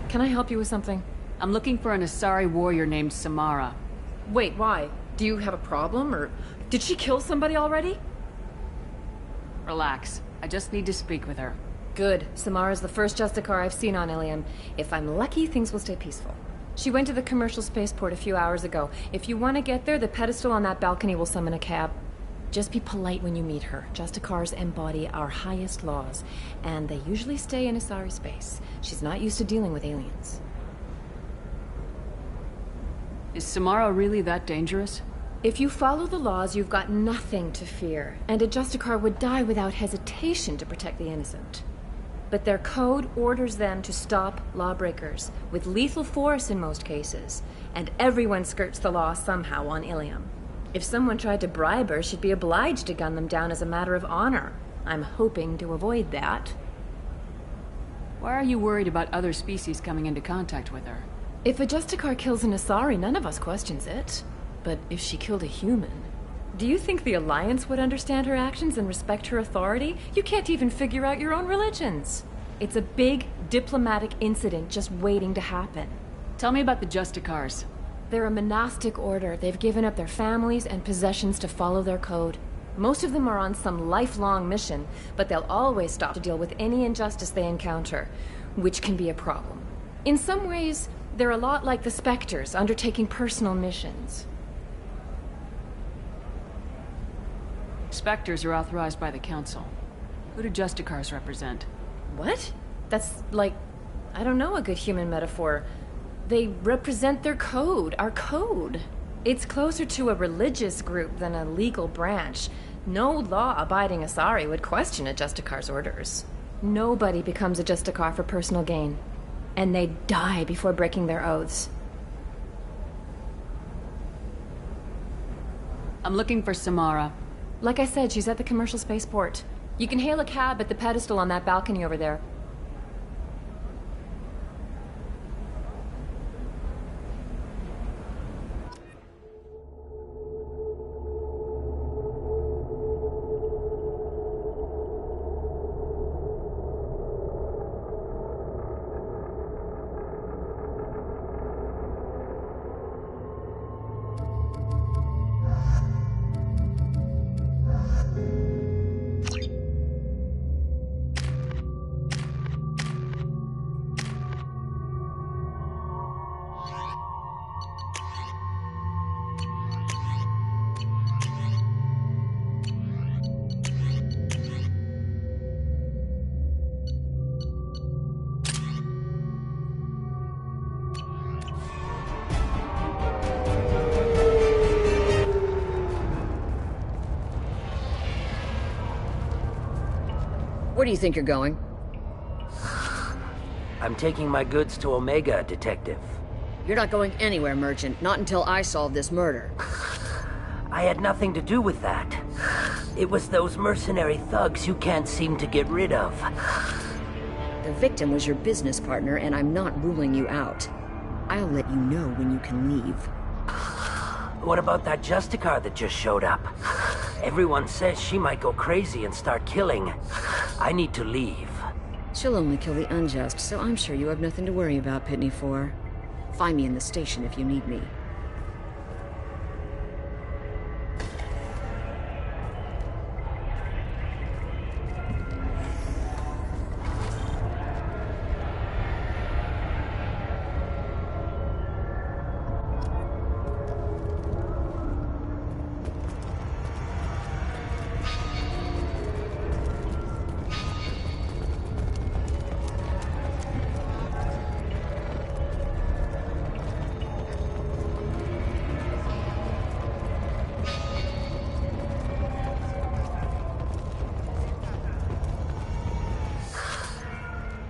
Can I help you with something? I'm looking for an Asari warrior named Samara. Wait, why? Do you have a problem, or did she kill somebody already? Relax. I just need to speak with her. Good. Samara's the first Justicar I've seen on Ilium. If I'm lucky, things will stay peaceful. She went to the commercial spaceport a few hours ago. If you want to get there, the pedestal on that balcony will summon a cab. Just be polite when you meet her. Justicars embody our highest laws, and they usually stay in Asari space. She's not used to dealing with aliens. Is Samara really that dangerous? If you follow the laws, you've got nothing to fear, and a Justicar would die without hesitation to protect the innocent. But their code orders them to stop lawbreakers, with lethal force in most cases, and everyone skirts the law somehow on Ilium. If someone tried to bribe her, she'd be obliged to gun them down as a matter of honor. I'm hoping to avoid that. Why are you worried about other species coming into contact with her? If a Justicar kills an Asari, none of us questions it. But if she killed a human... Do you think the Alliance would understand her actions and respect her authority? You can't even figure out your own religions. It's a big diplomatic incident just waiting to happen. Tell me about the Justicars. They're a monastic order. They've given up their families and possessions to follow their code. Most of them are on some lifelong mission, but they'll always stop to deal with any injustice they encounter, which can be a problem. In some ways, they're a lot like the Spectres, undertaking personal missions. Spectres are authorized by the Council. Who do Justicars represent? What? That's like, I don't know, a good human metaphor. They represent their code, our code. It's closer to a religious group than a legal branch. No law-abiding Asari would question a Justicar's orders. Nobody becomes a Justicar for personal gain. And they die before breaking their oaths. I'm looking for Samara. Like I said, she's at the commercial spaceport. You can hail a cab at the pedestal on that balcony over there. Where do you think you're going? I'm taking my goods to Omega, Detective. You're not going anywhere, Merchant. Not until I solve this murder. I had nothing to do with that. It was those mercenary thugs you can't seem to get rid of. The victim was your business partner, and I'm not ruling you out. I'll let you know when you can leave. What about that Justicar that just showed up? Everyone says she might go crazy and start killing. I need to leave. She'll only kill the unjust, so I'm sure you have nothing to worry about, Pitney 4. Find me in the station if you need me.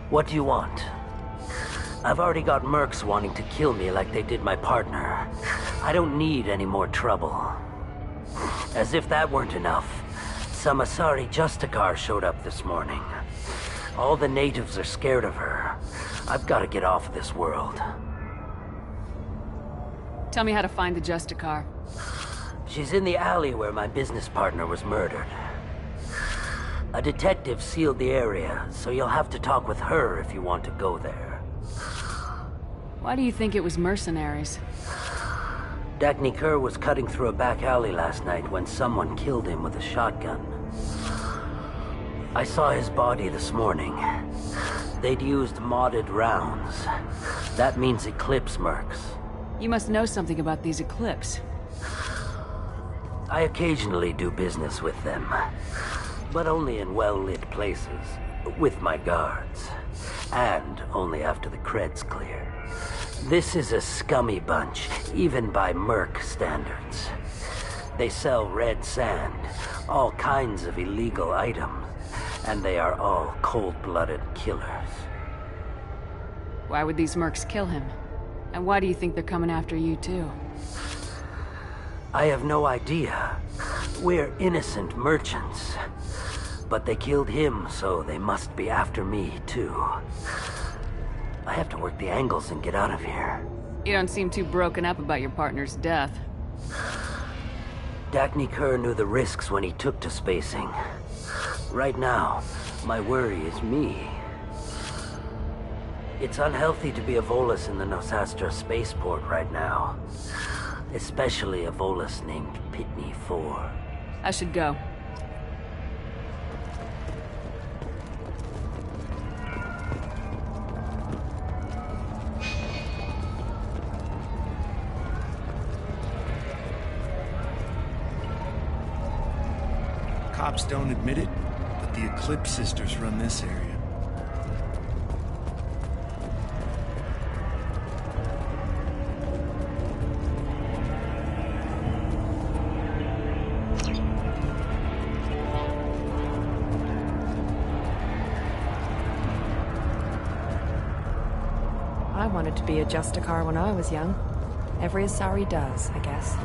What do you want? I've already got mercs wanting to kill me like they did my partner. I don't need any more trouble. As if that weren't enough, some Asari Justicar showed up this morning. All the natives are scared of her. I've got to get off of this world. Tell me how to find the Justicar. She's in the alley where my business partner was murdered. A detective sealed the area, so you'll have to talk with her if you want to go there. Why do you think it was mercenaries? Dagny Kerr was cutting through a back alley last night when someone killed him with a shotgun. I saw his body this morning. They'd used modded rounds. That means Eclipse mercs. You must know something about these Eclipse. I occasionally do business with them, but only in well-lit places, with my guards, and only after the creds clear. This is a scummy bunch, even by merc standards. They sell red sand, all kinds of illegal items, and they are all cold-blooded killers. Why would these mercs kill him? And why do you think they're coming after you too? I have no idea. We're innocent merchants. But they killed him, so they must be after me too. I have to work the angles and get out of here. You don't seem too broken up about your partner's death. Dagny Kerr knew the risks when he took to spacing. Right now, my worry is me. It's unhealthy to be a Volus in the Nosastra spaceport right now. Especially a Volus named Pitney 4. I should go. Cops don't admit it, but the Eclipse sisters run this area. I wanted to be a Justicar when I was young. Every Asari does, I guess.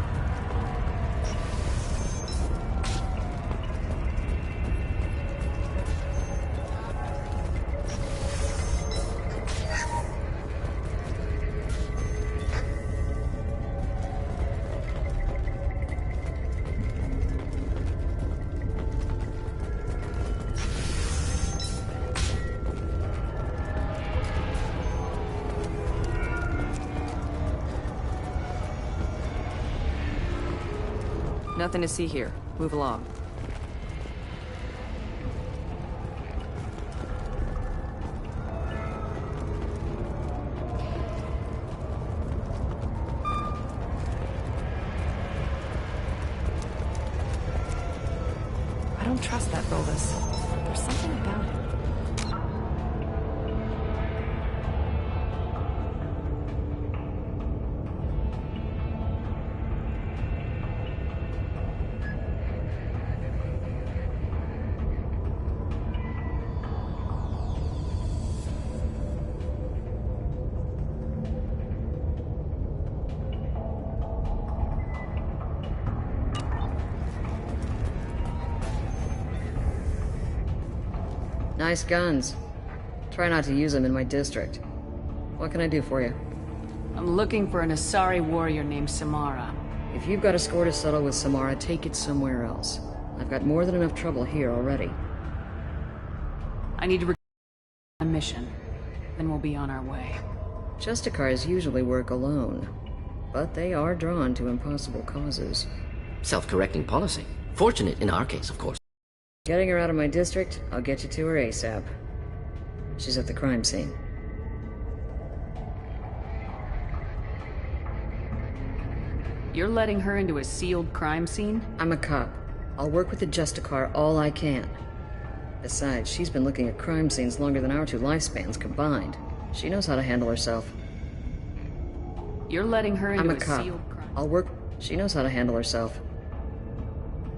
Nothing to see here. Move along. I don't trust that Volus. There's something about it. Nice guns. Try not to use them in my district. What can I do for you? I'm looking for an Asari warrior named Samara. If you've got a score to settle with Samara, take it somewhere else. I've got more than enough trouble here already. I need to return a mission. Then we'll be on our way. Justicars usually work alone, but they are drawn to impossible causes. Self-correcting policy. Fortunate in our case, of course. Getting her out of my district, I'll get you to her ASAP. She's at the crime scene. You're letting her into a sealed crime scene? I'm a cop. I'll work with the Justicar all I can. Besides, she's been looking at crime scenes longer than our two lifespans combined. She knows how to handle herself. You're letting her into I'm a a cop. sealed crime... I'll work... She knows how to handle herself.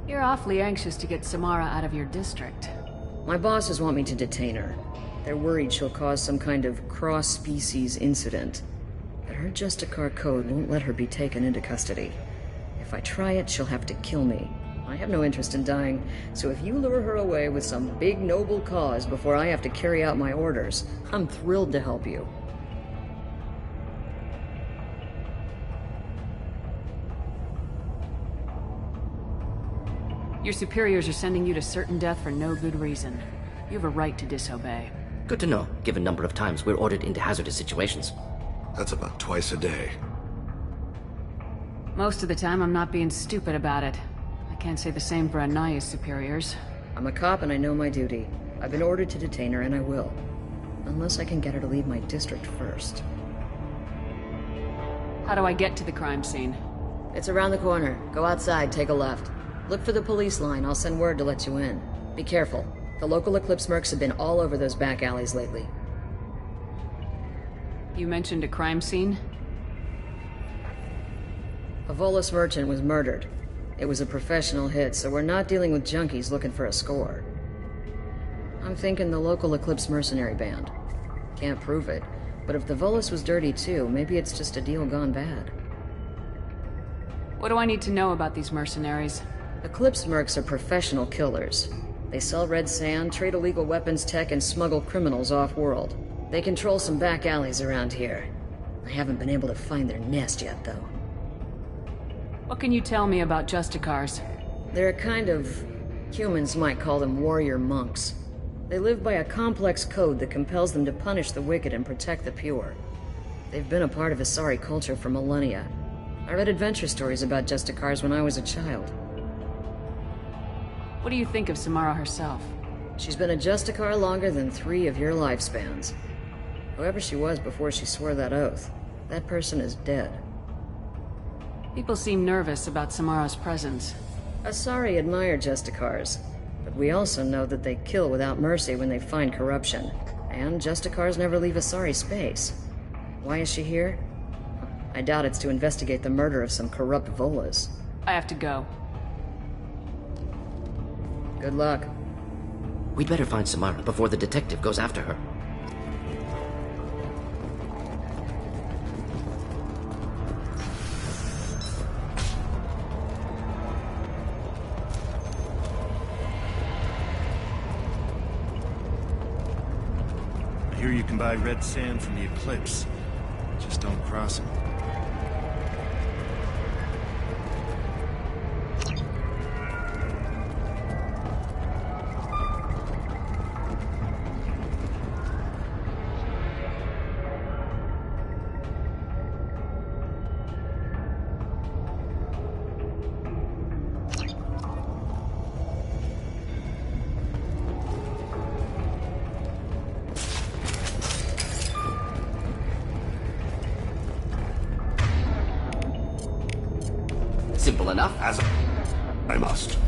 You're awfully anxious to get Samara out of your district. My bosses want me to detain her. They're worried she'll cause some kind of cross-species incident. But her Justicar code won't let her be taken into custody. If I try it, she'll have to kill me. I have no interest in dying, so if you lure her away with some big noble cause before I have to carry out my orders, I'm thrilled to help you. Your superiors are sending you to certain death for no good reason. You have a right to disobey. Good to know, given number of times we're ordered into hazardous situations. That's about twice a day. Most of the time, I'm not being stupid about it. I can't say the same for Anaya's superiors. I'm a cop and I know my duty. I've been ordered to detain her and I will. Unless I can get her to leave my district first. How do I get to the crime scene? It's around the corner. Go outside, take a left. Look for the police line. I'll send word to let you in. Be careful. The local Eclipse mercs have been all over those back alleys lately. You mentioned a crime scene? A Volus merchant was murdered. It was a professional hit, so we're not dealing with junkies looking for a score. I'm thinking the local Eclipse mercenary band. Can't prove it, but if the Volus was dirty too, maybe it's just a deal gone bad. What do I need to know about these mercenaries? Eclipse mercs are professional killers. They sell red sand, trade illegal weapons tech, and smuggle criminals off-world. They control some back alleys around here. I haven't been able to find their nest yet, though. What can you tell me about Justicars? They're a kind of... humans might call them warrior monks. They live by a complex code that compels them to punish the wicked and protect the pure. They've been a part of Asari culture for millennia. I read adventure stories about Justicars when I was a child. What do you think of Samara herself? She's been a Justicar longer than 3 of your lifespans. Whoever she was before she swore that oath, that person is dead. People seem nervous about Samara's presence. Asari admire Justicars, but we also know that they kill without mercy when they find corruption. And Justicars never leave Asari space. Why is she here? I doubt it's to investigate the murder of some corrupt Volas. I have to go. Good luck. We'd better find Samara before the detective goes after her. I hear you can buy red sand from the Eclipse. Just don't cross them. Simple enough. As I must.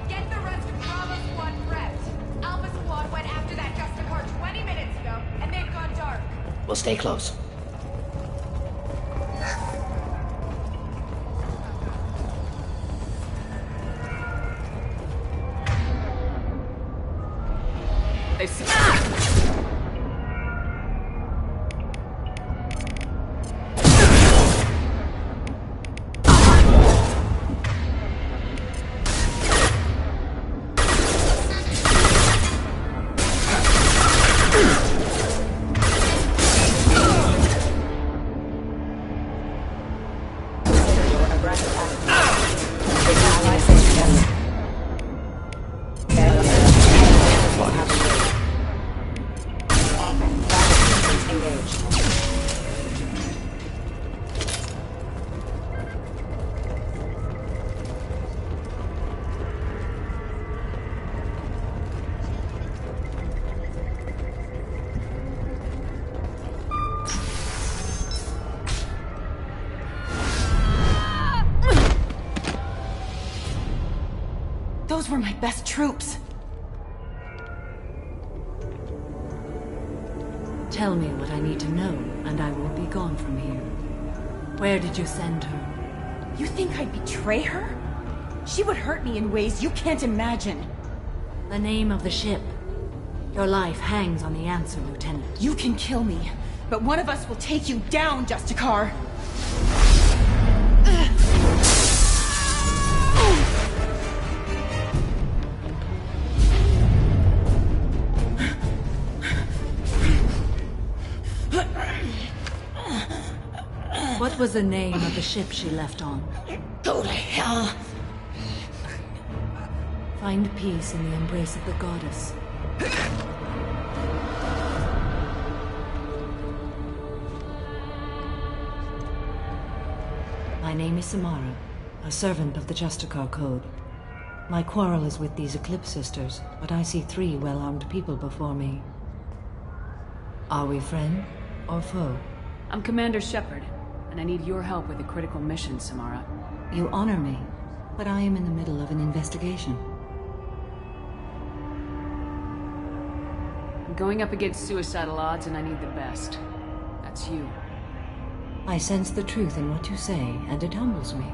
Get the rest of Bravo Squad prepped. Alpha Squad went after that Justicar 20 minutes ago, and they've gone dark. We'll stay close. They see. Those were my best troops. Tell me what I need to know, and I will be gone from here. Where did you send her? You think I'd betray her? She would hurt me in ways you can't imagine. The name of the ship. Your life hangs on the answer, Lieutenant. You can kill me, but one of us will take you down, Justicar. What was the name of the ship she left on? Go to hell! Find peace in the embrace of the goddess. My name is Samara, a servant of the Justicar Code. My quarrel is with these Eclipse Sisters, but I see 3 well-armed people before me. Are we friend or foe? I'm Commander Shepard, and I need your help with a critical mission, Samara. You honor me, but I am in the middle of an investigation. I'm going up against suicidal odds, and I need the best. That's you. I sense the truth in what you say, and it humbles me.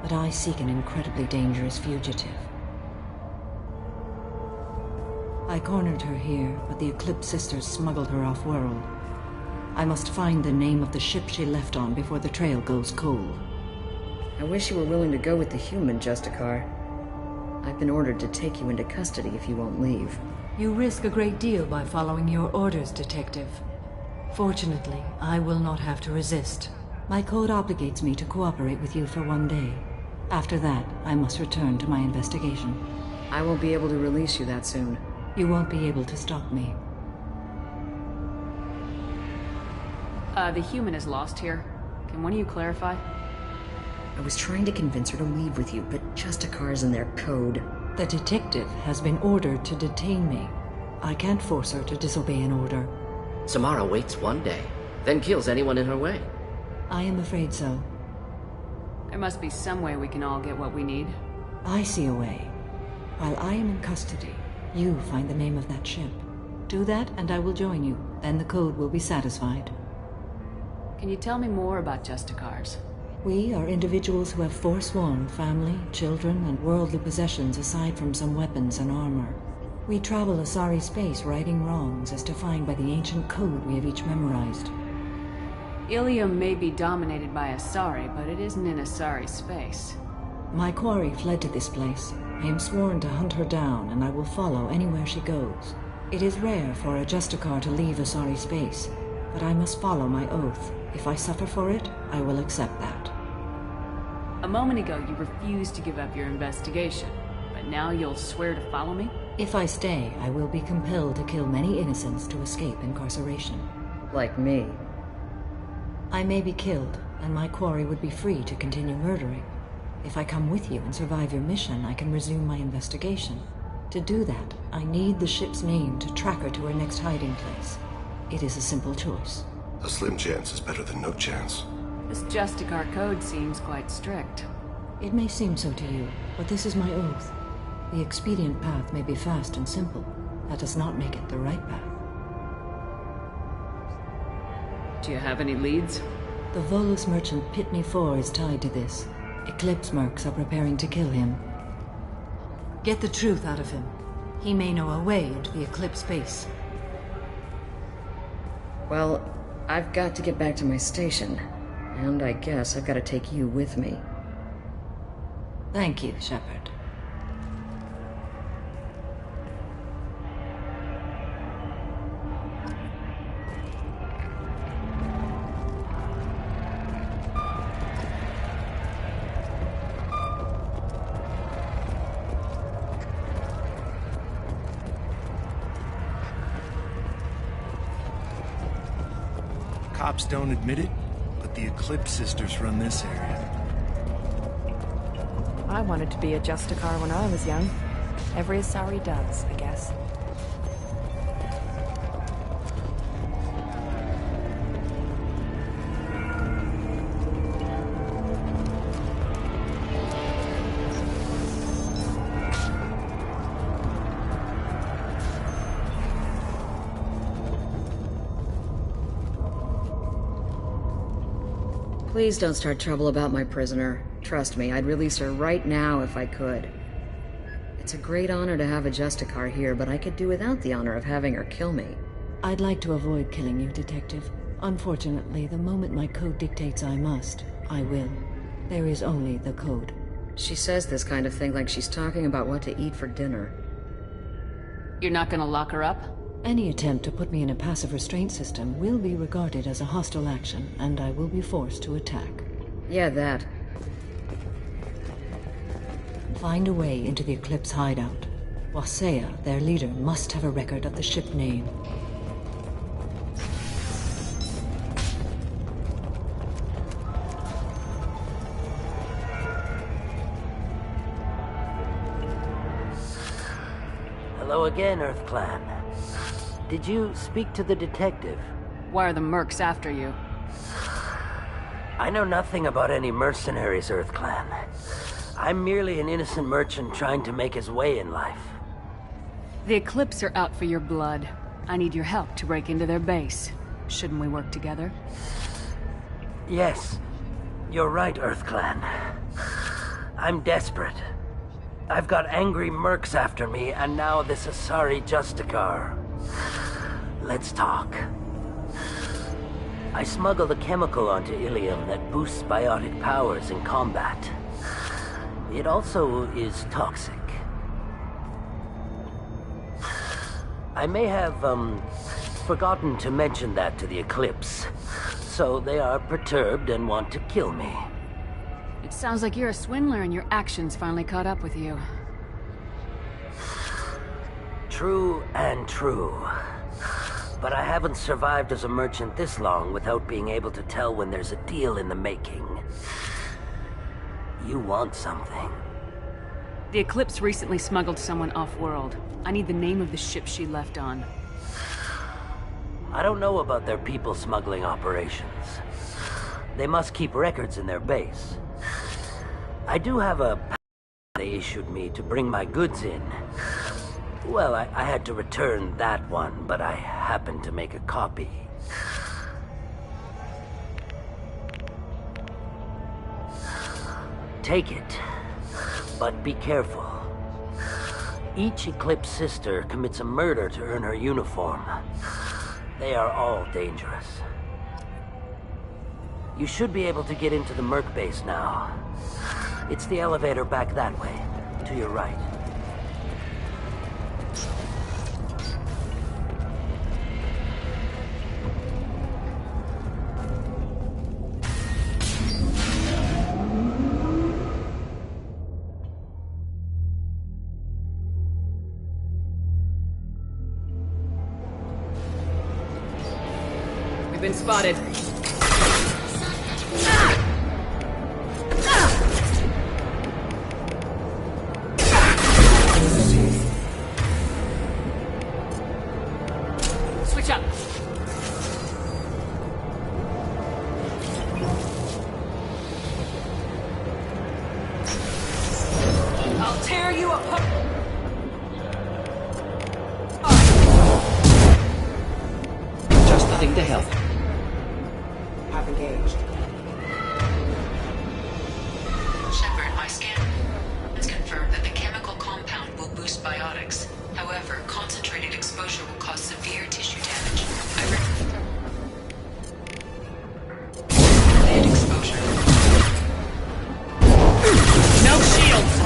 But I seek an incredibly dangerous fugitive. I cornered her here, but the Eclipse Sisters smuggled her off-world. I must find the name of the ship she left on before the trail goes cold. I wish you were willing to go with the human, Justicar. I've been ordered to take you into custody if you won't leave. You risk a great deal by following your orders, Detective. Fortunately, I will not have to resist. My code obligates me to cooperate with you for 1 day. After that, I must return to my investigation. I won't be able to release you that soon. You won't be able to stop me. The human is lost here. Can one of you clarify? I was trying to convince her to leave with you, but Justicar's in their code. The detective has been ordered to detain me. I can't force her to disobey an order. Samara waits 1 day, then kills anyone in her way. I am afraid so. There must be some way we can all get what we need. I see a way. While I am in custody, you find the name of that ship. Do that and I will join you. Then the code will be satisfied. Can you tell me more about Justicars? We are individuals who have forsworn family, children, and worldly possessions aside from some weapons and armor. We travel Asari space righting wrongs as defined by the ancient code we have each memorized. Ilium may be dominated by Asari, but it isn't in Asari space. My quarry fled to this place. I am sworn to hunt her down, and I will follow anywhere she goes. It is rare for a Justicar to leave Asari space, but I must follow my oath. If I suffer for it, I will accept that. A moment ago, you refused to give up your investigation, but now you'll swear to follow me? If I stay, I will be compelled to kill many innocents to escape incarceration. Like me. I may be killed, and my quarry would be free to continue murdering. If I come with you and survive your mission, I can resume my investigation. To do that, I need the ship's name to track her to her next hiding place. It is a simple choice. A slim chance is better than no chance. This Justicar code seems quite strict. It may seem so to you, but this is my oath. The expedient path may be fast and simple. That does not make it the right path. Do you have any leads? The Volus merchant Pitney IV is tied to this. Eclipse mercs are preparing to kill him. Get the truth out of him. He may know a way into the Eclipse base. Well, I've got to get back to my station. And I guess I've got to take you with me. Thank you, Shepard. Cops don't admit it, but the Eclipse Sisters run this area. I wanted to be a Justicar when I was young. Every Asari does, I guess. Please don't start trouble about my prisoner. Trust me, I'd release her right now if I could. It's a great honor to have a Justicar here, but I could do without the honor of having her kill me. I'd like to avoid killing you, Detective. Unfortunately, the moment my code dictates I must, I will. There is only the code. She says this kind of thing like she's talking about what to eat for dinner. You're not gonna lock her up? Any attempt to put me in a passive restraint system will be regarded as a hostile action, and I will be forced to attack. Yeah, that. Find a way into the Eclipse hideout. Wasea, their leader, must have a record of the ship name. Hello again, Earth Clan. Did you speak to the detective? Why are the mercs after you? I know nothing about any mercenaries, Earth Clan. I'm merely an innocent merchant trying to make his way in life. The Eclipse are out for your blood. I need your help to break into their base. Shouldn't we work together? Yes, you're right, Earth Clan. I'm desperate. I've got angry mercs after me, and now this Asari Justicar. Let's talk. I smuggled a chemical onto Ilium that boosts biotic powers in combat. It also is toxic. I may have, forgotten to mention that to the Eclipse, so they are perturbed and want to kill me. It sounds like you're a swindler and your actions finally caught up with you. True and true. But I haven't survived as a merchant this long without being able to tell when there's a deal in the making. You want something. The Eclipse recently smuggled someone off-world. I need the name of the ship she left on. I don't know about their people smuggling operations. They must keep records in their base. I do have a pass they issued me to bring my goods in. Well, I had to return that one, but I happened to make a copy. Take it, but be careful. Each Eclipse sister commits a murder to earn her uniform. They are all dangerous. You should be able to get into the Merc base now. It's the elevator back that way, to your right. We've been spotted. Switch up. I'll tear you apart. Just nothing to help. Have engaged. Shepard, my scan has confirmed that the chemical compound will boost biotics. However, concentrated exposure will cause severe tissue damage. Delayed exposure. No shields!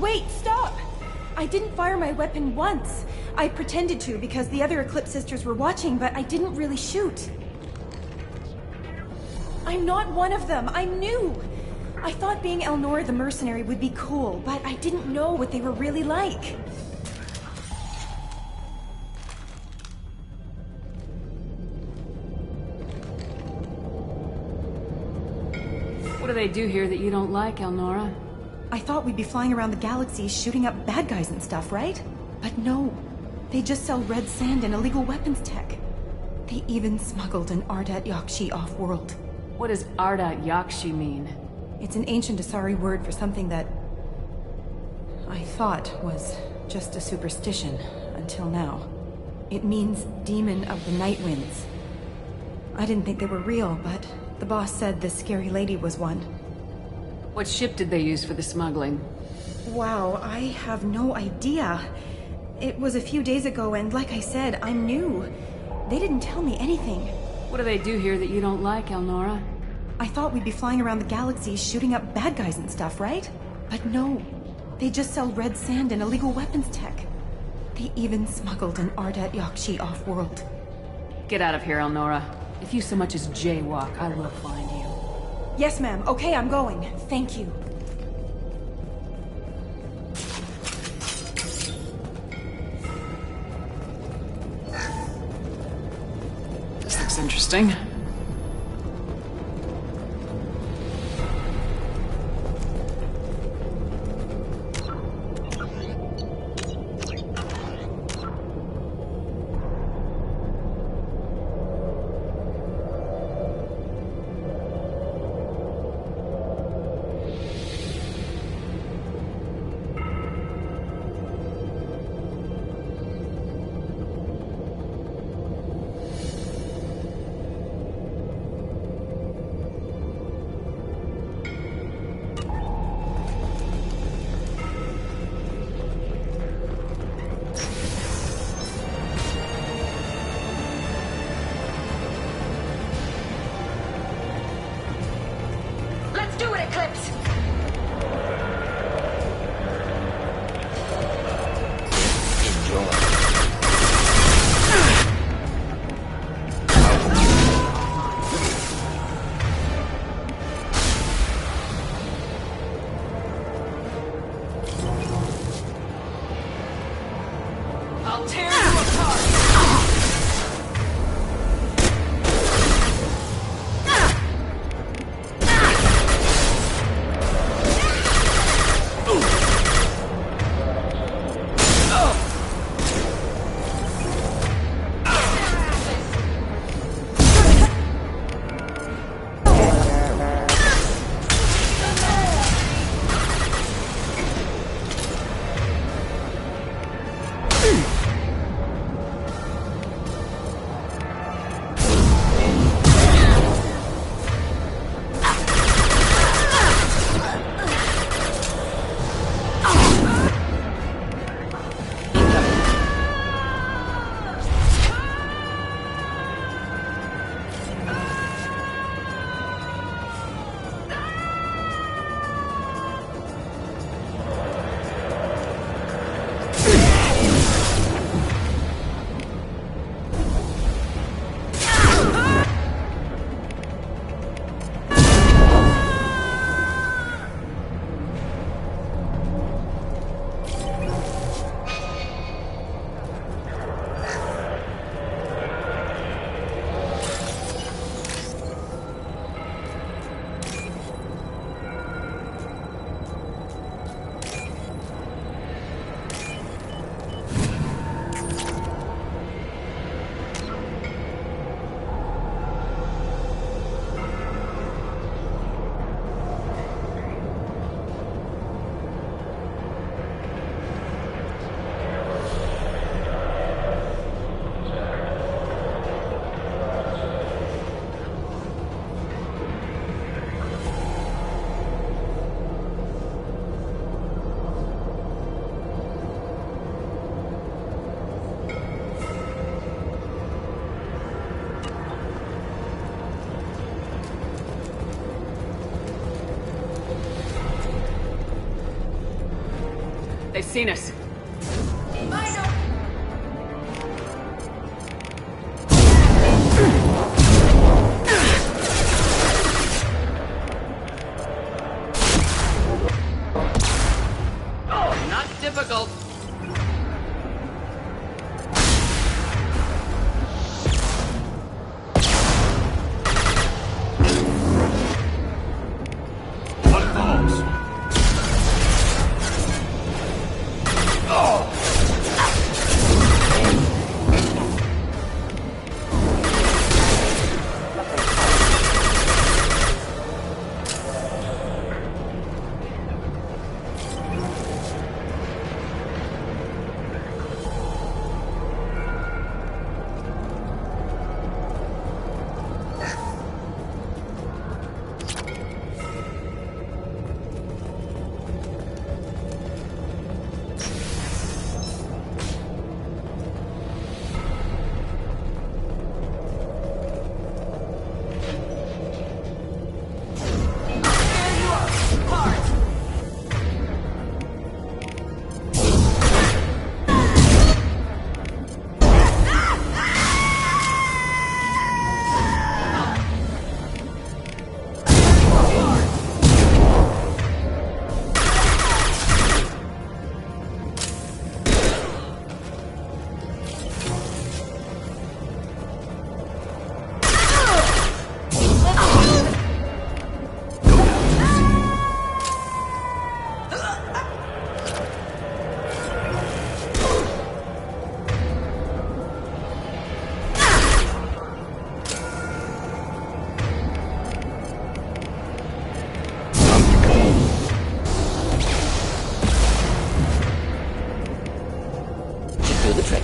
Wait, stop! I didn't fire my weapon once. I pretended to because the other Eclipse sisters were watching, but I didn't really shoot. I'm not one of them. I'm new. I thought being Elnora the mercenary would be cool, but I didn't know what they were really like. What do they do here that you don't like, Elnora? I thought we'd be flying around the galaxy shooting up bad guys and stuff, right? But no. They just sell red sand and illegal weapons tech. They even smuggled an Ardat Yakshi off-world. What does Ardat Yakshi mean? It's an ancient Asari word for something that I thought was just a superstition until now. It means Demon of the Night Winds. I didn't think they were real, but the boss said this scary lady was one. What ship did they use for the smuggling? Wow, I have no idea. It was a few days ago, and like I said, I'm new. They didn't tell me anything. What do they do here that you don't like, Elnora? I thought we'd be flying around the galaxy shooting up bad guys and stuff, right? But no. They just sell red sand and illegal weapons tech. They even smuggled an Ardat Yakshi off-world. Get out of here, Elnora. If you so much as jaywalk, I will find you. Yes, ma'am. Okay, I'm going. Thank you. This looks interesting. They've seen us. Not difficult. Do the trick.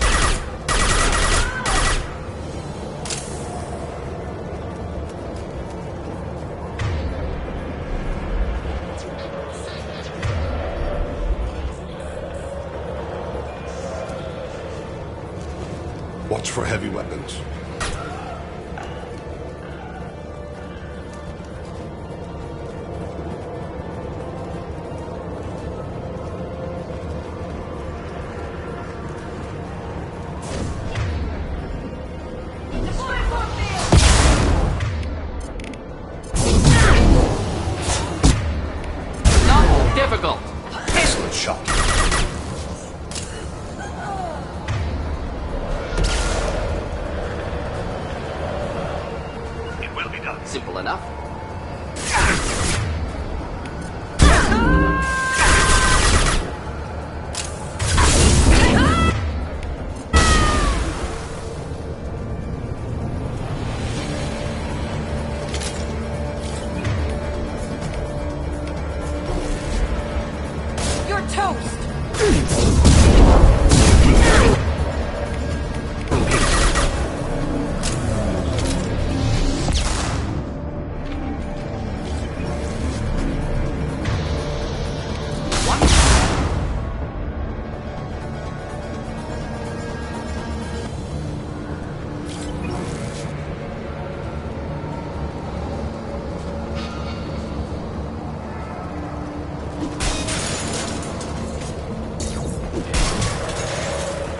Watch for heavy weapons. Difficult. Excellent shot. It will be done. Simple enough.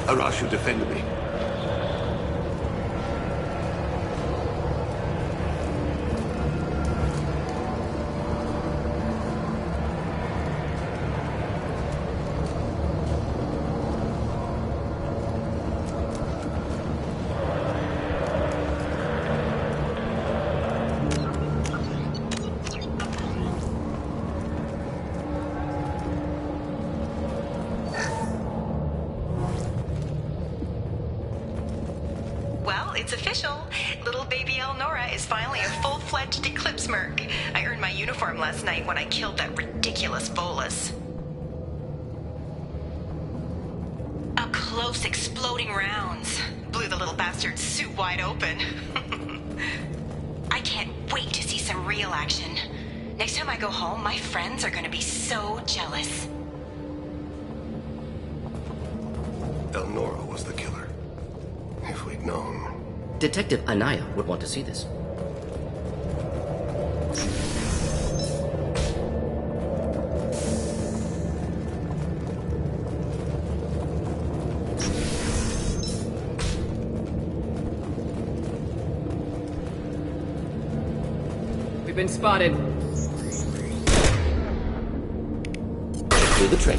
Arashu defended me. It's official. Little baby Elnora is finally a full-fledged Eclipse Merc. I earned my uniform last night when I killed that ridiculous Volus. Up close, exploding rounds. Blew the little bastard's suit wide open. I can't wait to see some real action. Next time I go home, my friends are gonna be so jealous. Elnora was the killer. If we'd known. Detective Anaya would want to see this. You've been spotted. Do the trick.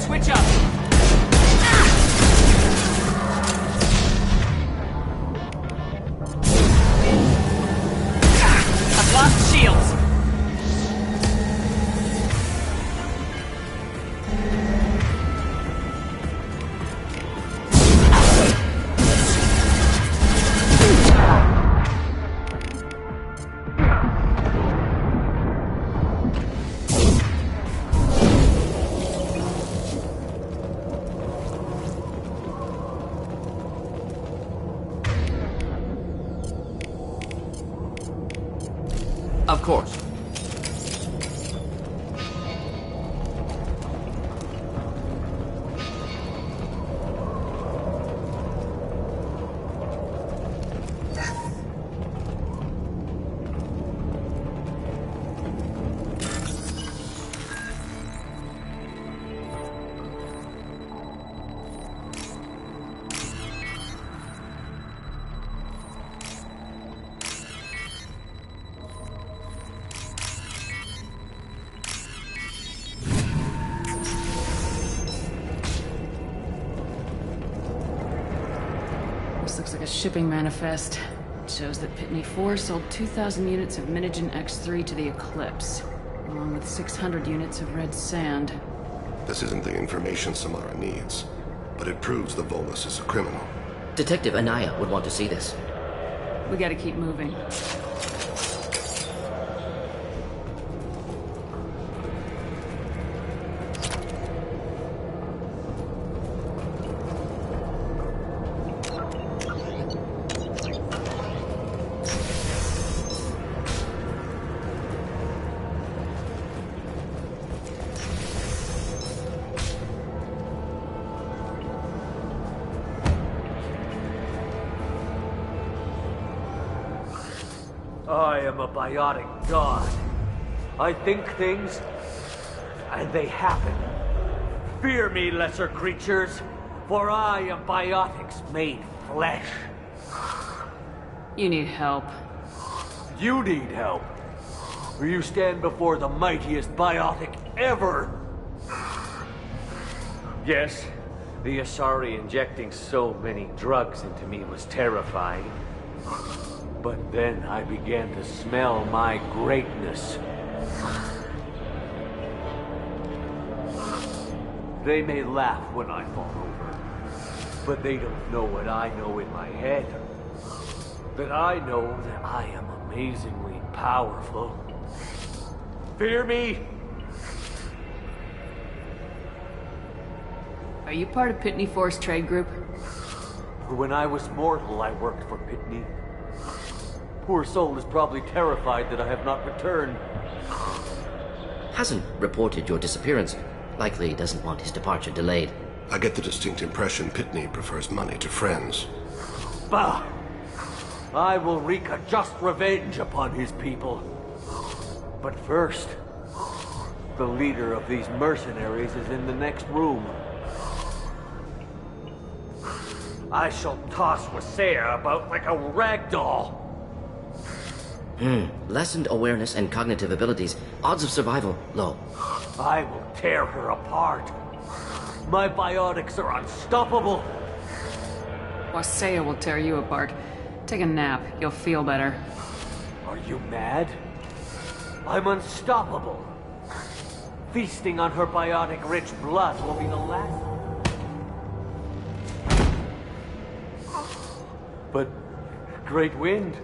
Switch up! I've lost shields! Of course. This looks like a shipping manifest. It shows that Pitney 4 sold 2,000 units of Minigen X3 to the Eclipse, along with 600 units of red sand. This isn't the information Samara needs, but it proves the Volus is a criminal. Detective Anaya would want to see this. We gotta keep moving. I am a biotic god. I think things, and they happen. Fear me, lesser creatures, for I am biotics made flesh. You need help. You need help, or you stand before the mightiest biotic ever. Yes, the Asari injecting so many drugs into me was terrifying. But then I began to smell my greatness. They may laugh when I fall over, but they don't know what I know in my head. That I know that I am amazingly powerful. Fear me? Are you part of Pitney 4's trade group? When I was mortal, I worked for Pitney. Poor soul is probably terrified that I have not returned. Hasn't reported your disappearance. Likely doesn't want his departure delayed. I get the distinct impression Pitney prefers money to friends. Bah! I will wreak a just revenge upon his people. But first, the leader of these mercenaries is in the next room. I shall toss Wasea about like a rag doll. Lessened awareness and cognitive abilities. Odds of survival, low. I will tear her apart. My biotics are unstoppable. Wasea will tear you apart. Take a nap. You'll feel better. Are you mad? I'm unstoppable. Feasting on her biotic-rich blood will be the last. But, Great Wind,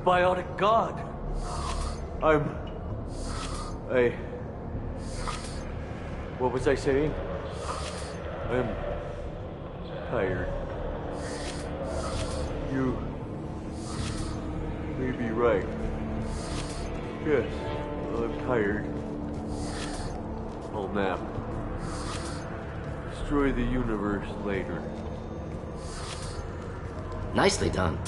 biotic god, I'm What was I saying? I'm tired. You may be right. Yes, I'm tired. I'll nap. Destroy the universe later. Nicely done.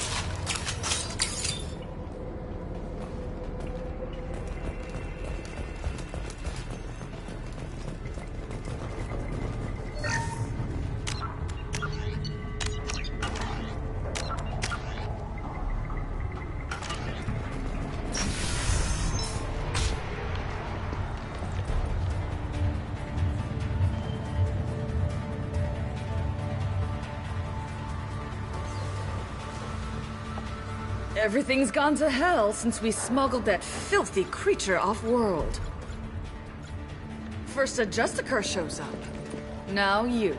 Everything's gone to hell since we smuggled that filthy creature off-world. First a Justicar shows up. Now you.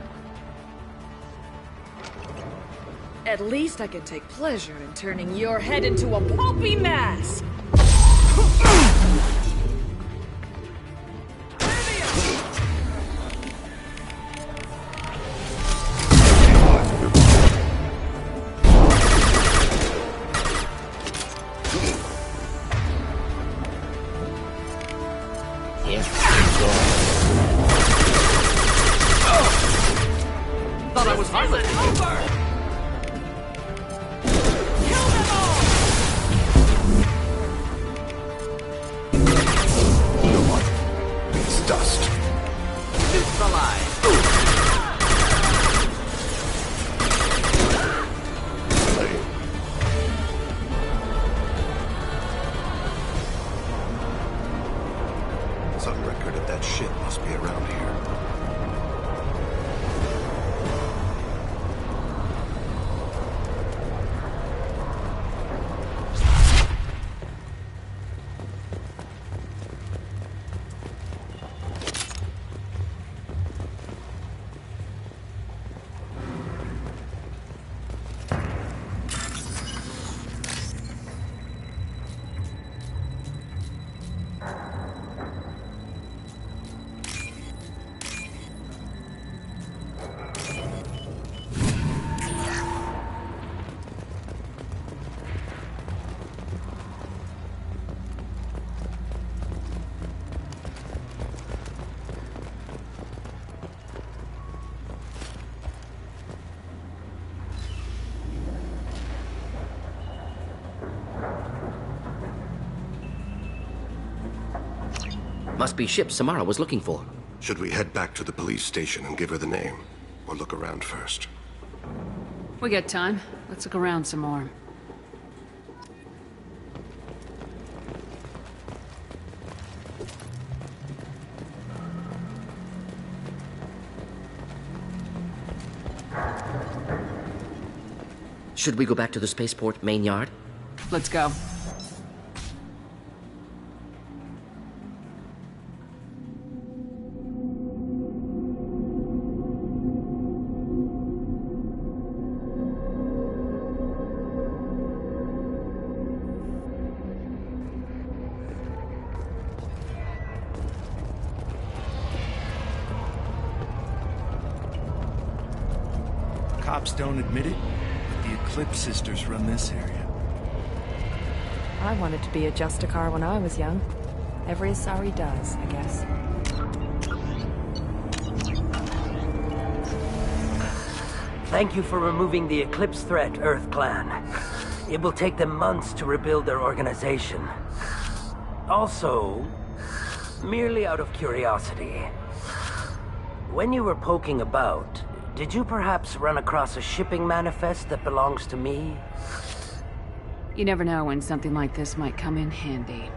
At least I can take pleasure in turning your head into a pulpy mass! Thought I was harmless. No one. It's dust. Neutralize. Some record of that ship must be around here. Must be ship Samara was looking for. Should we head back to the police station and give her the name? Or look around first? We got time. Let's look around some more. Should we go back to the spaceport main yard? Let's go. Cops don't admit it, but the Eclipse sisters run this area. I wanted to be a Justicar when I was young. Every Asari does, I guess. Thank you for removing the Eclipse threat, Earth Clan. It will take them months to rebuild their organization. Also, merely out of curiosity, when you were poking about, did you perhaps run across a shipping manifest that belongs to me? You never know when something like this might come in handy.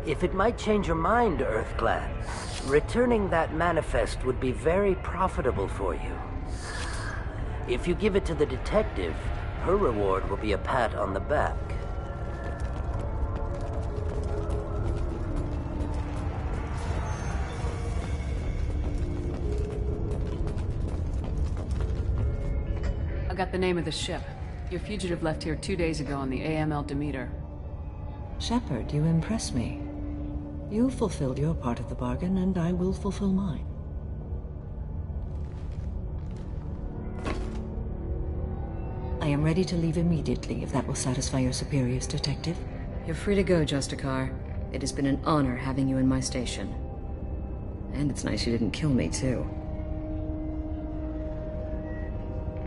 If it might change your mind, Earth Clan, returning that manifest would be very profitable for you. If you give it to the detective, her reward will be a pat on the back. I got the name of the ship. Your fugitive left here 2 days ago on the AML Demeter. Shepard, you impress me. You fulfilled your part of the bargain, and I will fulfill mine. I am ready to leave immediately, if that will satisfy your superiors, Detective. You're free to go, Justicar. It has been an honor having you in my station. And it's nice you didn't kill me, too.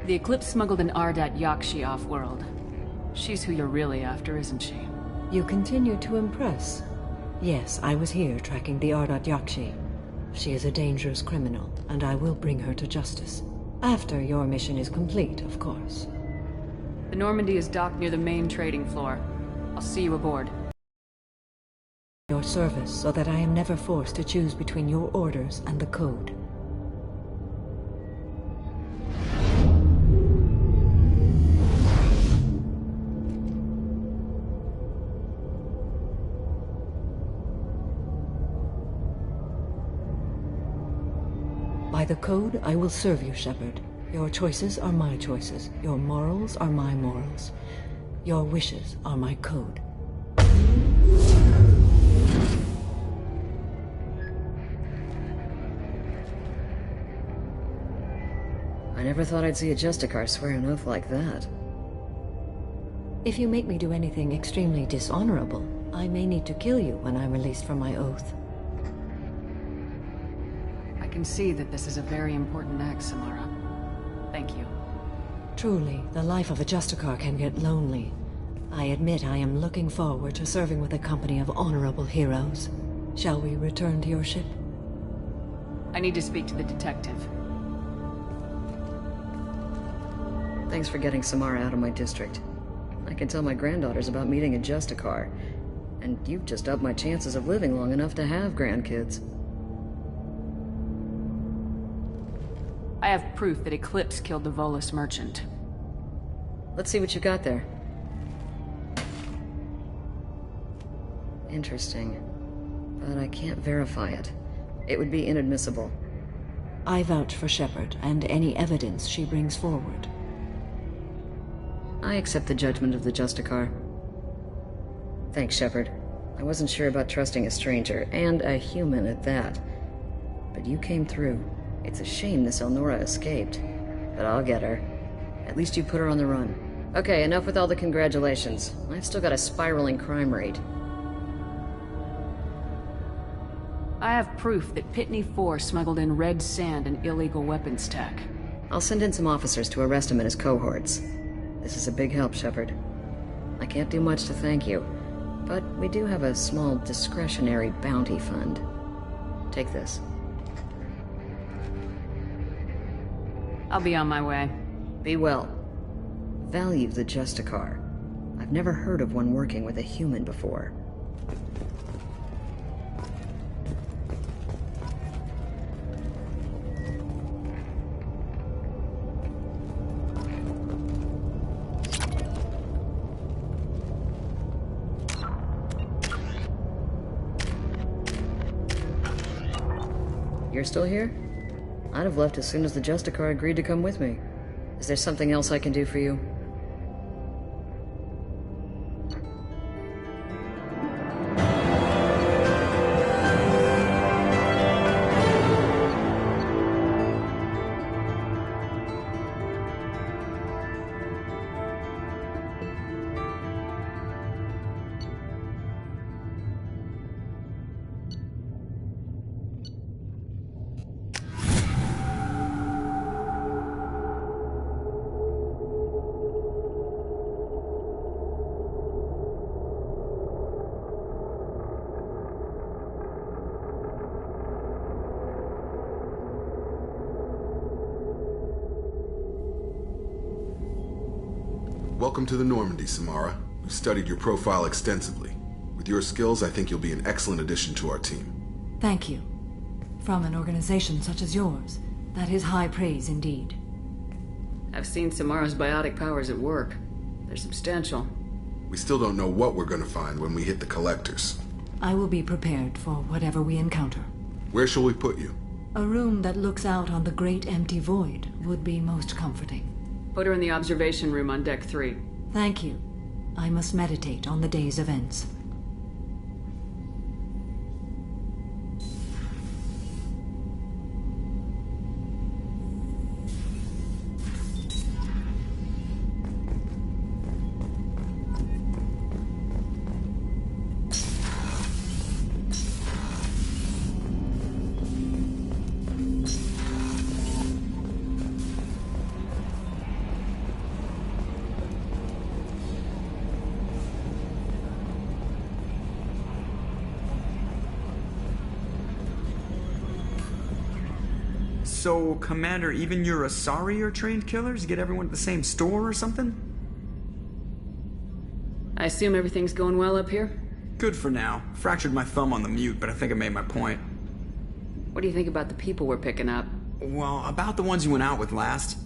The Eclipse smuggled an Ardat Yakshi off-world. She's who you're really after, isn't she? You continue to impress. Yes, I was here tracking the Ardat Yakshi. She is a dangerous criminal, and I will bring her to justice. After your mission is complete, of course. The Normandy is docked near the main trading floor. I'll see you aboard. Your service, so that I am never forced to choose between your orders and the Code. By the Code, I will serve you, Shepard. Your choices are my choices. Your morals are my morals. Your wishes are my code. I never thought I'd see a Justicar swear an oath like that. If you make me do anything extremely dishonorable, I may need to kill you when I'm released from my oath. I can see that this is a very important act, Samara. Thank you. Truly, the life of a Justicar can get lonely. I admit I am looking forward to serving with a company of honorable heroes. Shall we return to your ship? I need to speak to the detective. Thanks for getting Samara out of my district. I can tell my granddaughters about meeting a Justicar. And you've just upped my chances of living long enough to have grandkids. I have proof that Eclipse killed the Volus merchant. Let's see what you got there. Interesting. But I can't verify it. It would be inadmissible. I vouch for Shepard and any evidence she brings forward. I accept the judgment of the Justicar. Thanks, Shepard. I wasn't sure about trusting a stranger, and a human at that. But you came through. It's a shame this Elnora escaped. But I'll get her. At least you put her on the run. Okay, enough with all the congratulations. I've still got a spiraling crime rate. I have proof that Pitney 4 smuggled in red sand and illegal weapons tech. I'll send in some officers to arrest him and his cohorts. This is a big help, Shepard. I can't do much to thank you, but we do have a small discretionary bounty fund. Take this. I'll be on my way. Be well. Value the Justicar. I've never heard of one working with a human before. You're still here? I'd have left as soon as the Justicar agreed to come with me. Is there something else I can do for you? Welcome to the Normandy, Samara. We've studied your profile extensively. With your skills, I think you'll be an excellent addition to our team. Thank you. From an organization such as yours, that is high praise indeed. I've seen Samara's biotic powers at work. They're substantial. We still don't know what we're going to find when we hit the collectors. I will be prepared for whatever we encounter. Where shall we put you? A room that looks out on the great empty void would be most comforting. Put her in the observation room on Deck 3. Thank you. I must meditate on the day's events. So, Commander, even your Asari are trained killers? Get everyone at the same store or something? I assume everything's going well up here? Good for now. Fractured my thumb on the mute, but I think I made my point. What do you think about the people we're picking up? Well, about the ones you went out with last.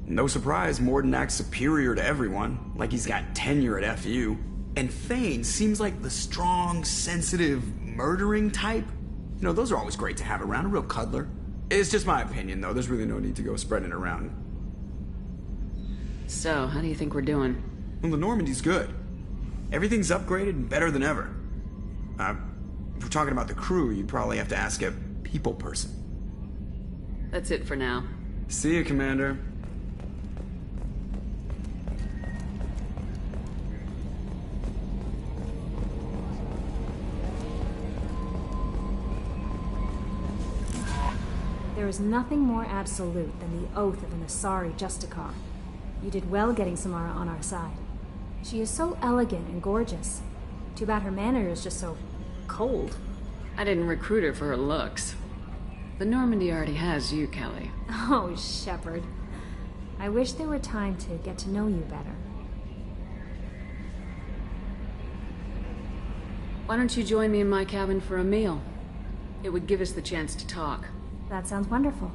No surprise, Mordin acts superior to everyone, like he's got tenure at FU. And Thane seems like the strong, sensitive, murdering type. You know, those are always great to have around, a real cuddler. It's just my opinion, though. There's really no need to go spreading it around. So, how do you think we're doing? Well, the Normandy's good. Everything's upgraded and better than ever. If we're talking about the crew, you'd probably have to ask a people person. That's it for now. See you, Commander. There is nothing more absolute than the oath of an Asari Justicar. You did well getting Samara on our side. She is so elegant and gorgeous. Too bad her manner is just so cold. I didn't recruit her for her looks. The Normandy already has you, Kelly. Oh, Shepard. I wish there were time to get to know you better. Why don't you join me in my cabin for a meal? It would give us the chance to talk. That sounds wonderful.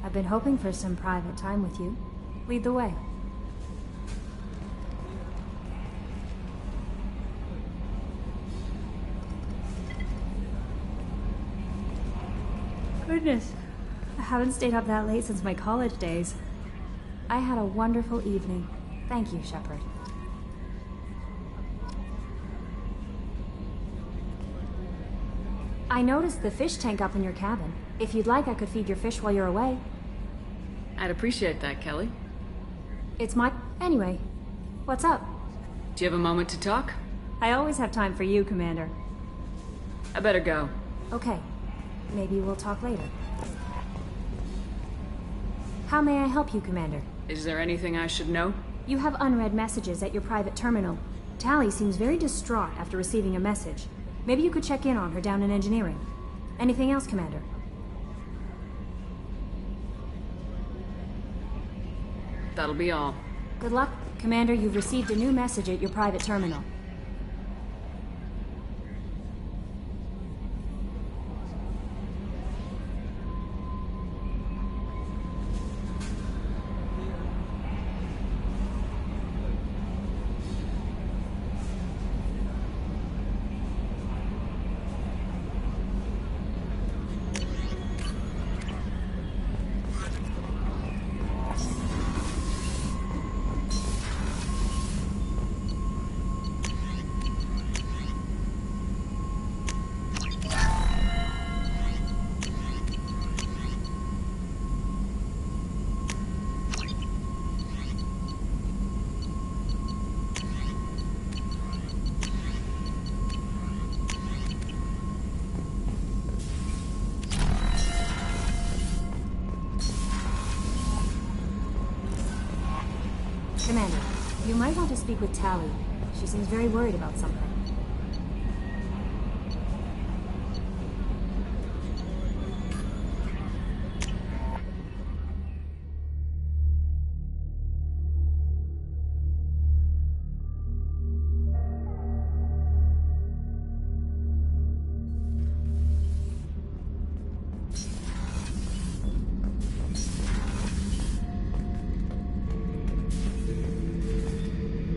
I've been hoping for some private time with you. Lead the way. Goodness, I haven't stayed up that late since my college days. I had a wonderful evening. Thank you, Shepard. I noticed the fish tank up in your cabin. If you'd like, I could feed your fish while you're away. I'd appreciate that, Kelly. It's my... Anyway, what's up? Do you have a moment to talk? I always have time for you, Commander. I better go. Okay. Maybe we'll talk later. How may I help you, Commander? Is there anything I should know? You have unread messages at your private terminal. Tali seems very distraught after receiving a message. Maybe you could check in on her down in engineering. Anything else, Commander? That'll be all. Good luck. Commander, you've received a new message at your private terminal. Commander, you might want to speak with Tali. She seems very worried about something.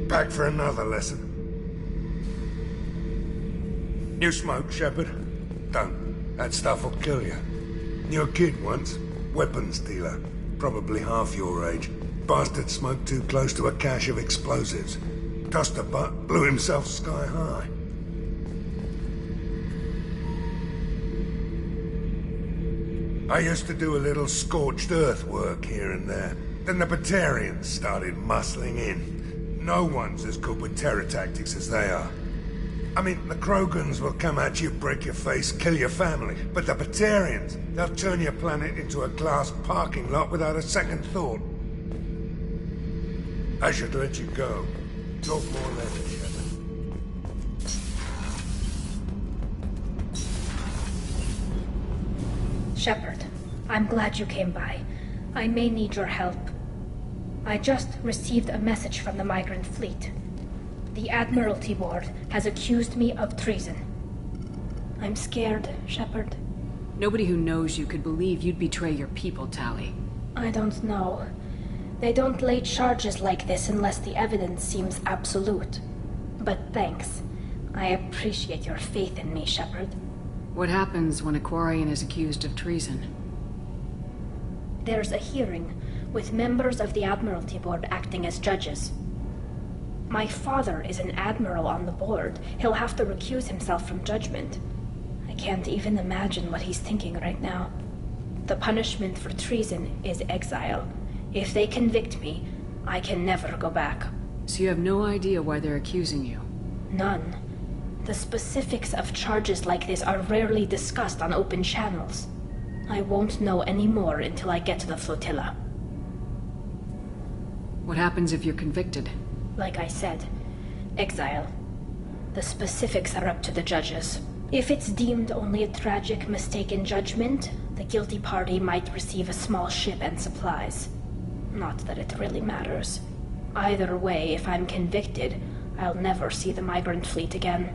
Back for another lesson. You smoke, Shepard? Don't. That stuff will kill you. You're a kid once. Weapons dealer. Probably half your age. Bastard smoked too close to a cache of explosives. Tossed a butt, blew himself sky high. I used to do a little scorched earth work here and there. Then the Batarians started muscling in. No one's as good with terror tactics as they are. I mean, the Krogans will come at you, break your face, kill your family. But the Batarians, they'll turn your planet into a glass parking lot without a second thought. I should let you go. Talk more later, Shepard. Shepard, I'm glad you came by. I may need your help. I just received a message from the migrant fleet. The Admiralty Board has accused me of treason. I'm scared, Shepard. Nobody who knows you could believe you'd betray your people, Tali. I don't know. They don't lay charges like this unless the evidence seems absolute. But thanks. I appreciate your faith in me, Shepard. What happens when a Quarian is accused of treason? There's a hearing, with members of the Admiralty Board acting as judges. My father is an admiral on the board. He'll have to recuse himself from judgment. I can't even imagine what he's thinking right now. The punishment for treason is exile. If they convict me, I can never go back. So you have no idea why they're accusing you? None. The specifics of charges like this are rarely discussed on open channels. I won't know any more until I get to the flotilla. What happens if you're convicted? Like I said, exile. The specifics are up to the judges. If it's deemed only a tragic mistake in judgment, the guilty party might receive a small ship and supplies. Not that it really matters. Either way, if I'm convicted, I'll never see the migrant fleet again.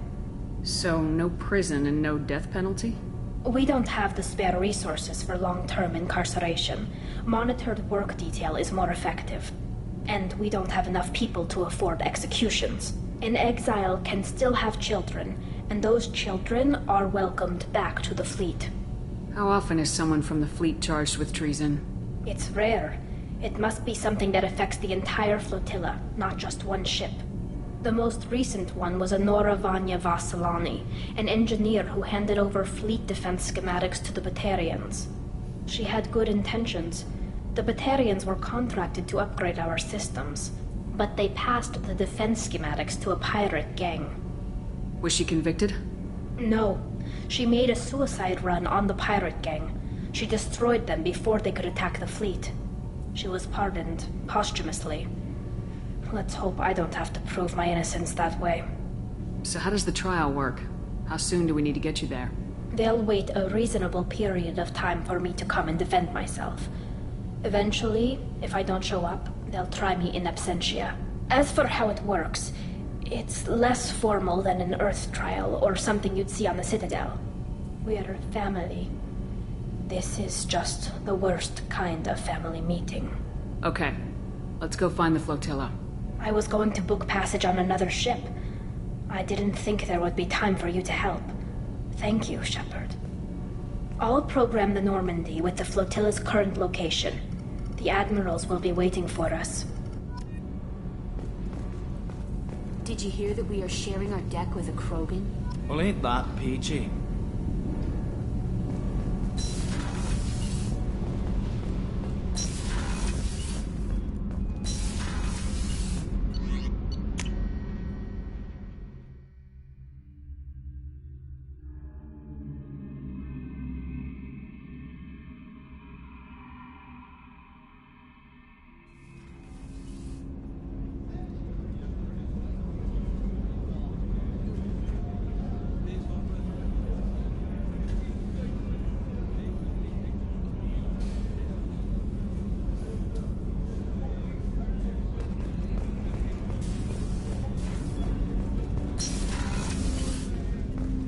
So, no prison and no death penalty? We don't have the spare resources for long-term incarceration. Monitored work detail is more effective. And we don't have enough people to afford executions. An exile can still have children, and those children are welcomed back to the fleet. How often is someone from the fleet charged with treason? It's rare. It must be something that affects the entire flotilla, not just one ship. The most recent one was Anora Vanya Vassilani, an engineer who handed over fleet defense schematics to the Batarians. She had good intentions. The Batarians were contracted to upgrade our systems, but they passed the defense schematics to a pirate gang. Was she convicted? No. She made a suicide run on the pirate gang. She destroyed them before they could attack the fleet. She was pardoned posthumously. Let's hope I don't have to prove my innocence that way. So how does the trial work? How soon do we need to get you there? They'll wait a reasonable period of time for me to come and defend myself. Eventually, if I don't show up, they'll try me in absentia. As for how it works, it's less formal than an Earth trial or something you'd see on the Citadel. We're family. This is just the worst kind of family meeting. Okay. Let's go find the flotilla. I was going to book passage on another ship. I didn't think there would be time for you to help. Thank you, Shepard. I'll program the Normandy with the flotilla's current location. The admirals will be waiting for us. Did you hear that we are sharing our deck with a Krogan? Well, ain't that peachy?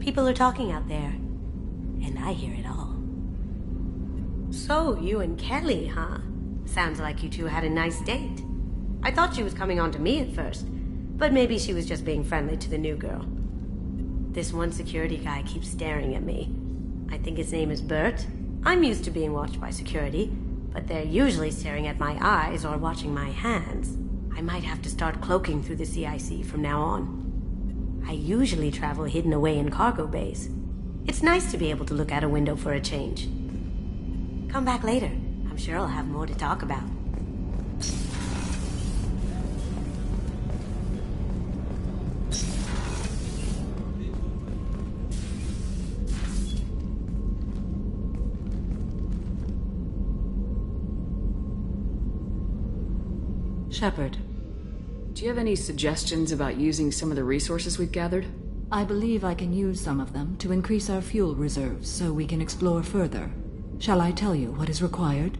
People are talking out there, and I hear it all. So, you and Kelly, huh? Sounds like you two had a nice date. I thought she was coming on to me at first, but maybe she was just being friendly to the new girl. This one security guy keeps staring at me. I think his name is Bert. I'm used to being watched by security, but they're usually staring at my eyes or watching my hands. I might have to start cloaking through the CIC from now on. I usually travel hidden away in cargo bays. It's nice to be able to look out a window for a change. Come back later. I'm sure I'll have more to talk about. Shepard. Do you have any suggestions about using some of the resources we've gathered? I believe I can use some of them to increase our fuel reserves so we can explore further. Shall I tell you what is required?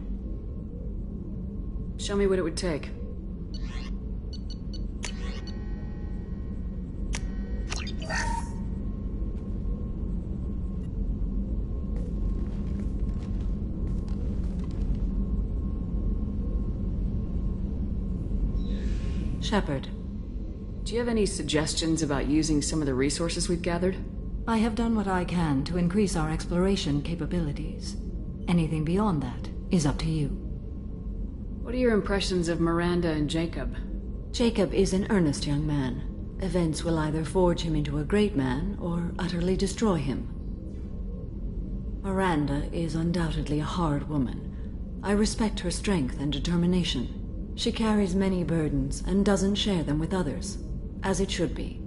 Show me what it would take. Shepard. Do you have any suggestions about using some of the resources we've gathered? I have done what I can to increase our exploration capabilities. Anything beyond that is up to you. What are your impressions of Miranda and Jacob? Jacob is an earnest young man. Events will either forge him into a great man or utterly destroy him. Miranda is undoubtedly a hard woman. I respect her strength and determination. She carries many burdens and doesn't share them with others, as it should be.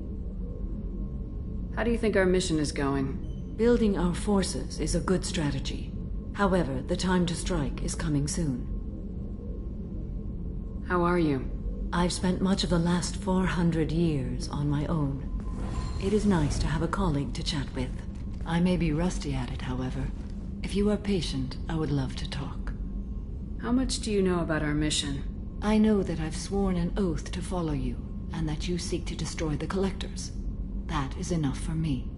How do you think our mission is going? Building our forces is a good strategy. However, the time to strike is coming soon. How are you? I've spent much of the last 400 years on my own. It is nice to have a colleague to chat with. I may be rusty at it, however. If you are patient, I would love to talk. How much do you know about our mission? I know that I've sworn an oath to follow you, and that you seek to destroy the Collectors. That is enough for me.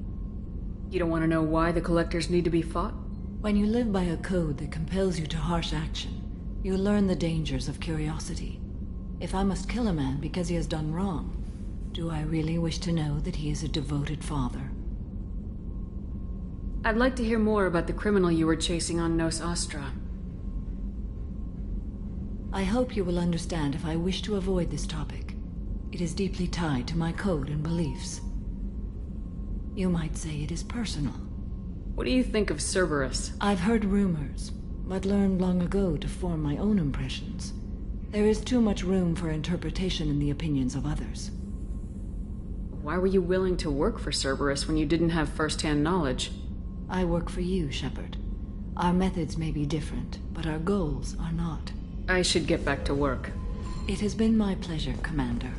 You don't want to know why the Collectors need to be fought? When you live by a code that compels you to harsh action, you learn the dangers of curiosity. If I must kill a man because he has done wrong, do I really wish to know that he is a devoted father? I'd like to hear more about the criminal you were chasing on Nos Astra. I hope you will understand if I wish to avoid this topic. It is deeply tied to my code and beliefs. You might say it is personal. What do you think of Cerberus? I've heard rumors, but learned long ago to form my own impressions. There is too much room for interpretation in the opinions of others. Why were you willing to work for Cerberus when you didn't have first-hand knowledge? I work for you, Shepard. Our methods may be different, but our goals are not. I should get back to work. It has been my pleasure, Commander.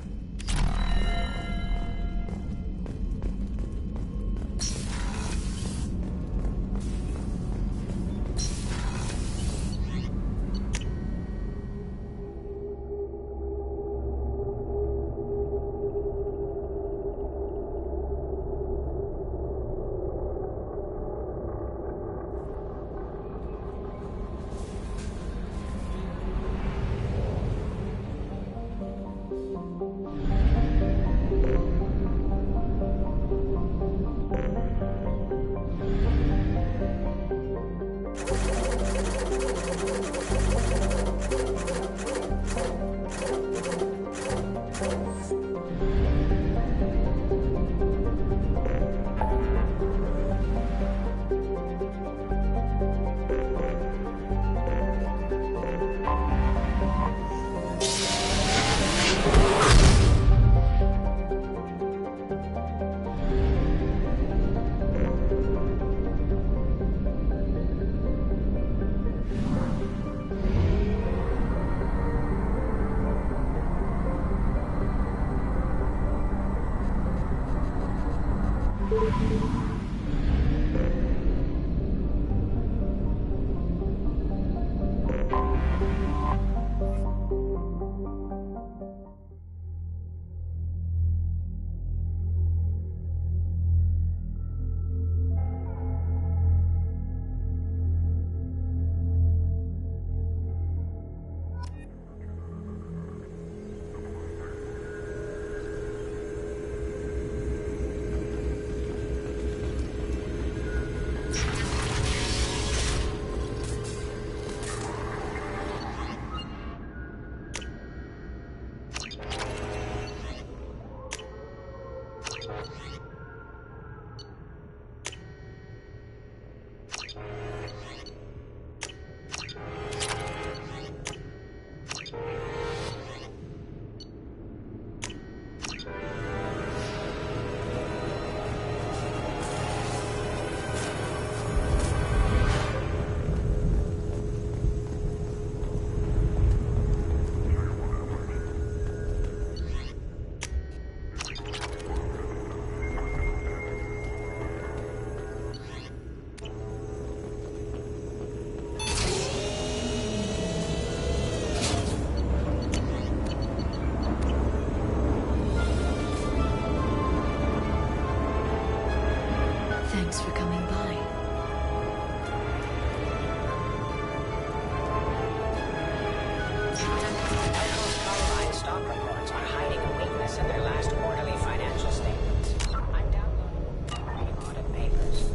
stock reports are hiding a weakness in their last quarterly financial statements. I'm downloading the audit papers.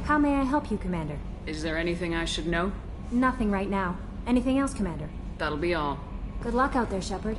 How may I help you, Commander? Is there anything I should know? Nothing right now. Anything else, Commander? That'll be all. Good luck out there, Shepard.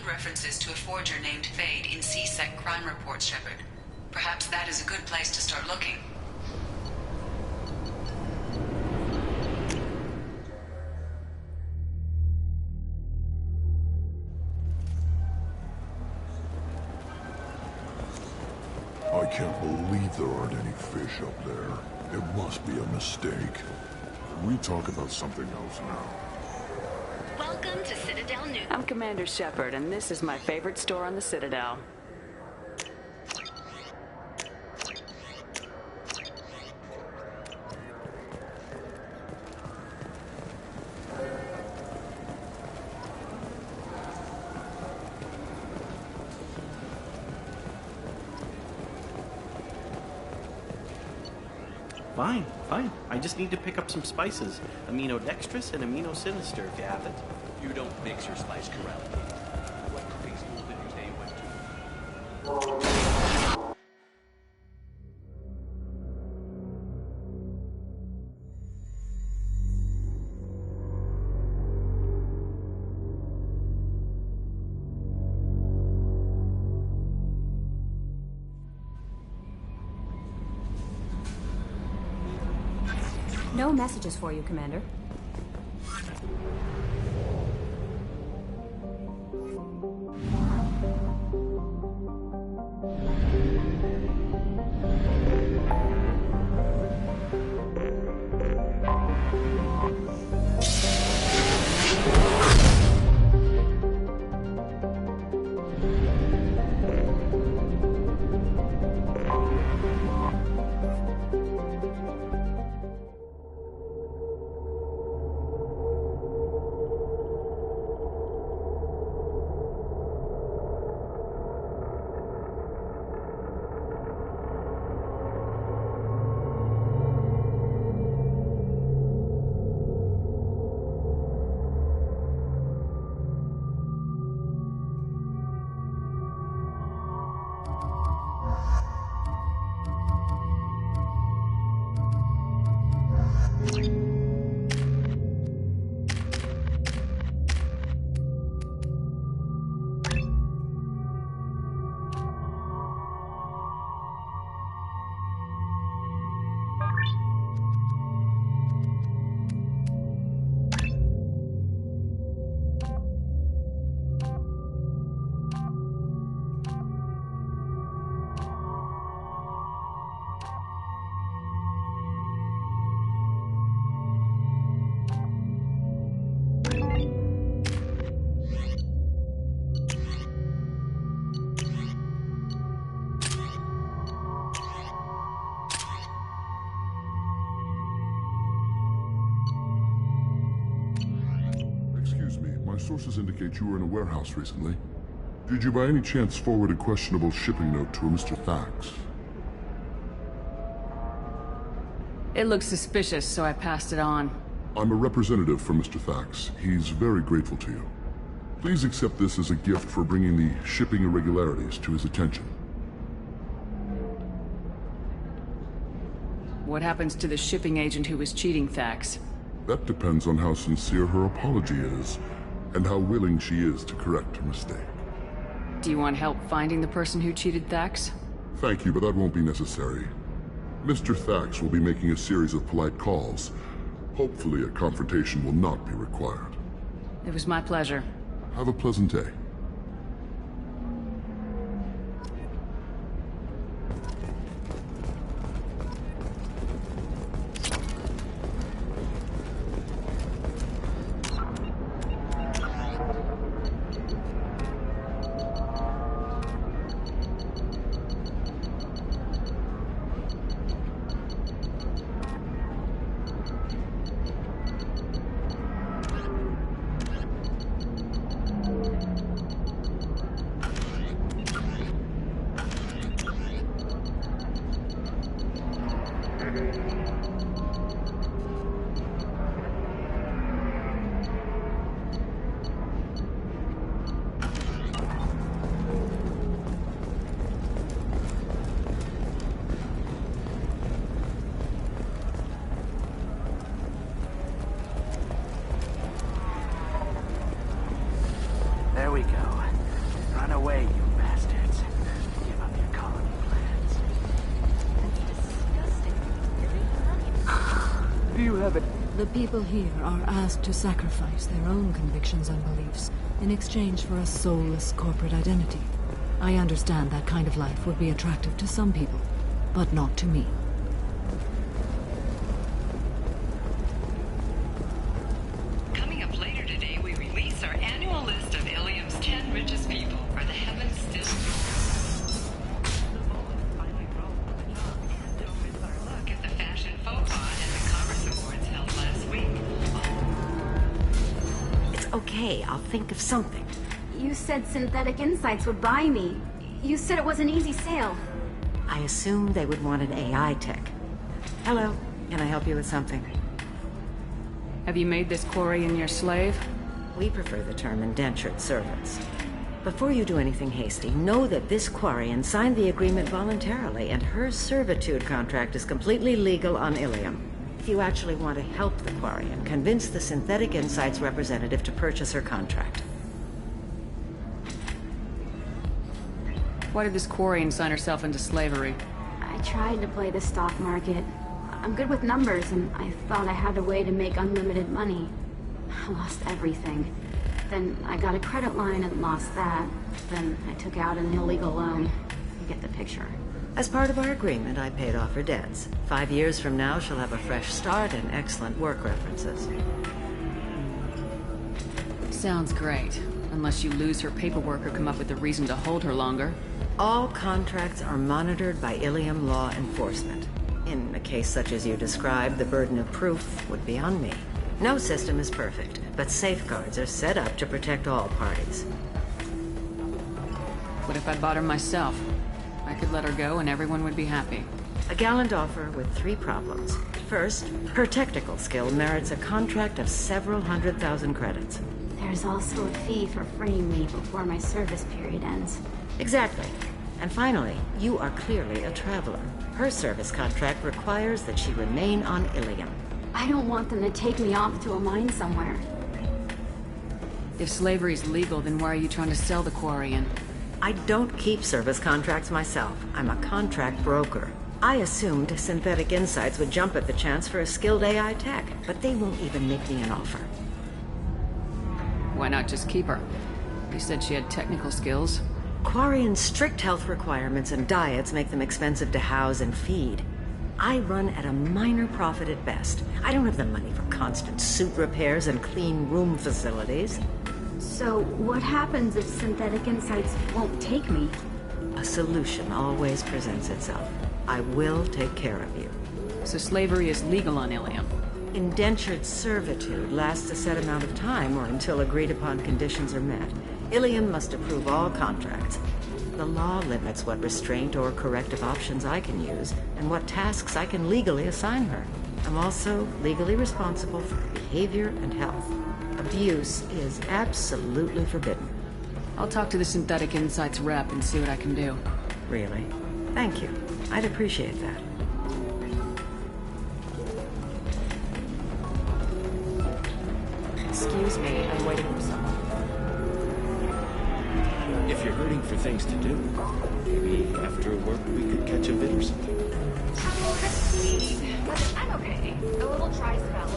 References to a forger named Fade in CSEC crime reports, Shepard. Perhaps that is a good place to start looking. I can't believe there aren't any fish up there. It must be a mistake. We talk about something else now. Welcome to Citadel News. I'm Commander Shepard, and this is my favorite store on the Citadel. Fine, fine. I just need to pick up some spices. Amino dextrous and amino sinister, if you have it. You don't mix your spice correctly. What cooking school did you say you went to? No messages for you, Commander. My sources indicate you were in a warehouse recently. Did you by any chance forward a questionable shipping note to a Mr. Thax? It looked suspicious, so I passed it on. I'm a representative for Mr. Thax. He's very grateful to you. Please accept this as a gift for bringing the shipping irregularities to his attention. What happens to the shipping agent who was cheating Thax? That depends on how sincere her apology is, and how willing she is to correct her mistake. Do you want help finding the person who cheated Thax? Thank you, but that won't be necessary. Mr. Thax will be making a series of polite calls. Hopefully a confrontation will not be required. It was my pleasure. Have a pleasant day. There we go. Run away, you bastards. Give up your colony plans. Do you have it? The people here are asked to sacrifice their own convictions and beliefs in exchange for a soulless corporate identity. I understand that kind of life would be attractive to some people, but not to me. Coming up later today, we release our annual list of Ilium's 10 richest people. Are the heavens still? Look at the fashion faux pas at the Commerce Awards held last week. It's okay, I'll think of something. You said Synthetic Insights would buy me. You said it was an easy sale. I assumed they would want an AI tech. Hello, can I help you with something? Have you made this Quarian your slave? We prefer the term indentured servants. Before you do anything hasty, know that this Quarian signed the agreement voluntarily, and her servitude contract is completely legal on Ilium. If you actually want to help the Quarian, convince the Synthetic Insights representative to purchase her contract. Why did this Quarian sign herself into slavery? I tried to play the stock market. I'm good with numbers, and I thought I had a way to make unlimited money. I lost everything. Then I got a credit line and lost that. Then I took out an illegal loan. You get the picture. As part of our agreement, I paid off her debts. 5 years from now, she'll have a fresh start and excellent work references. Sounds great. Unless you lose her paperwork or come up with a reason to hold her longer. All contracts are monitored by Ilium law enforcement. In a case such as you described, the burden of proof would be on me. No system is perfect, but safeguards are set up to protect all parties. What if I bought her myself? I could let her go and everyone would be happy. A gallant offer with 3 problems. First, her technical skill merits a contract of several 100,000 credits. There's also a fee for freeing me before my service period ends. Exactly. And finally, you are clearly a traveler. Her service contract requires that she remain on Ilium. I don't want them to take me off to a mine somewhere. If slavery's legal, then why are you trying to sell the Quarian? I don't keep service contracts myself. I'm a contract broker. I assumed Synthetic Insights would jump at the chance for a skilled AI tech, but they won't even make me an offer. Why not just keep her? You said she had technical skills. Quarian's strict health requirements and diets make them expensive to house and feed. I run at a minor profit at best. I don't have the money for constant suit repairs and clean room facilities. So, what happens if Synthetic Insights won't take me? A solution always presents itself. I will take care of you. So slavery is legal on Ilium? Indentured servitude lasts a set amount of time or until agreed-upon conditions are met. Ilium must approve all contracts. The law limits what restraint or corrective options I can use and what tasks I can legally assign her. I'm also legally responsible for her behavior and health. Abuse is absolutely forbidden. I'll talk to the Synthetic Insights rep and see what I can do. Really? Thank you. I'd appreciate that. Excuse me, I'm waiting for someone. If you're hurting for things to do, maybe after work we could catch a bit or something. But I'm okay. A little dry spell.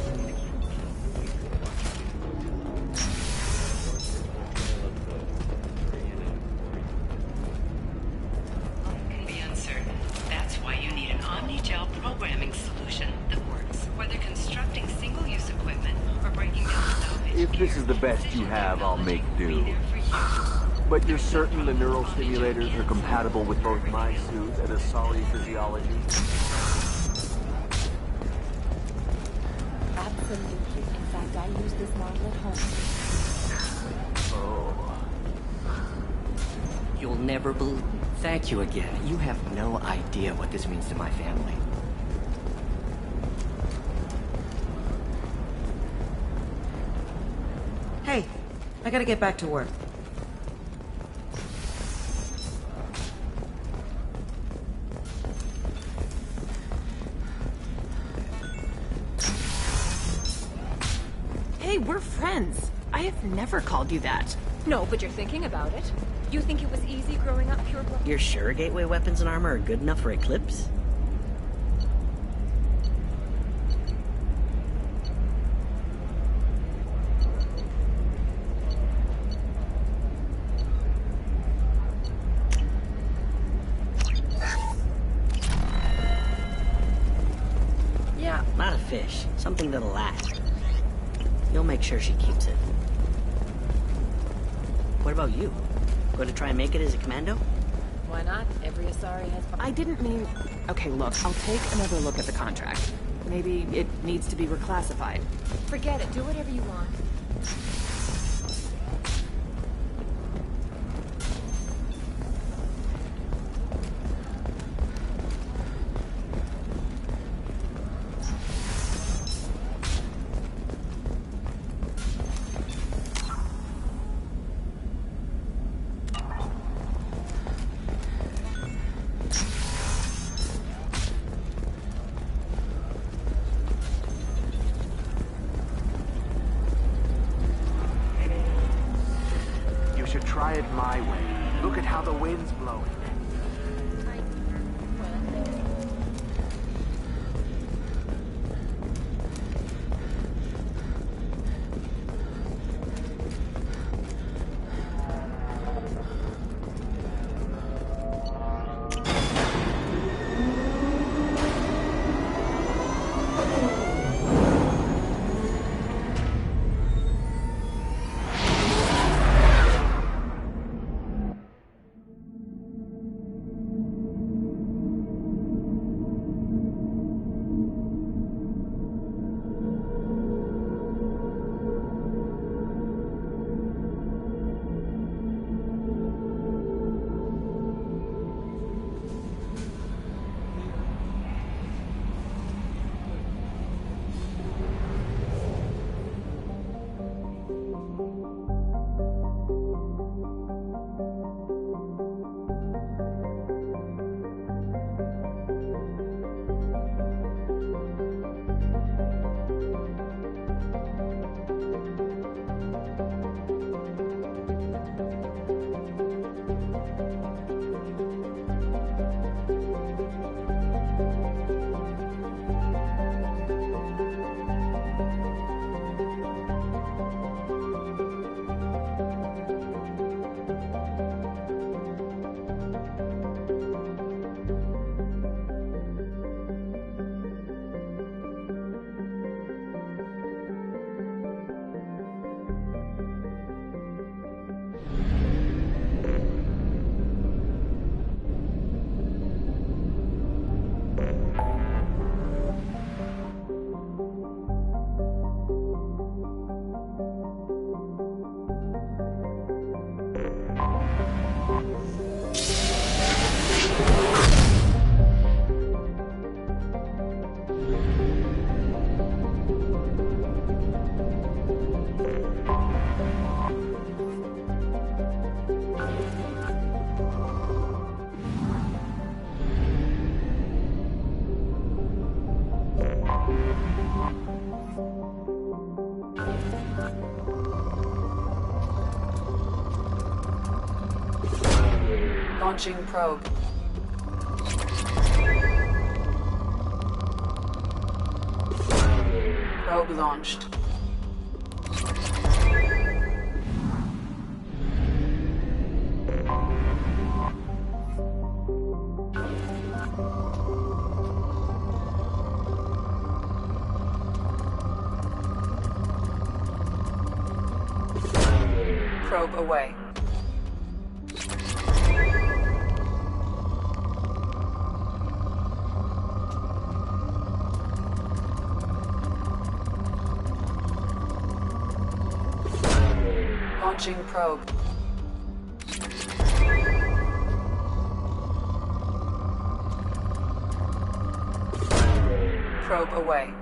Can be uncertain. That's why you need an Omni-Gel programming solution that works, whether constructing single-use equipment or breaking down salvage. If this is the best you have, I'll make do. But you're certain the neural stimulators are compatible with both my suit and Asari physiology? Absolutely. In fact, I use this model at home. Oh. You'll never believe... Thank you again. You have no idea what this means to my family. Hey, I gotta get back to work. Hey, we're friends. I have never called you that. No, but you're thinking about it. You think it was easy growing up pure blood? You're sure gateway weapons and armor are good enough for Eclipse? Yeah. Not a fish. Something that'll last. You'll make sure she keeps it. What about you? Going to try and make it as a commando? Why not? Every Asari has... I didn't mean... Okay, look, I'll take another look at the contract. Maybe it needs to be reclassified. Forget it. Do whatever you want. Try it my way. Look at how the wind's blowing. Launching probe. Probe launched. Probe away. Launching probe. Probe away.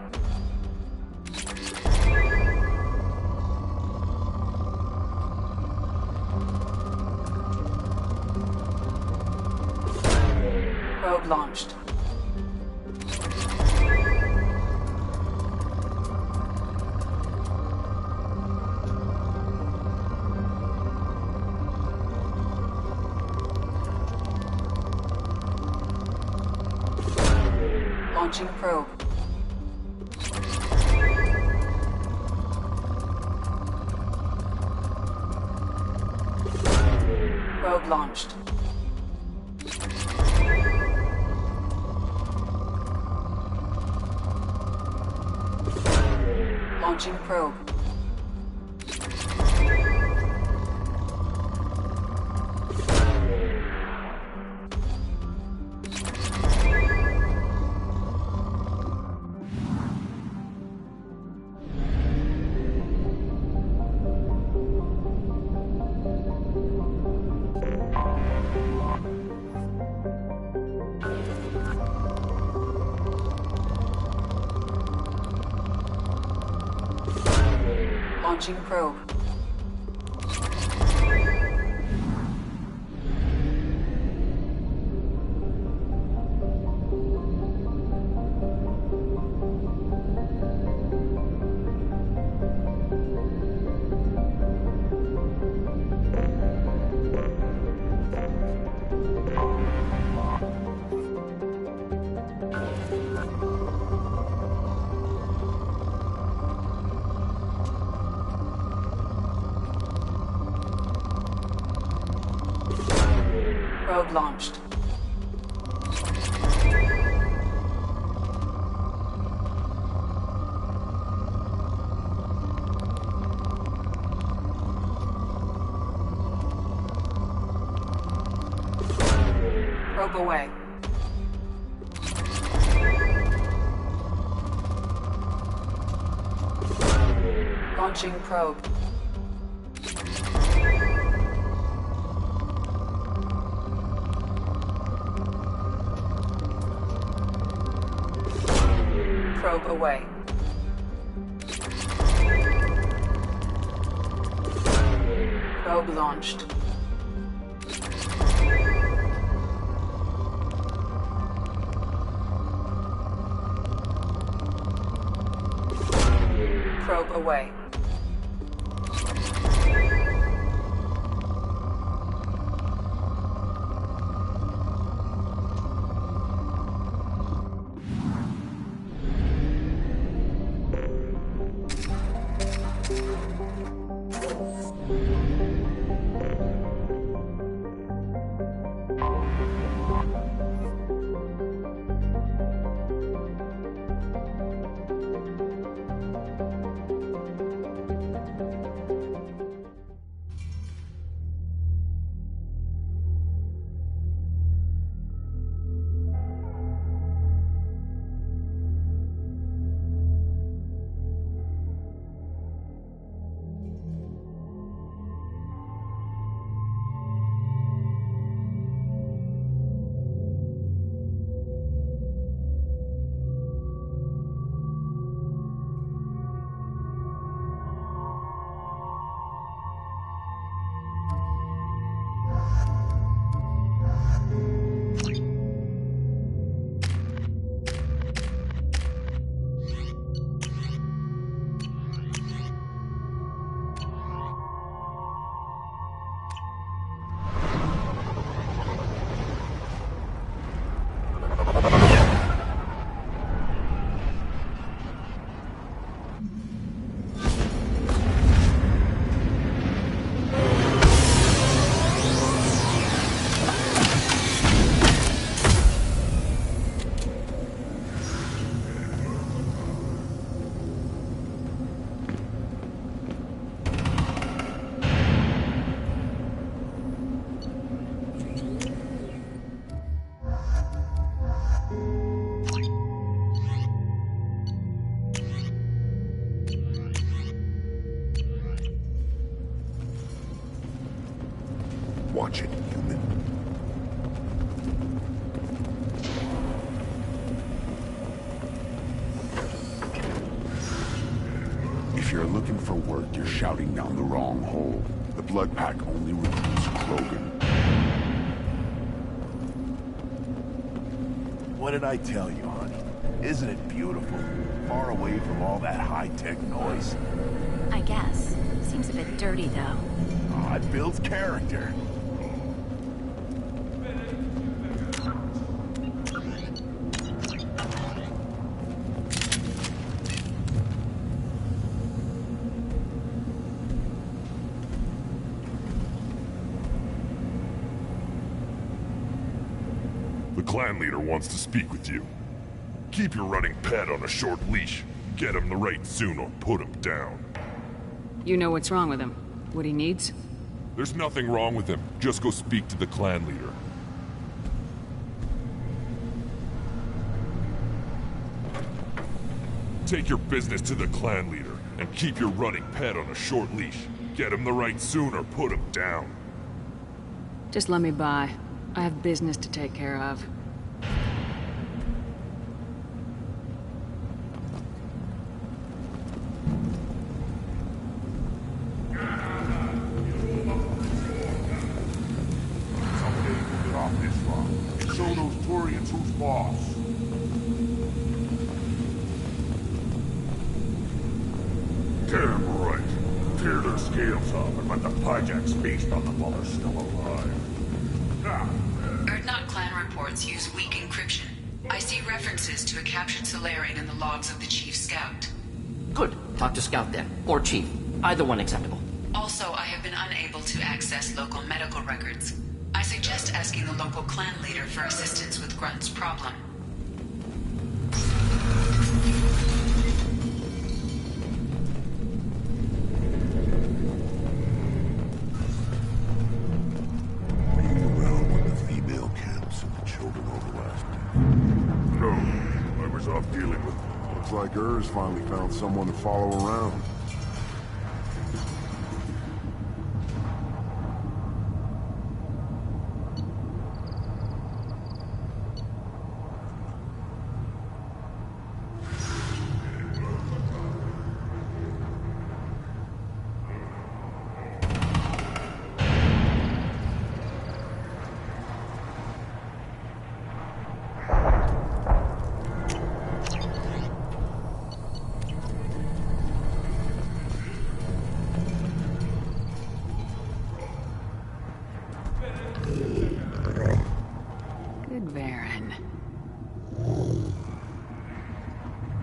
Probe launched. Launching probe. Probe launched. Launching probe. Launching probe. Probe launched. Probe away. Launching probe. Probe away. Probe launched. Probe away. Watch it, human. If you're looking for work, you're shouting down the wrong hole. The Blood Pack only recruits Krogan. What did I tell you, honey? Isn't it beautiful? Far away from all that high-tech noise. I guess. Seems a bit dirty, though. Oh, it builds character. The clan leader wants to speak with you. Keep your running pet on a short leash. Get him the right soon or put him down. You know what's wrong with him. What he needs? There's nothing wrong with him. Just go speak to the clan leader. Take your business to the clan leader, and keep your running pet on a short leash. Get him the right soon or put him down. Just let me by. I have business to take care of. Someday we'll get off this rock and show those Turians who's boss. Damn right. Tear their scales off and let the Pyjaks feast on them while they're still alive. Erdnot clan reports use weak encryption. I see references to a captured Solarian in the logs of the Chief Scout. Good. Talk to Scout then. Or Chief. Either one acceptable. Also, I have been unable to access local medical records. I suggest asking the local clan leader for assistance with Grunt's problem. Off dealing with. Looks like Urs finally found someone to follow around.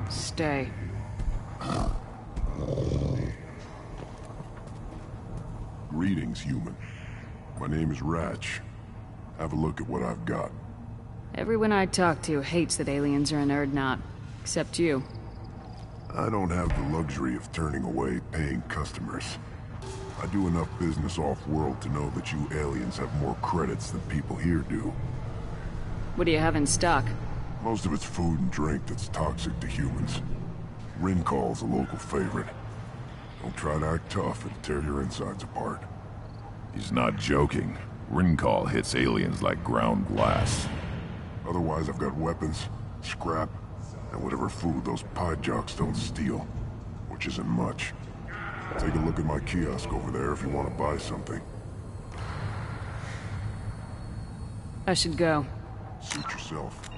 Stay. Greetings, human. My name is Ratch. Have a look at what I've got. Everyone I talk to hates that aliens are in Erdnot. Except you. I don't have the luxury of turning away paying customers. I do enough business off-world to know that you aliens have more credits than people here do. What do you have in stock? Most of it's food and drink that's toxic to humans. Ringcall's a local favorite. Don't try to act tough and tear your insides apart. He's not joking. Ringcall hits aliens like ground glass. Otherwise, I've got weapons, scrap, and whatever food those Pyjaks don't steal. Which isn't much. Take a look at my kiosk over there if you want to buy something. I should go. Suit yourself.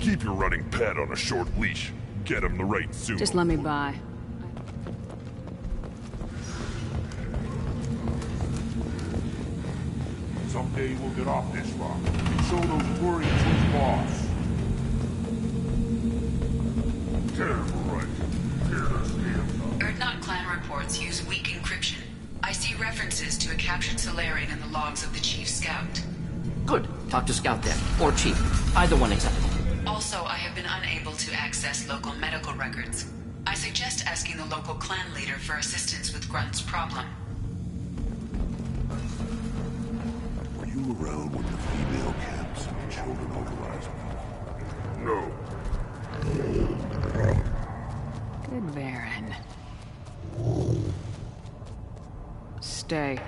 Keep your running pet on a short leash. Get him the right soon. Just let me by. Someday we'll get off this rock and show those Turians who's boss. Damn right. Tear their scales off. Erdnot clan reports use weak encryption. I see references to a captured Solarian in the logs of the Chief Scout. Good. Talk to Scout then. Or Chief. Either one acceptable. Also, I have been unable to access local medical records. I suggest asking the local clan leader for assistance with Grunt's problem. Were you around when the female camps and children overrized? No. Good Varen. Stay.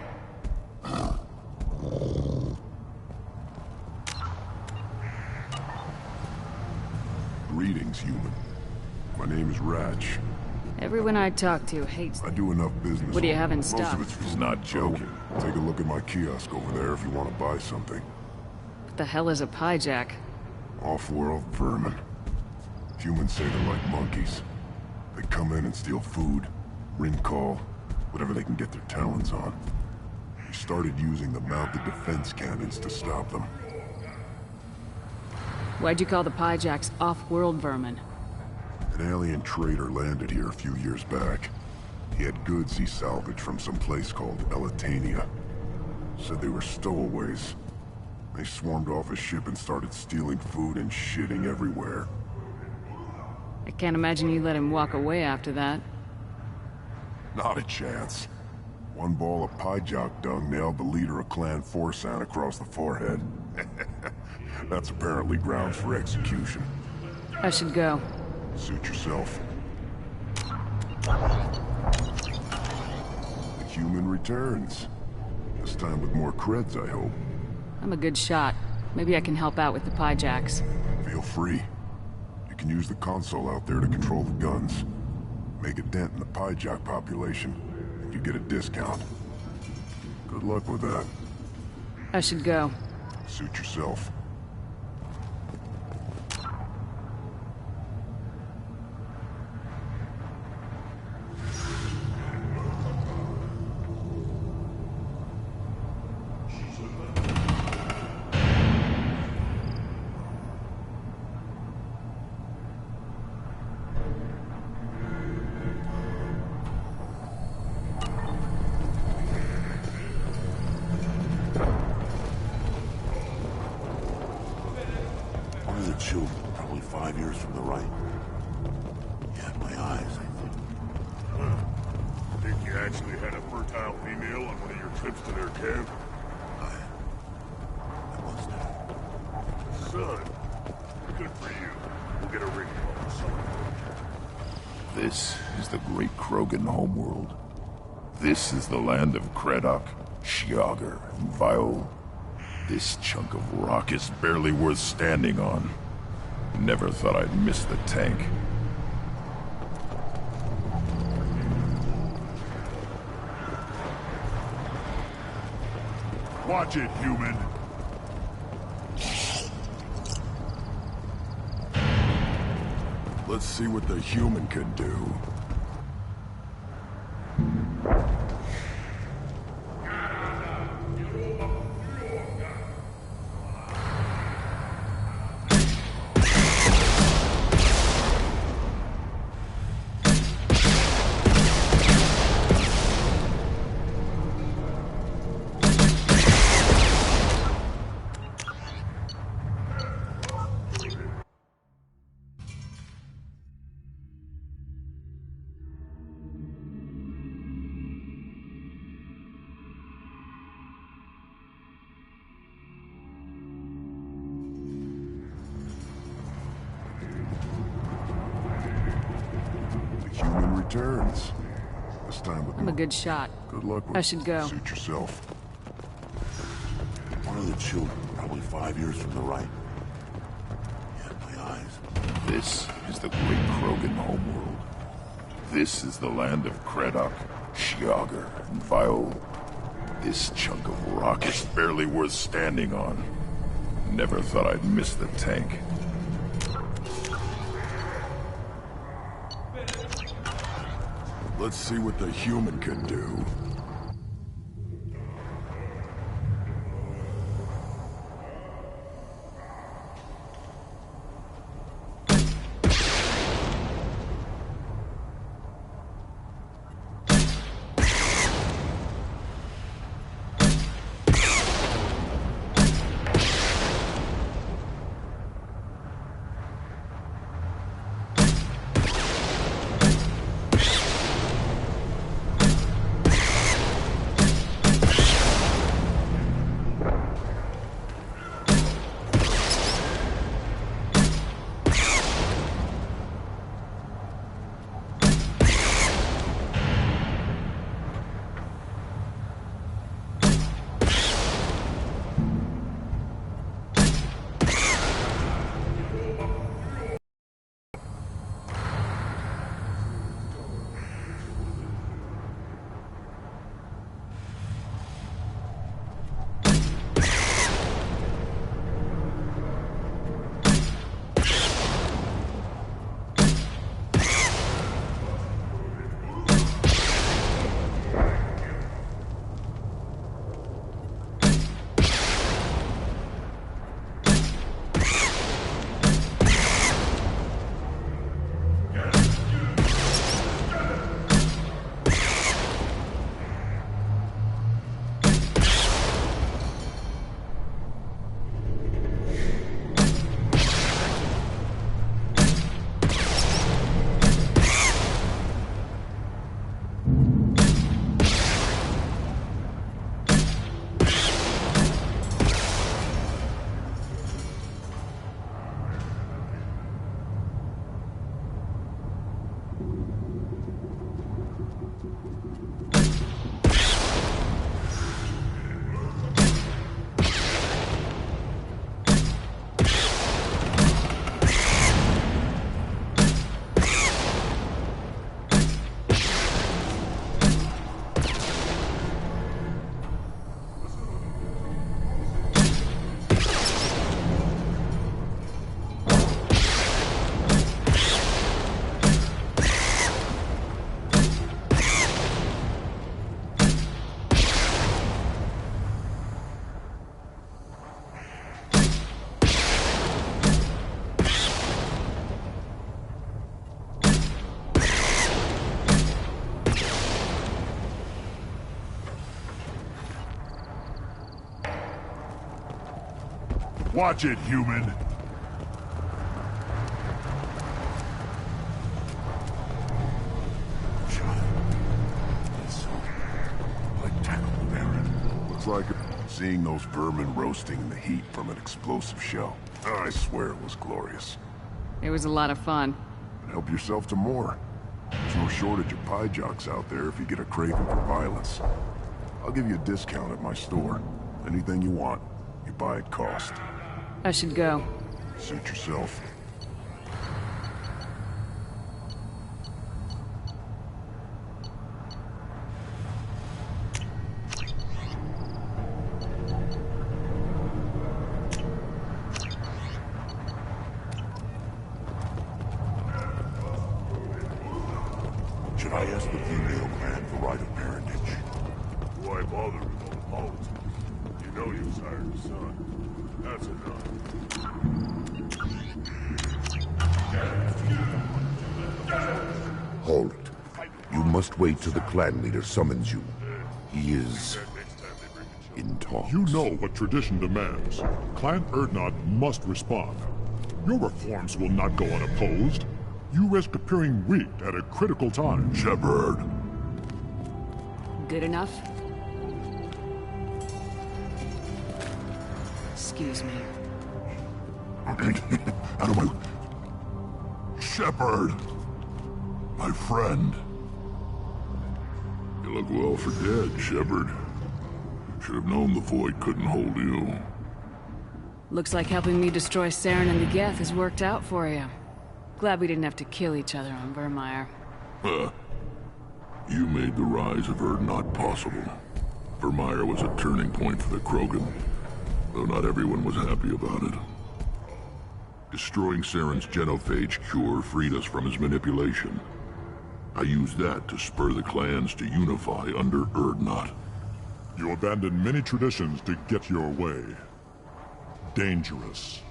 Greetings, human. My name is Ratch. Everyone I talk to hates. I do enough business. What do you have in Most stock? of it's He's not joking. Take a look at my kiosk over there if you want to buy something. What the hell is a pyjak? Off-world vermin. Humans say they're like monkeys. They come in and steal food, ring call, whatever they can get their talons on. We started using the mounted defense cannons to stop them. Why'd you call the pyjaks off-world vermin? An alien trader landed here a few years back. He had goods he salvaged from some place called Elitania. Said they were stowaways. They swarmed off his ship and started stealing food and shitting everywhere. I can't imagine you let him walk away after that. Not a chance. One ball of pyjak dung nailed the leader of Clan Forsan across the forehead. That's apparently grounds for execution. I should go. Suit yourself. The human returns. This time with more creds, I hope. I'm a good shot. Maybe I can help out with the pyjaks. Feel free. You can use the console out there to control the guns. Make a dent in the pyjak population, and you get a discount. Good luck with that. I should go. Suit yourself. Children, probably 5 years from the right. Yeah, my eyes, I think. Think you actually had a fertile female on one of your trips to their camp? I must have. Son, good for you. We'll get a ring call somewhere. This is the great Krogan homeworld. This is the land of Kredok, Shiagar, and Viol. This chunk of rock is barely worth standing on. Never thought I'd miss the tank. Watch it, human. Let's see what the human can do. Returns. This time with I'm a good shot. Good luck with I should go. Suit yourself. One of the children, probably 5 years from the right. Yeah, my eyes. This is the great Krogan homeworld. This is the land of Kredok, Shiagar, and Viol. This chunk of rock is barely worth standing on. Never thought I'd miss the tank. Let's see what the human can do. Watch it, human. Looks like seeing those vermin roasting in the heat from an explosive shell. I swear it was glorious. It was a lot of fun. Help yourself to more. There's no shortage of pie jocks out there if you get a craving for violence. I'll give you a discount at my store. Anything you want, you buy at cost. I should go. Suit yourself. Should I ask the female clan for right of parentage? Why bother with all politics? You know you sired a son. That's enough. Hold it. You must wait till the clan leader summons you. He is in talks. You know what tradition demands. Clan Urdnot must respond. Your reforms will not go unopposed. You risk appearing weak at a critical time. Shepard. Good enough? Excuse me. Out of my... Shepard! My friend. You look well for dead, Shepard. Should have known the Void couldn't hold you. Looks like helping me destroy Saren and the Geth has worked out for you. Glad we didn't have to kill each other on Vermeer. You made the rise of Urdnot possible. Vermeer was a turning point for the Krogan, though not everyone was happy about it. Destroying Saren's genophage cure freed us from his manipulation. I used that to spur the clans to unify under Urdnot. You abandoned many traditions to get your way. Dangerous.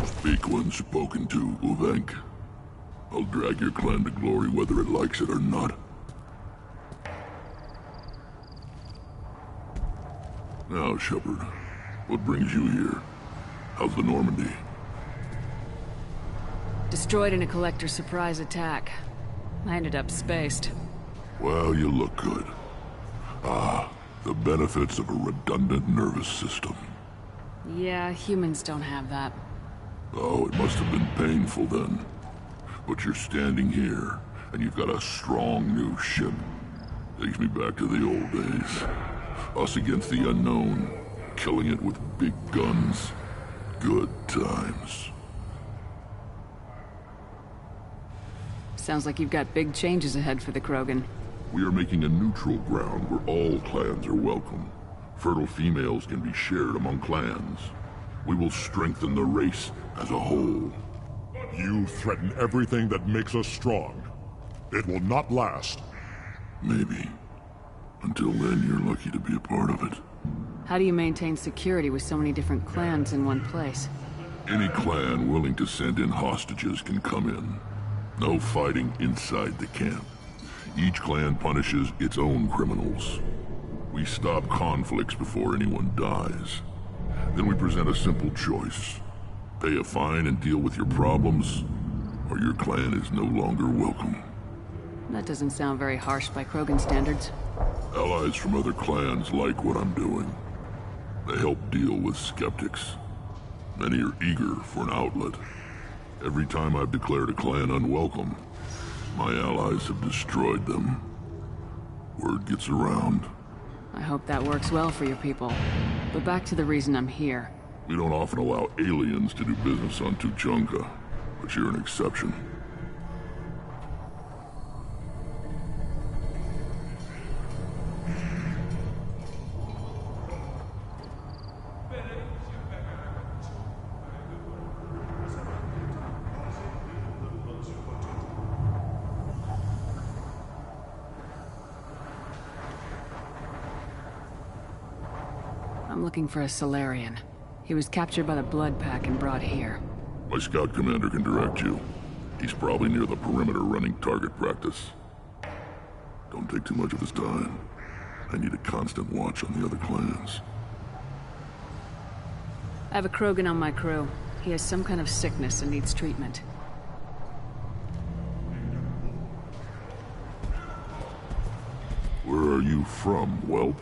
Speak when spoken to, Uvenk. I'll drag your clan to glory whether it likes it or not. Now, Shepard, what brings you here? How's the Normandy? Destroyed in a Collector surprise attack. I ended up spaced. Well, you look good. Ah, the benefits of a redundant nervous system. Yeah, humans don't have that. Oh, it must have been painful then. But you're standing here, and you've got a strong new ship. Takes me back to the old days. Us against the unknown, killing it with big guns. Good times. Sounds like you've got big changes ahead for the Krogan. We are making a neutral ground where all clans are welcome. Fertile females can be shared among clans. We will strengthen the race as a whole. You threaten everything that makes us strong. It will not last. Maybe. Until then, you're lucky to be a part of it. How do you maintain security with so many different clans in one place? Any clan willing to send in hostages can come in. No fighting inside the camp. Each clan punishes its own criminals. We stop conflicts before anyone dies. Then we present a simple choice. Pay a fine and deal with your problems, or your clan is no longer welcome. That doesn't sound very harsh by Krogan standards. Allies from other clans like what I'm doing. They help deal with skeptics. Many are eager for an outlet. Every time I've declared a clan unwelcome, my allies have destroyed them. Word gets around. I hope that works well for your people. But back to the reason I'm here. We don't often allow aliens to do business on Tuchanka, but you're an exception. I'm looking for a Salarian. He was captured by the Blood Pack and brought here. My scout commander can direct you. He's probably near the perimeter running target practice. Don't take too much of his time. I need a constant watch on the other clans. I have a Krogan on my crew. He has some kind of sickness and needs treatment. Where are you from, whelp?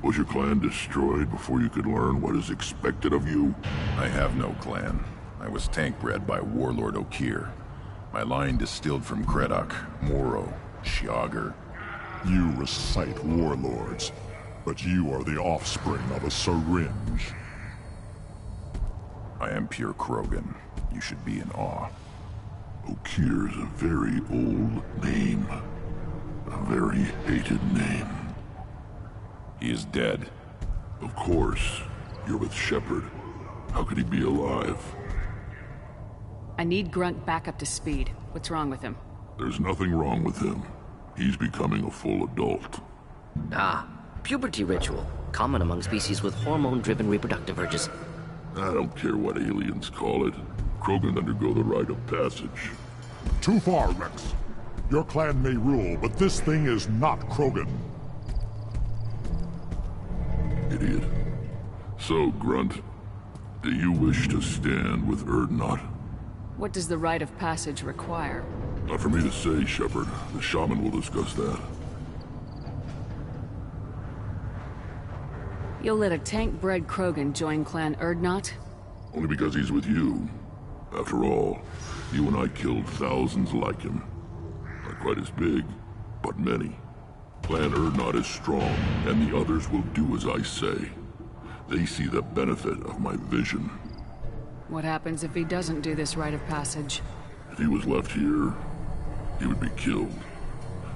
Was your clan destroyed before you could learn what is expected of you? I have no clan. I was tank bred by Warlord Okeer. My line distilled from Kredok, Moro, Shiagar. You recite warlords, but you are the offspring of a syringe. I am pure Krogan. You should be in awe. Okeer is a very old name. A very hated name. He is dead. Of course. You're with Shepard. How could he be alive? I need Grunt back up to speed. What's wrong with him? There's nothing wrong with him. He's becoming a full adult. Ah, puberty ritual. Common among species with hormone-driven reproductive urges. I don't care what aliens call it. Krogan undergo the rite of passage. Too far, Rex. Your clan may rule, but this thing is not Krogan. Idiot. So, Grunt, do you wish to stand with Urdnot? What does the rite of passage require? Not for me to say, Shepard. The shaman will discuss that. You'll let a tank-bred Krogan join Clan Urdnot? Only because he's with you. After all, you and I killed thousands like him. Not quite as big, but many. Clan Urdnot is strong, and the others will do as I say. They see the benefit of my vision. What happens if he doesn't do this rite of passage? If he was left here, he would be killed.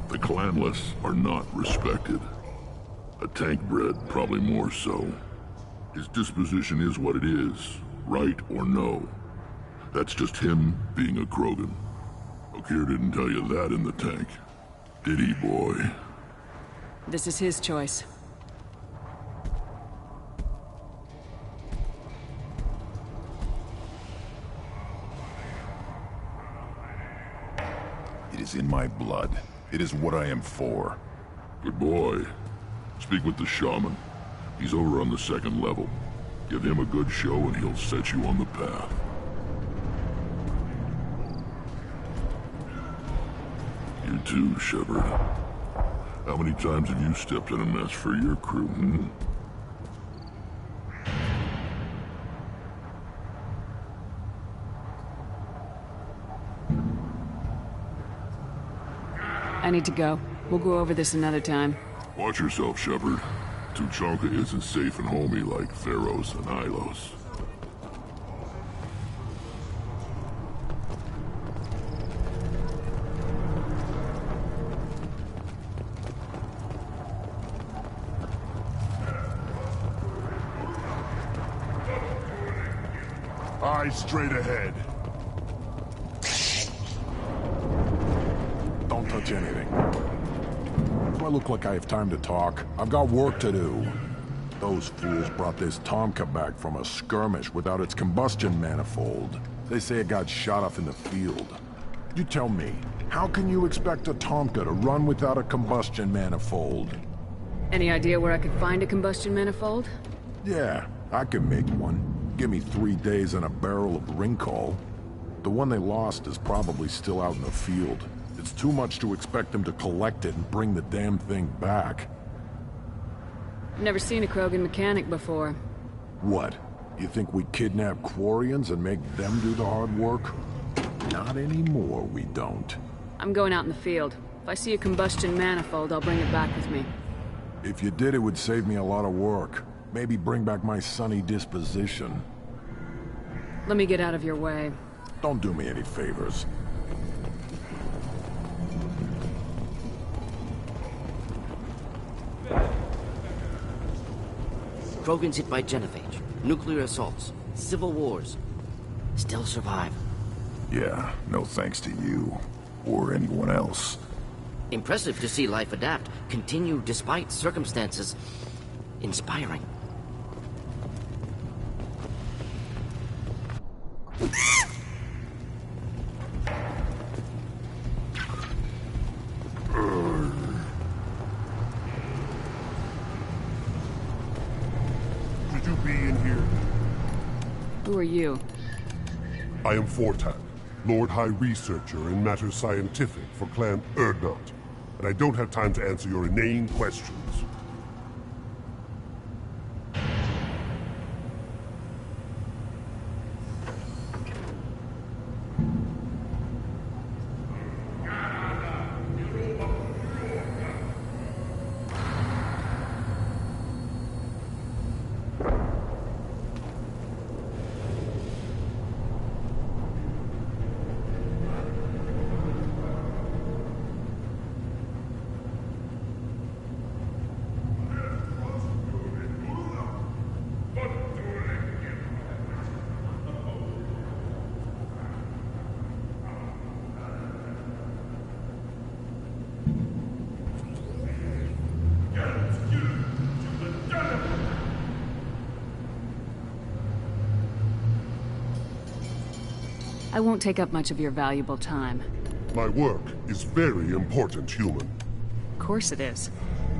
The clanless are not respected. A tank-bred, probably more so. His disposition is what it is, right or no. That's just him being a Krogan. Okeer didn't tell you that in the tank. Did he, boy? This is his choice. It is in my blood. It is what I am for. Good boy. Speak with the shaman. He's over on the second level. Give him a good show and he'll set you on the path. You too, Shepard. How many times have you stepped in a mess for your crew, hmm? I need to go. We'll go over this another time. Watch yourself, Shepard. Tuchanka isn't safe and homey like Theros and Ilos. Eyes straight ahead. Don't touch anything. Do I look like I have time to talk? I've got work to do. Those fools brought this Tomka back from a skirmish without its combustion manifold. They say it got shot off in the field. You tell me, how can you expect a Tomka to run without a combustion manifold? Any idea where I could find a combustion manifold? Yeah, I can make one. Give me 3 days and a barrel of Ringcall. The one they lost is probably still out in the field. It's too much to expect them to collect it and bring the damn thing back. Never seen a Krogan mechanic before. What? You think we kidnap Quarians and make them do the hard work? Not anymore, we don't. I'm going out in the field. If I see a combustion manifold, I'll bring it back with me. If you did, it would save me a lot of work. Maybe bring back my sunny disposition. Let me get out of your way. Don't do me any favors. Krogans hit by genophage, nuclear assaults, civil wars. Still survive. Yeah, no thanks to you. Or anyone else. Impressive to see life adapt, continue despite circumstances. Inspiring. Should you be in here? Who are you? I am Fortak, Lord High Researcher in matters scientific for Clan Urdnot, and I don't have time to answer your inane questions. I won't take up much of your valuable time. My work is very important, human. Of course it is.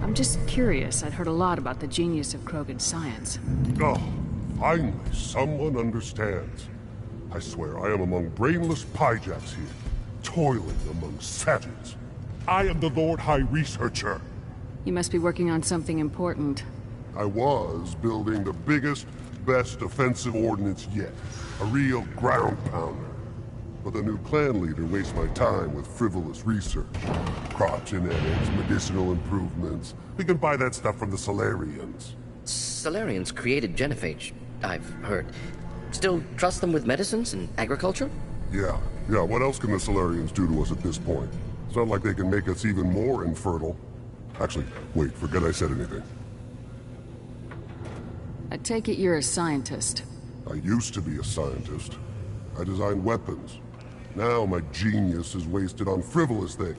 I'm just curious. I'd heard a lot about the genius of Krogan science. Oh, finally, someone understands. I swear I am among brainless pyjaks here, toiling among savages. I am the Lord High Researcher. You must be working on something important. I was building the biggest, best offensive ordnance yet. A real ground pounder. But the new clan leader wastes my time with frivolous research. Crop genetics, medicinal improvements. We can buy that stuff from the Salarians. Salarians created genophage, I've heard. Still trust them with medicines and agriculture? Yeah. What else can the Salarians do to us at this point? It's not like they can make us even more infertile. Actually, wait, forget I said anything. I take it you're a scientist. I used to be a scientist. I designed weapons. Now my genius is wasted on frivolous things.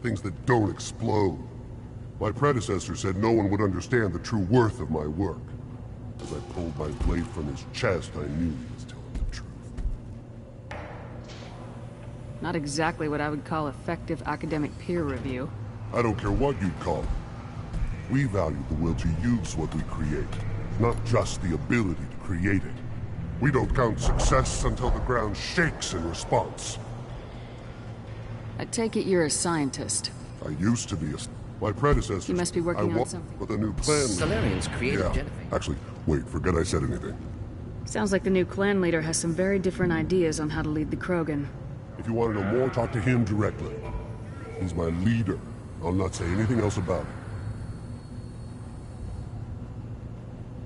Things that don't explode. My predecessor said no one would understand the true worth of my work. As I pulled my blade from his chest, I knew he was telling the truth. Not exactly what I would call effective academic peer review. I don't care what you'd call it. We value the will to use what we create, not just the ability to create it. We don't count success until the ground shakes in response. I take it you're a scientist. I used to be a... My predecessor... You must be working on something. With a new clan... Salarians created genophage. Actually, wait, forget I said anything. Sounds like the new clan leader has some very different ideas on how to lead the Krogan. If you want to know more, talk to him directly. He's my leader. I'll not say anything else about it.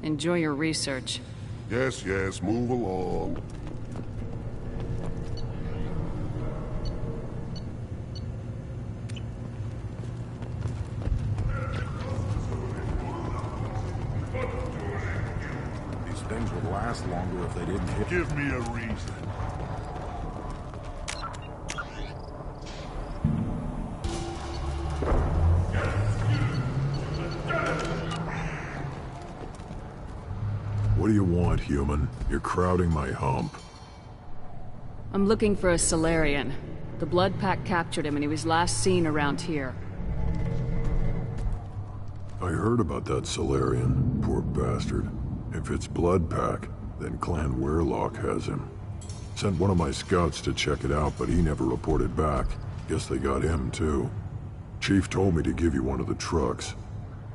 Enjoy your research. Yes, move along. These things would last longer if they didn't hit. Give me a reason. What do you want, human? You're crowding my hump. I'm looking for a Salarian. The Blood Pack captured him and he was last seen around here. I heard about that Salarian. Poor bastard. If it's Blood Pack, then Clan Weyrloc has him. Sent one of my scouts to check it out, but he never reported back. Guess they got him, too. Chief told me to give you one of the trucks.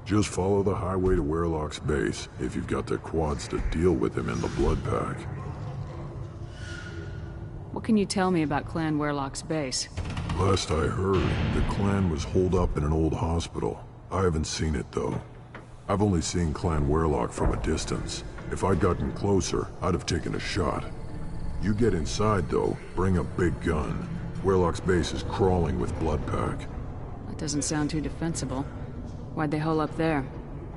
Just follow the highway to Weyrloc's base, if you've got the quads to deal with him in the Blood Pack. What can you tell me about Clan Weyrloc's base? Last I heard, the clan was holed up in an old hospital. I haven't seen it, though. I've only seen Clan Weyrloc from a distance. If I'd gotten closer, I'd have taken a shot. You get inside, though, bring a big gun. Weyrloc's base is crawling with Blood Pack. That doesn't sound too defensible. Why'd they hole up there?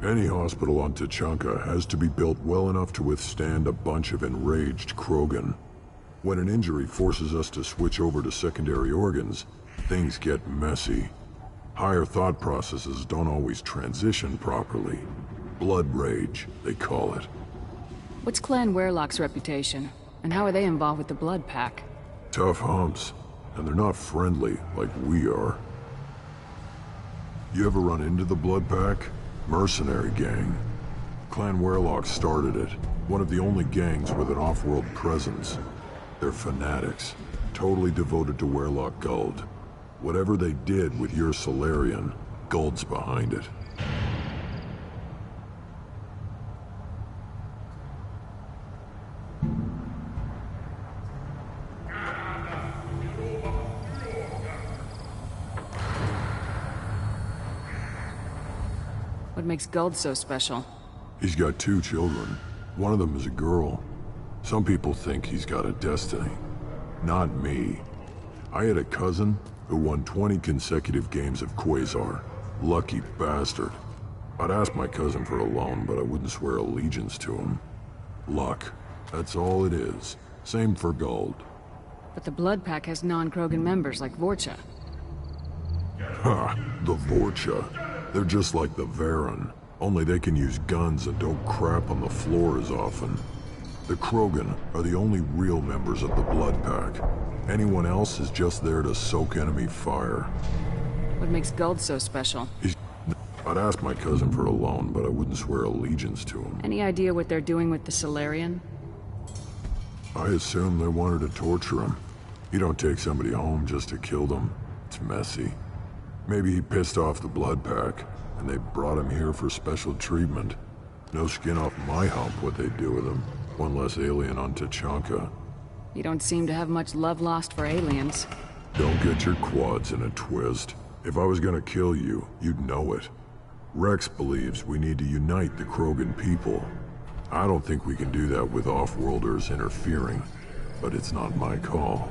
Any hospital on Tuchanka has to be built well enough to withstand a bunch of enraged Krogan. When an injury forces us to switch over to secondary organs, things get messy. Higher thought processes don't always transition properly. Blood rage, they call it. What's Clan Weyrloc's reputation? And how are they involved with the Blood Pack? Tough humps, and they're not friendly like we are. You ever run into the Blood Pack? Mercenary gang. Clan Weyrloc started it. One of the only gangs with an off-world presence. They're fanatics, totally devoted to Weyrloc Guld. Whatever they did with your Salarian, Guld's behind it. What makes Guld so special? He's got 2 children. One of them is a girl. Some people think he's got a destiny. Not me. I had a cousin who won 20 consecutive games of Quasar. Lucky bastard. I'd ask my cousin for a loan, but I wouldn't swear allegiance to him. Luck. That's all it is. Same for Guld. But the Blood Pack has non-Krogan members like Vorcha. Ha! The Vorcha. They're just like the Varen. Only they can use guns and don't crap on the floor as often. The Krogan are the only real members of the Blood Pack. Anyone else is just there to soak enemy fire. What makes Guld so special? I'd ask my cousin for a loan, but I wouldn't swear allegiance to him. Any idea what they're doing with the Salarian? I assume they wanted to torture him. You don't take somebody home just to kill them. It's messy. Maybe he pissed off the Blood Pack, and they brought him here for special treatment. No skin off my hump what they'd do with him. One less alien on Tuchanka. You don't seem to have much love lost for aliens. Don't get your quads in a twist. If I was gonna kill you, you'd know it. Rex believes we need to unite the Krogan people. I don't think we can do that with off-worlders interfering, but it's not my call.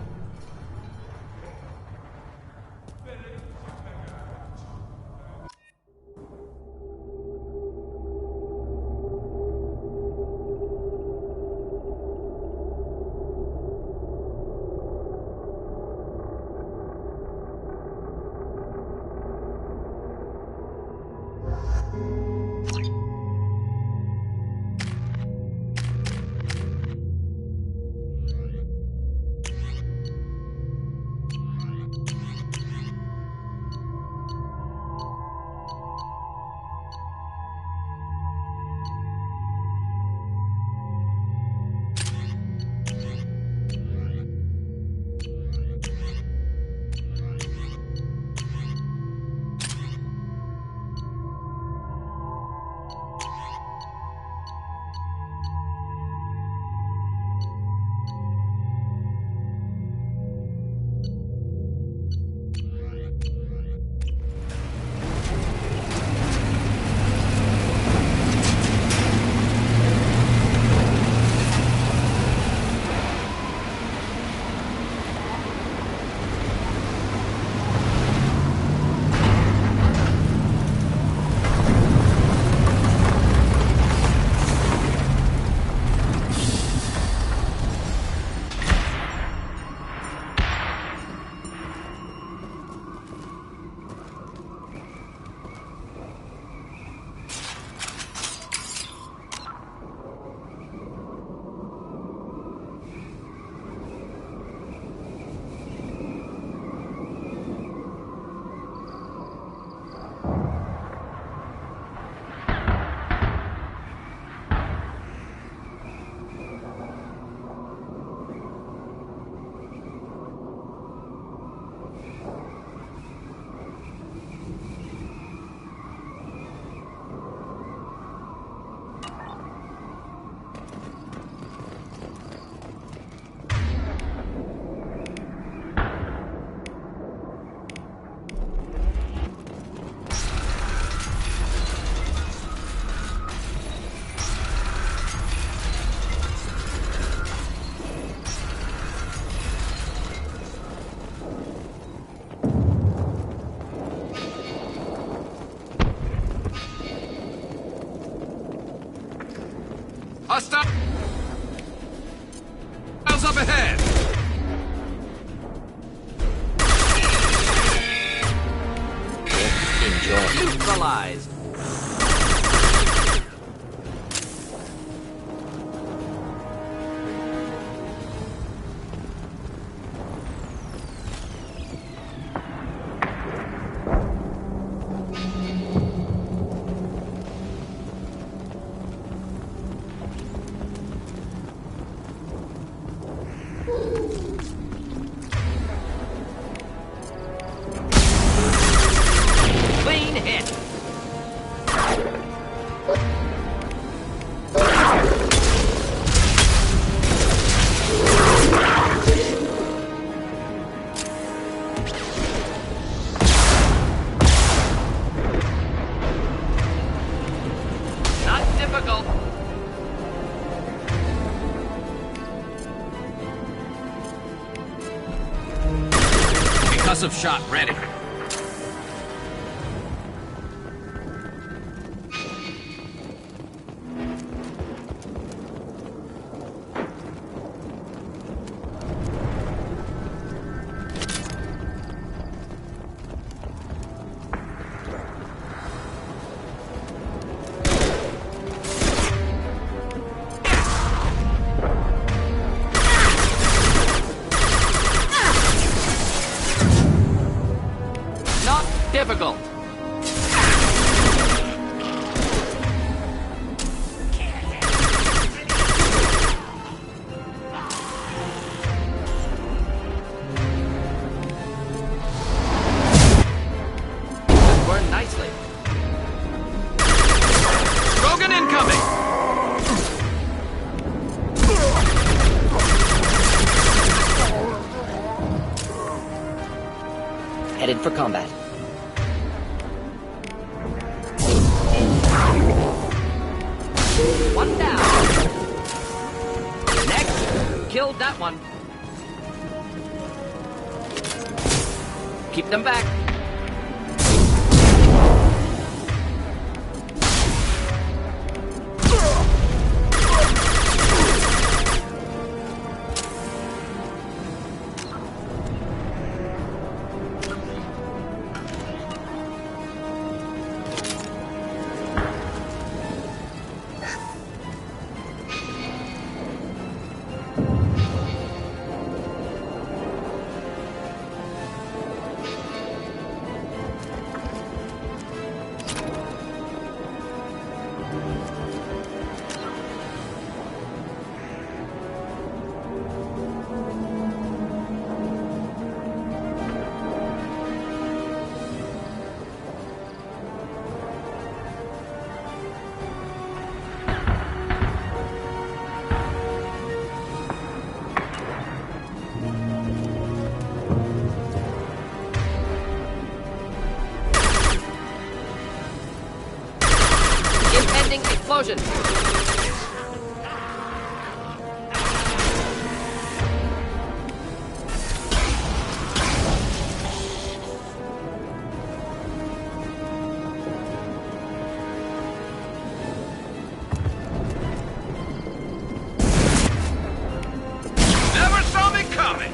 Hostiles up ahead! Enjoy. Neutralized! Concussive shot ready. Difficult. Burned nicely. Krogan incoming. Headed for combat. One down. Next. Killed that one. Keep them back. Impending explosion. Never saw me coming.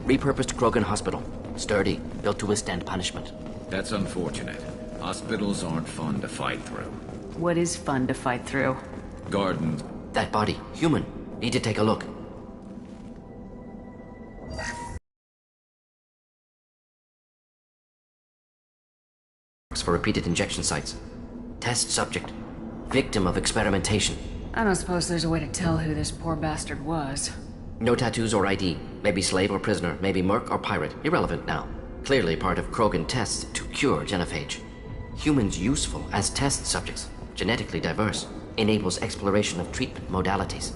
Repurposed Krogan Hospital. Sturdy, built to withstand punishment. That's unfortunate. Hospitals aren't fun to fight through. What is fun to fight through? Gordon. That body, human. Need to take a look. For repeated injection sites. Test subject. Victim of experimentation. I don't suppose there's a way to tell who this poor bastard was. No tattoos or ID. Maybe slave or prisoner. Maybe merc or pirate. Irrelevant now. Clearly part of Krogan tests to cure genophage. Humans useful as test subjects. Genetically diverse. Enables exploration of treatment modalities.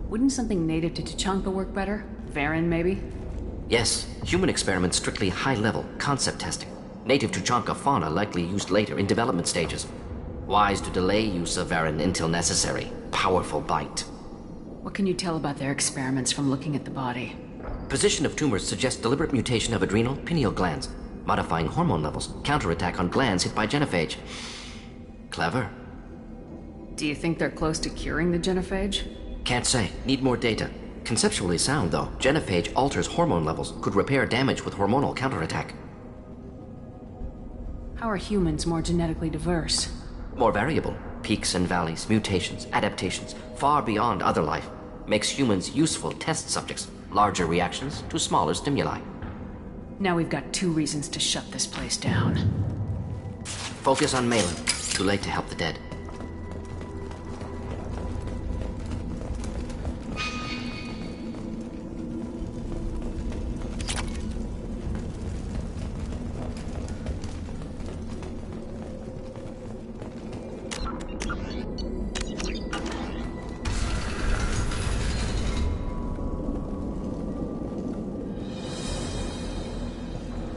Wouldn't something native to Tuchanka work better? Varen, maybe? Yes, human experiments strictly high-level, concept testing. Native Tuchanka fauna likely used later in development stages. Wise to delay use of Varen until necessary. Powerful bite. What can you tell about their experiments from looking at the body? Position of tumors suggests deliberate mutation of adrenal, pineal glands, modifying hormone levels, counterattack on glands hit by genophage. Clever. Do you think they're close to curing the genophage? Can't say. Need more data. Conceptually sound, though. Genophage alters hormone levels, could repair damage with hormonal counterattack. How are humans more genetically diverse? More variable. Peaks and valleys, mutations, adaptations, far beyond other life. Makes humans useful test subjects. Larger reactions to smaller stimuli. Now we've got 2 reasons to shut this place down. Focus on Malin. Too late to help the dead.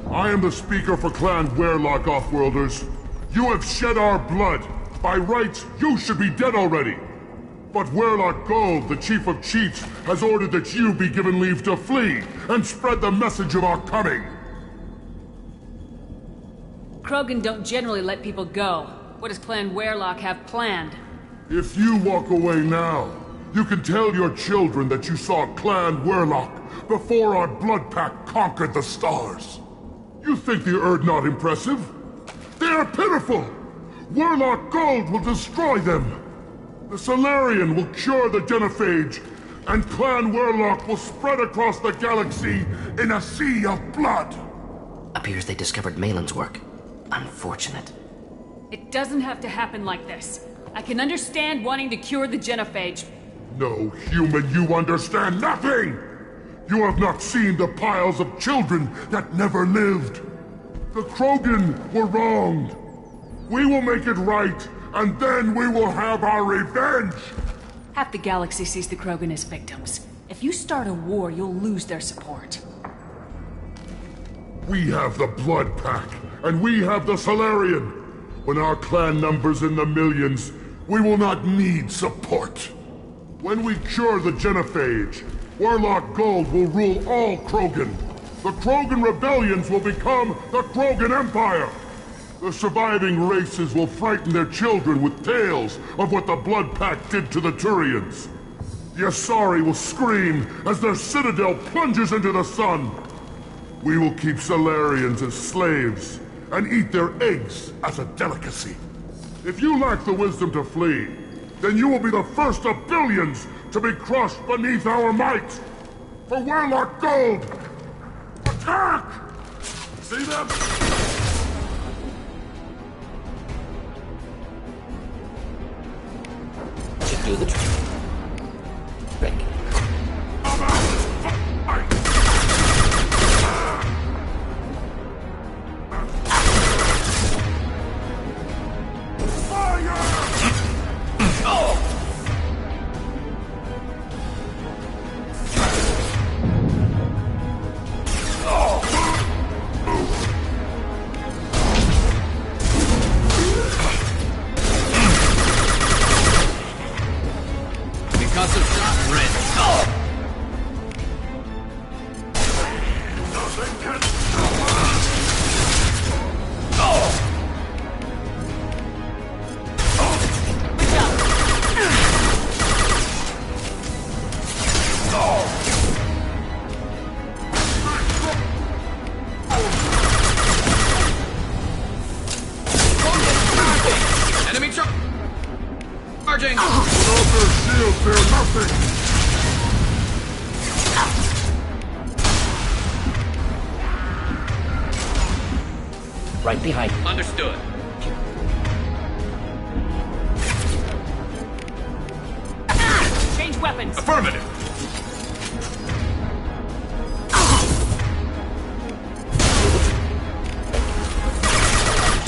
I am the speaker for Clan Werlock, Offworlders. You have shed our blood. By rights, you should be dead already. But Werlock Gold, the Chief of Chiefs, has ordered that you be given leave to flee and spread the message of our coming. Krogan don't generally let people go. What does Clan Werlock have planned? If you walk away now, you can tell your children that you saw Clan Werlock before our Blood Pact conquered the stars. You think the Erd not impressive? They are pitiful! Werlock Gold will destroy them! The Solarian will cure the genophage, and Clan Werlock will spread across the galaxy in a sea of blood! Appears they discovered Malin's work. Unfortunate. It doesn't have to happen like this. I can understand wanting to cure the genophage. No, human, you understand nothing! You have not seen the piles of children that never lived. The Krogan were wronged. We will make it right, and then we will have our revenge! Half the galaxy sees the Krogan as victims. If you start a war, you'll lose their support. We have the Blood Pact, and we have the Solarian. When our clan numbers in the millions, we will not need support. When we cure the genophage, Werlock Gold will rule all Krogan. The Krogan rebellions will become the Krogan Empire. The surviving races will frighten their children with tales of what the Blood Pact did to the Turians. The Asari will scream as their citadel plunges into the sun. We will keep Solarians as slaves and eat their eggs as a delicacy. If you lack the wisdom to flee, then you will be the first of billions to be crushed beneath our might! For Werlock Gold! Attack! See them? Should do the trick. Break. Charging! Shelter, shield, they're nothing! Right behind. Understood. Change weapons! Affirmative!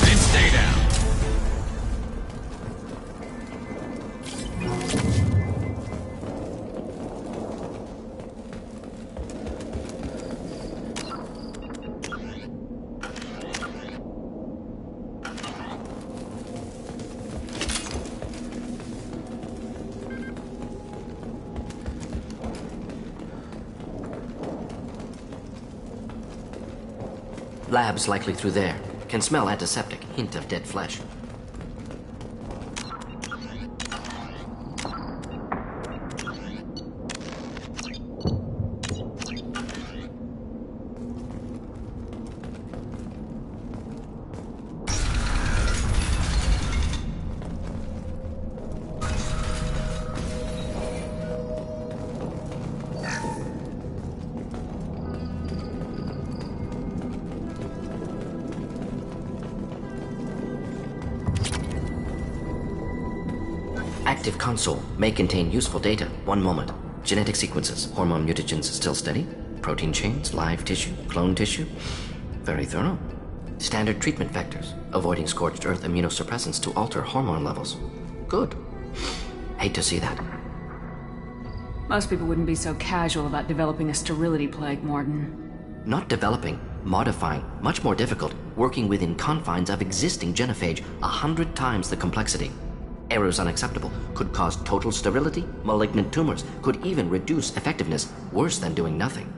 And stay down. Labs likely through there. Can smell antiseptic, hint of dead flesh. Active console may contain useful data. One moment. Genetic sequences, hormone mutagens still steady. Protein chains, live tissue, clone tissue. Very thorough. Standard treatment vectors, avoiding scorched earth immunosuppressants to alter hormone levels. Good. Hate to see that. Most people wouldn't be so casual about developing a sterility plague, Mordin. Not developing, modifying, much more difficult, working within confines of existing genophage, 100 times the complexity. Errors unacceptable, could cause total sterility, malignant tumors, could even reduce effectiveness, worse than doing nothing.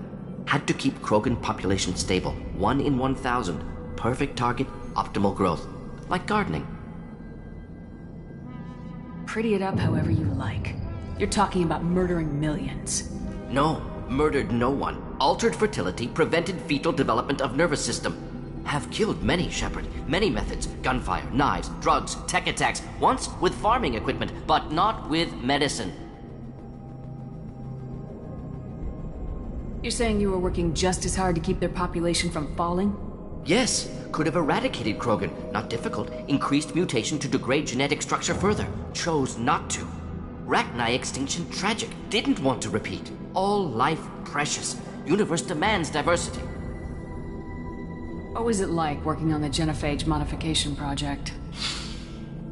Had to keep Krogan population stable, 1 in 1,000, perfect target, optimal growth. Like gardening. Pretty it up however you like. You're talking about murdering millions. No, murdered no one. Altered fertility, prevented fetal development of nervous system. Have killed many, Shepard. Many methods. Gunfire, knives, drugs, tech attacks. Once with farming equipment, but not with medicine. You're saying you were working just as hard to keep their population from falling? Yes. Could have eradicated Krogan. Not difficult. Increased mutation to degrade genetic structure further. Chose not to. Rachni extinction tragic. Didn't want to repeat. All life precious. Universe demands diversity. What was it like working on the Genophage modification project?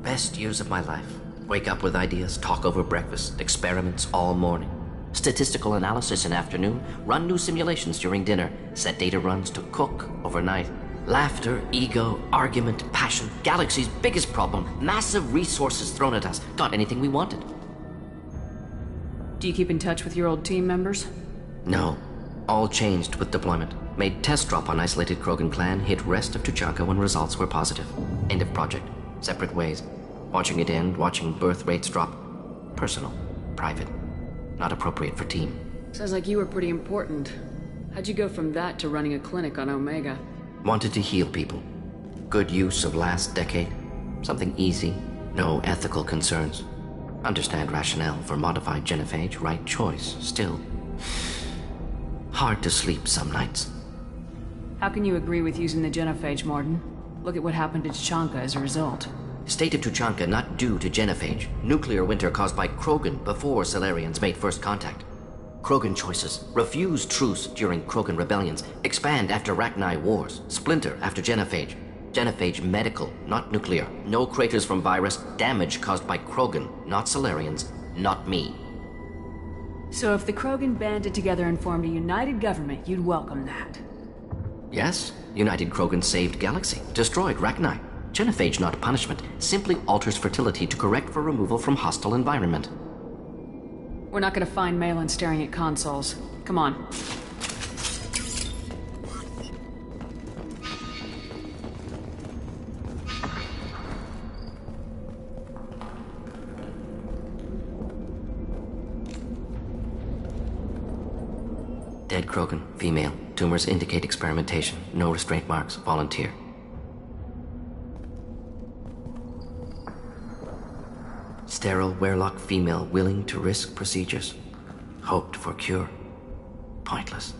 Best years of my life. Wake up with ideas, talk over breakfast, experiments all morning. Statistical analysis in afternoon, run new simulations during dinner, set data runs to cook overnight. Laughter, ego, argument, passion, Galaxy's biggest problem, massive resources thrown at us. Got anything we wanted. Do you keep in touch with your old team members? No. All changed with deployment. Made test drop on isolated Krogan clan, hit rest of Tuchanka when results were positive. End of project. Separate ways. Watching it end, watching birth rates drop. Personal. Private. Not appropriate for team. Sounds like you were pretty important. How'd you go from that to running a clinic on Omega? Wanted to heal people. Good use of last decade. Something easy. No ethical concerns. Understand rationale for modified genophage, right choice. Still. Hard to sleep some nights. How can you agree with using the genophage, Mordin? Look at what happened to Tuchanka as a result. State of Tuchanka not due to genophage. Nuclear winter caused by Krogan before Salarians made first contact. Krogan choices. Refuse truce during Krogan rebellions. Expand after Rachni wars. Splinter after genophage. Genophage medical, not nuclear. No craters from virus. Damage caused by Krogan, not Salarians, not me. So if the Krogan banded together and formed a united government, you'd welcome that? Yes. United Krogan saved Galaxy. Destroyed Rachni. Genophage not punishment. Simply alters fertility to correct for removal from hostile environment. We're not gonna find Malin staring at consoles. Come on. Dead Krogan, female. Tumors indicate experimentation. No restraint marks. Volunteer. Sterile Werelock female willing to risk procedures. Hoped for cure. Pointless.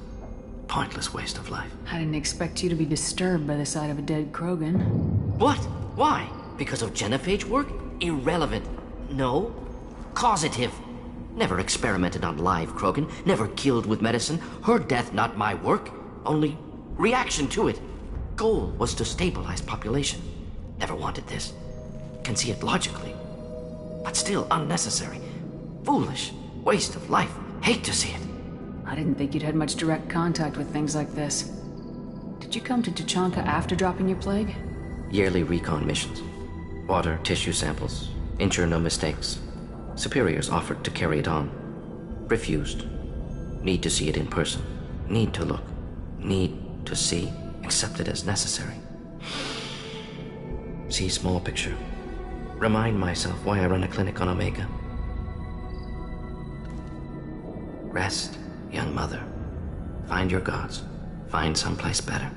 Pointless waste of life. I didn't expect you to be disturbed by the sight of a dead Krogan. What? Why? Because of genophage work? Irrelevant. No. Causative. Never experimented on live Krogan. Never killed with medicine. Her death not my work. Only reaction to it. Goal was to stabilize population. Never wanted this. Can see it logically. But still unnecessary. Foolish. Waste of life. Hate to see it. I didn't think you'd had much direct contact with things like this. Did you come to Tuchanka after dropping your plague? Yearly recon missions. Water, tissue samples. Ensure no mistakes. Superiors offered to carry it on. Refused. Need to see it in person. Need to look. Need to see. Accept it as necessary. See small picture. Remind myself why I run a clinic on Omega. Rest, young mother. Find your gods. Find someplace better.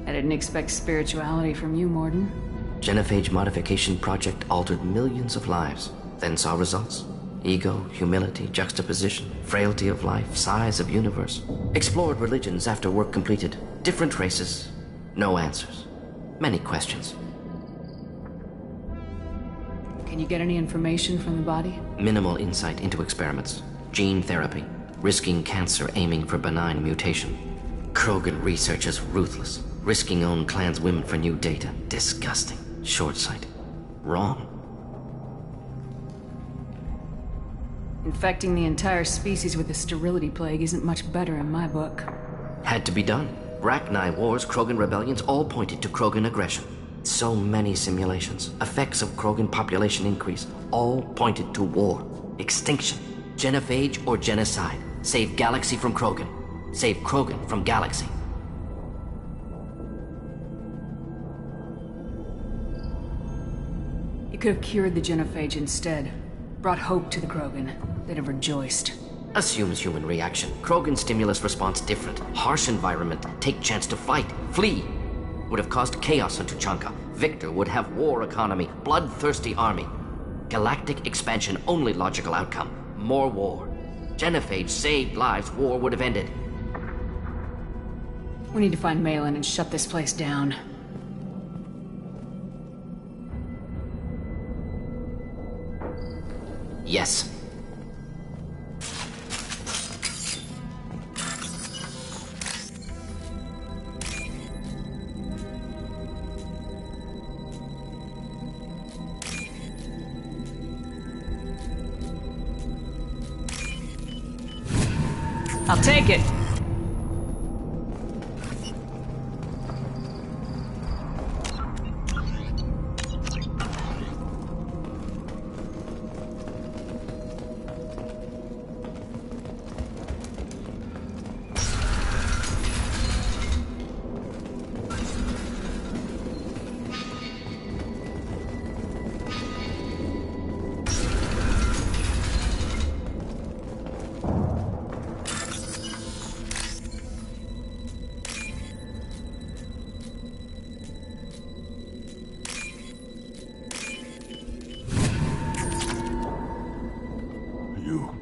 I didn't expect spirituality from you, Mordin. Genophage modification project altered millions of lives. Then saw results. Ego, humility, juxtaposition, frailty of life, size of universe. Explored religions after work completed. Different races. No answers. Many questions. Can you get any information from the body? Minimal insight into experiments. Gene therapy. Risking cancer aiming for benign mutation. Krogan researchers ruthless. Risking own clan's women for new data. Disgusting. Short-sighted. Wrong. Infecting the entire species with the sterility plague isn't much better in my book. Had to be done. Rachni wars, Krogan rebellions all pointed to Krogan aggression. So many simulations. Effects of Krogan population increase. All pointed to war. Extinction. Genophage or genocide. Save Galaxy from Krogan. Save Krogan from Galaxy. You could have cured the genophage instead. Brought hope to the Krogan. They'd have rejoiced. Assumes human reaction. Krogan stimulus response different. Harsh environment. Take chance to fight. Flee. Would have caused chaos on Tuchanka. Victor would have war economy. Bloodthirsty army. Galactic expansion only logical outcome. More war. Genophage saved lives. War would have ended. We need to find Malin and shut this place down. Yes. I'll take it.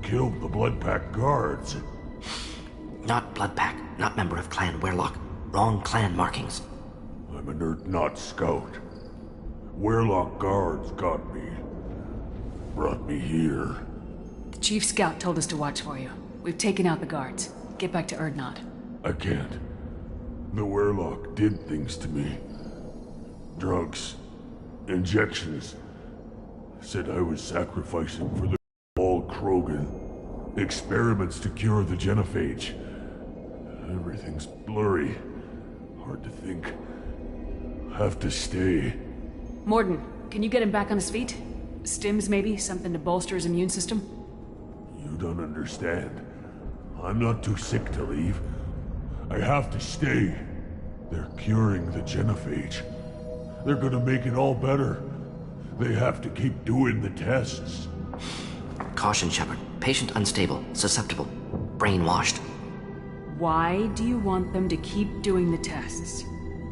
Killed the Bloodpack guards. Not Bloodpack, not member of Clan Werelock. Wrong clan markings. I'm an Urdnot scout. Werelock guards got me. Brought me here. The Chief Scout told us to watch for you. We've taken out the guards. Get back to Urdnot. I can't. The Werelock did things to me. Drugs. Injections. Said I was sacrificing for the all Krogan. Experiments to cure the genophage. Everything's blurry. Hard to think. Have to stay. Mordin, can you get him back on his feet? Stims maybe? Something to bolster his immune system? You don't understand. I'm not too sick to leave. I have to stay. They're curing the genophage. They're gonna make it all better. They have to keep doing the tests. Caution, Shepard. Patient unstable, susceptible, brainwashed. Why do you want them to keep doing the tests?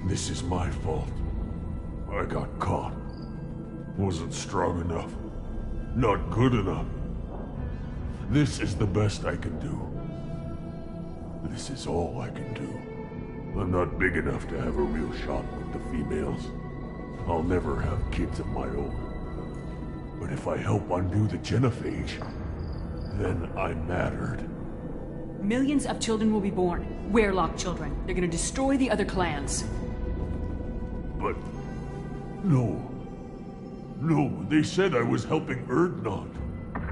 This is my fault. I got caught. Wasn't strong enough. Not good enough. This is the best I can do. This is all I can do. I'm not big enough to have a real shot with the females. I'll never have kids of my own. But if I help undo the genophage, then I mattered. Millions of children will be born. Werelock children. They're gonna destroy the other clans. But... no. No, they said I was helping Urdnot.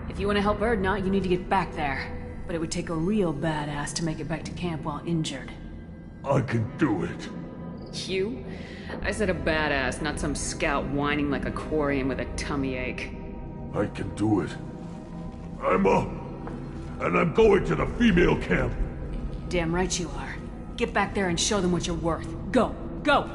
If you want to help Urdnot, you need to get back there. But it would take a real badass to make it back to camp while injured. I can do it. You? I said a badass, not some scout whining like a Quarian with a tummy ache. I can do it. I'm up. And I'm going to the female camp. Damn right you are. Get back there and show them what you're worth. Go! Go!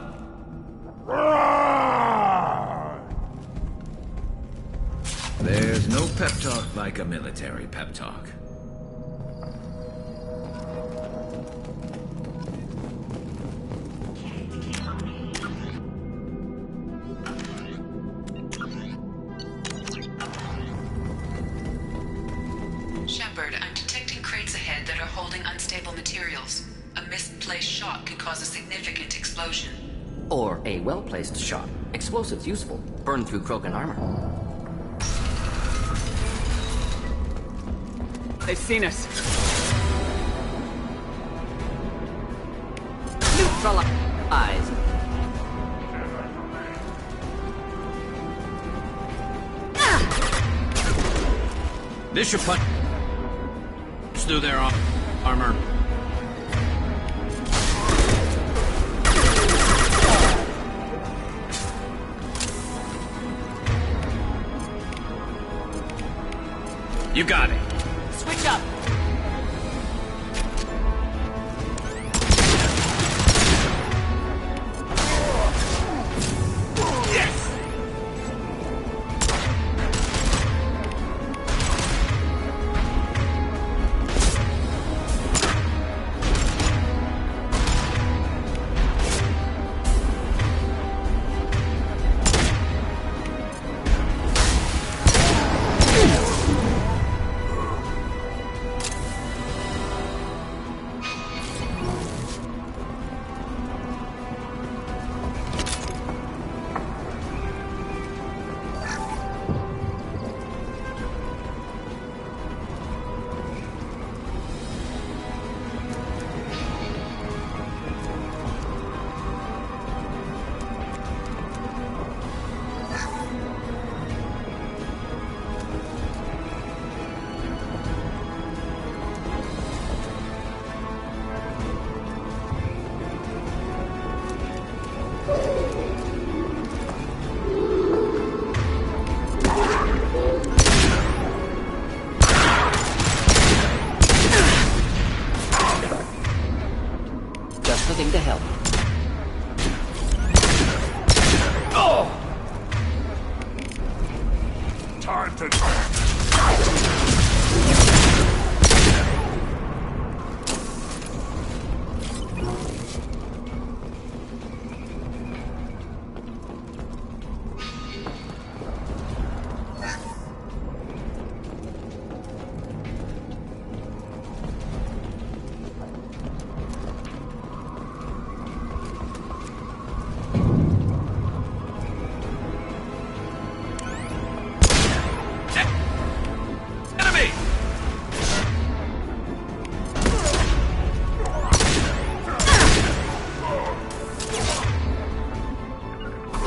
There's no pep talk like a military pep talk. Shepard, I'm detecting crates ahead that are holding unstable materials. A misplaced shot could cause a significant explosion. Or a well-placed shot. Explosives useful. Burn through Krogan armor. They've seen us. Neutralize. This should punch through their armor. You got it. Switch up. To help. Oh! Time to...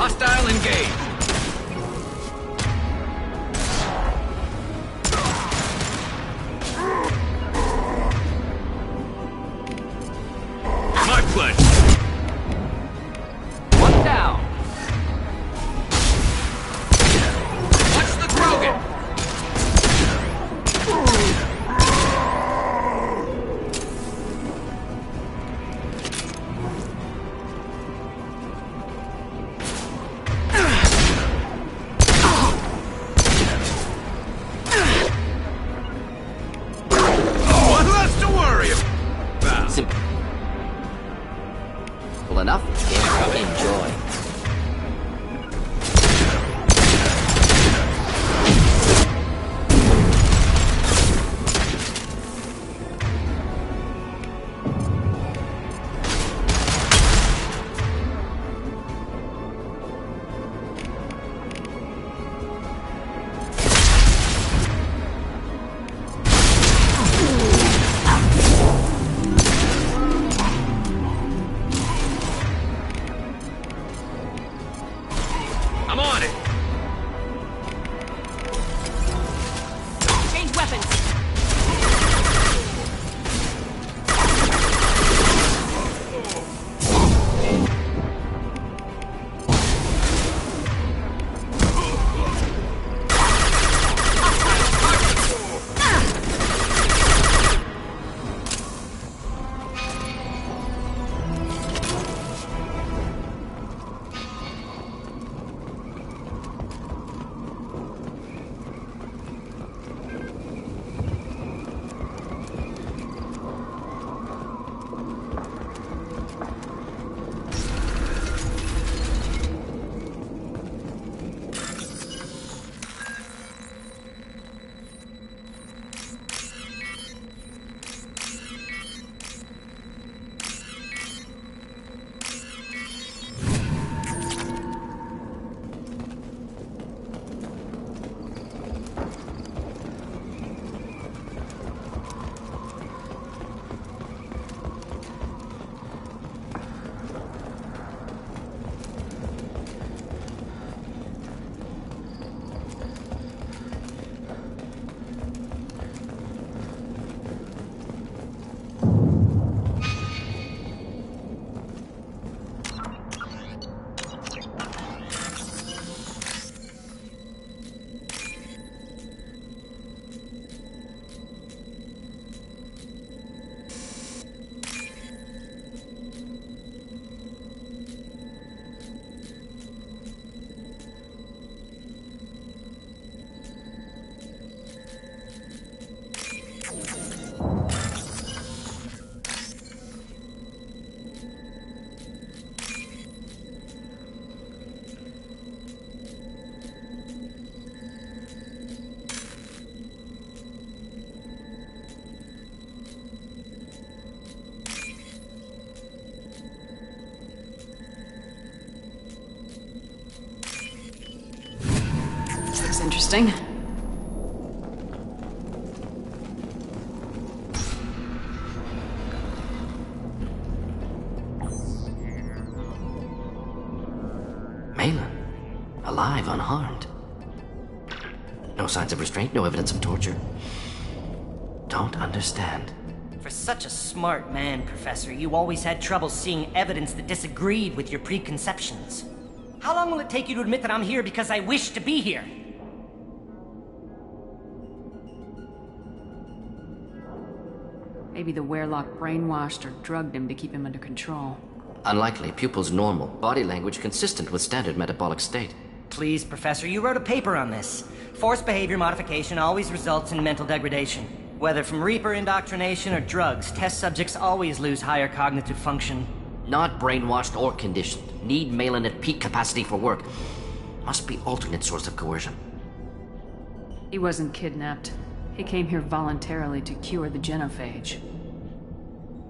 Hostile engaged. My pleasure. One down. Watch the Krogan. I'm on it! Change weapons! That's interesting. Malin, alive, unharmed. No signs of restraint, no evidence of torture. Don't understand. For such a smart man, Professor, you always had trouble seeing evidence that disagreed with your preconceptions. How long will it take you to admit that I'm here because I wish to be here? Maybe the Werelock brainwashed or drugged him to keep him under control. Unlikely. Pupil's normal. Body language consistent with standard metabolic state. Please, Professor, you wrote a paper on this. Forced behavior modification always results in mental degradation. Whether from Reaper indoctrination or drugs, test subjects always lose higher cognitive function. Not brainwashed or conditioned. Need Malin at peak capacity for work. Must be alternate source of coercion. He wasn't kidnapped. He came here voluntarily to cure the genophage.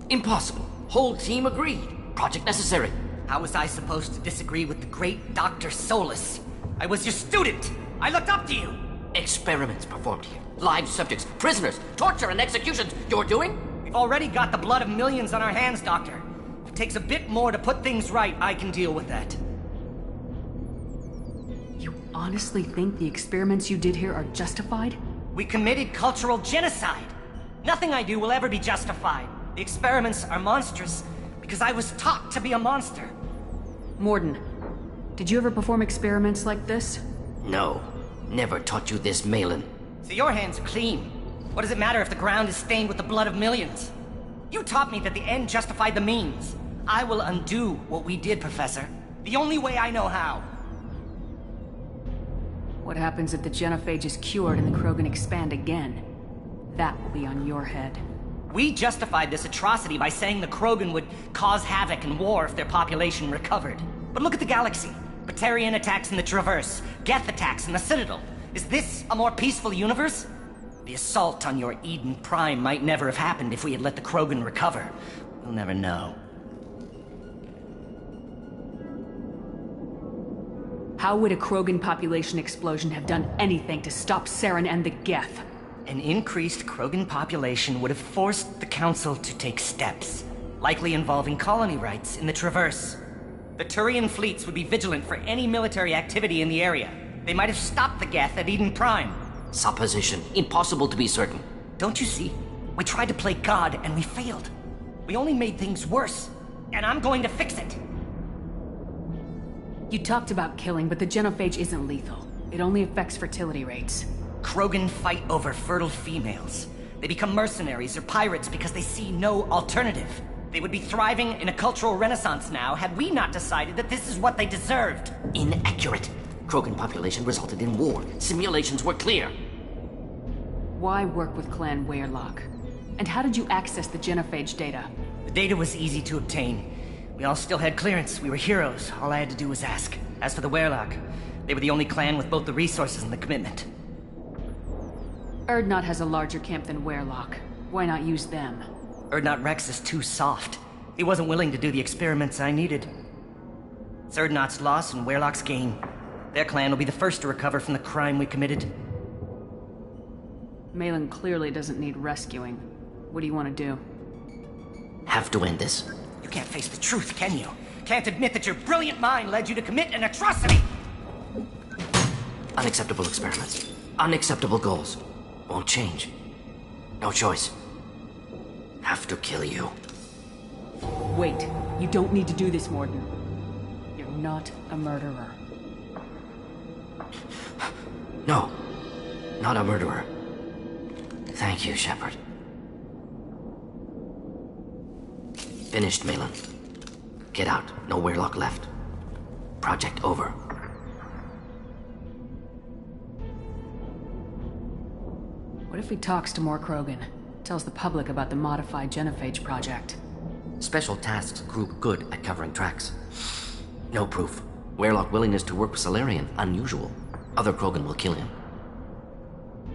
Impossible. Whole team agreed. Project necessary. How was I supposed to disagree with the great Dr. Solus? I was your student! I looked up to you! Experiments performed here. Live subjects, prisoners, torture and executions. You're doing? We've already got the blood of millions on our hands, Doctor. If it takes a bit more to put things right, I can deal with that. You honestly think the experiments you did here are justified? We committed cultural genocide. Nothing I do will ever be justified. The experiments are monstrous because I was taught to be a monster. Mordin, did you ever perform experiments like this? No. Never taught you this, Malin. So your hands are clean. What does it matter if the ground is stained with the blood of millions? You taught me that the end justified the means. I will undo what we did, Professor. The only way I know how. What happens if the genophage is cured and the Krogan expand again? That will be on your head. We justified this atrocity by saying the Krogan would cause havoc and war if their population recovered. But look at the galaxy. Batarian attacks in the Traverse, Geth attacks in the Citadel. Is this a more peaceful universe? The assault on your Eden Prime might never have happened if we had let the Krogan recover. We'll never know. How would a Krogan population explosion have done anything to stop Saren and the Geth? An increased Krogan population would have forced the Council to take steps, likely involving colony rights in the Traverse. The Turian fleets would be vigilant for any military activity in the area. They might have stopped the Geth at Eden Prime. Supposition. Impossible to be certain. Don't you see? We tried to play God and we failed. We only made things worse. And I'm going to fix it. You talked about killing, but the genophage isn't lethal. It only affects fertility rates. Krogan fight over fertile females. They become mercenaries or pirates because they see no alternative. They would be thriving in a cultural renaissance now had we not decided that this is what they deserved. Inaccurate. Krogan population resulted in war. Simulations were clear. Why work with Clan Weyrloc? And how did you access the genophage data? The data was easy to obtain. We all still had clearance. We were heroes. All I had to do was ask. As for the Weyrloc, they were the only clan with both the resources and the commitment. Urdnot has a larger camp than Weyrloc. Why not use them? Urdnot Rex is too soft. He wasn't willing to do the experiments I needed. It's Urdnot's loss and Weyrloc's gain. Their clan will be the first to recover from the crime we committed. Malin clearly doesn't need rescuing. What do you want to do? Have to end this. You can't face the truth, can you? Can't admit that your brilliant mind led you to commit an atrocity! Unacceptable experiments. Unacceptable goals. Won't change. No choice. Have to kill you. Wait. You don't need to do this, Mordin. You're not a murderer. No. Not a murderer. Thank you, Shepard. Finished, Malin. Get out. No Weyrloc left. Project over. What if he talks to more Krogan? Tells the public about the modified genophage project? Special Tasks Group good at covering tracks. No proof. Weyrloc willingness to work with Salarian, unusual. Other Krogan will kill him.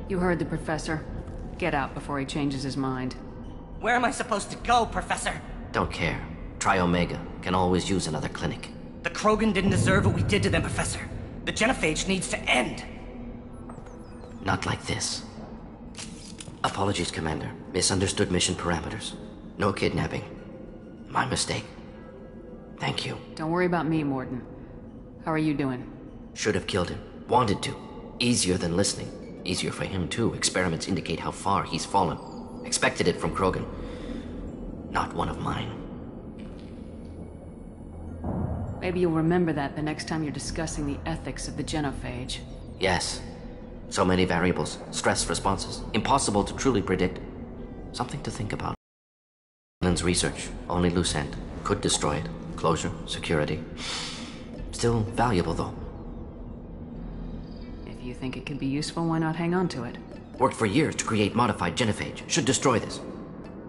You heard the Professor. Get out before he changes his mind. Where am I supposed to go, Professor? Don't care. Try Omega. Can always use another clinic. The Krogan didn't deserve what we did to them, Professor. The genophage needs to end. Not like this. Apologies, Commander. Misunderstood mission parameters. No kidnapping. My mistake. Thank you. Don't worry about me, Mordin. How are you doing? Should have killed him. Wanted to. Easier than listening. Easier for him, too. Experiments indicate how far he's fallen. Expected it from Krogan. Not one of mine. Maybe you'll remember that the next time you're discussing the ethics of the genophage. Yes. So many variables. Stress responses. Impossible to truly predict. Something to think about. Malin's research. Only loose end. Could destroy it. Closure. Security. Still valuable, though. If you think it could be useful, why not hang on to it? Worked for years to create modified genophage. Should destroy this.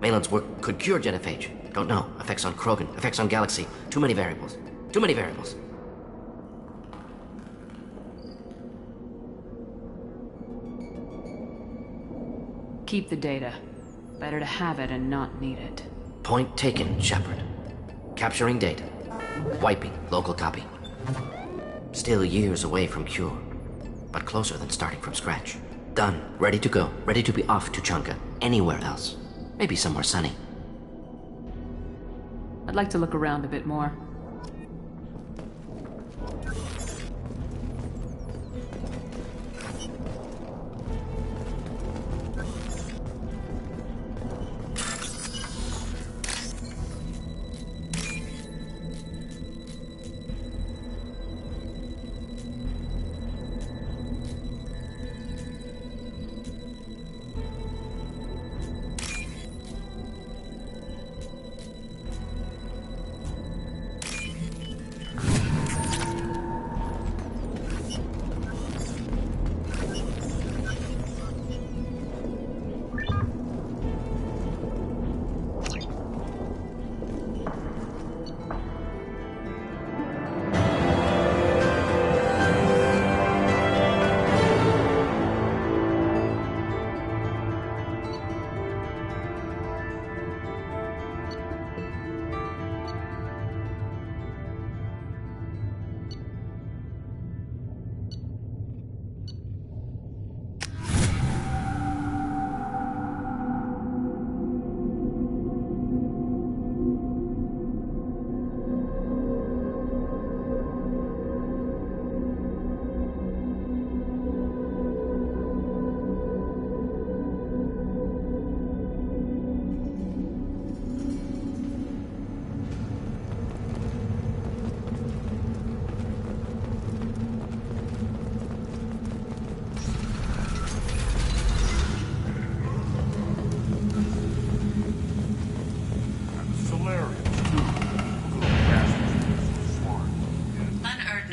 Malin's work could cure genophage. Don't know. Effects on Krogan. Effects on Galaxy. Too many variables. Too many variables. Keep the data. Better to have it and not need it. Point taken, Shepard. Capturing data. Wiping local copy. Still years away from cure. But closer than starting from scratch. Done. Ready to go. Ready to be off to Chunka. Anywhere else. Maybe somewhere sunny. I'd like to look around a bit more.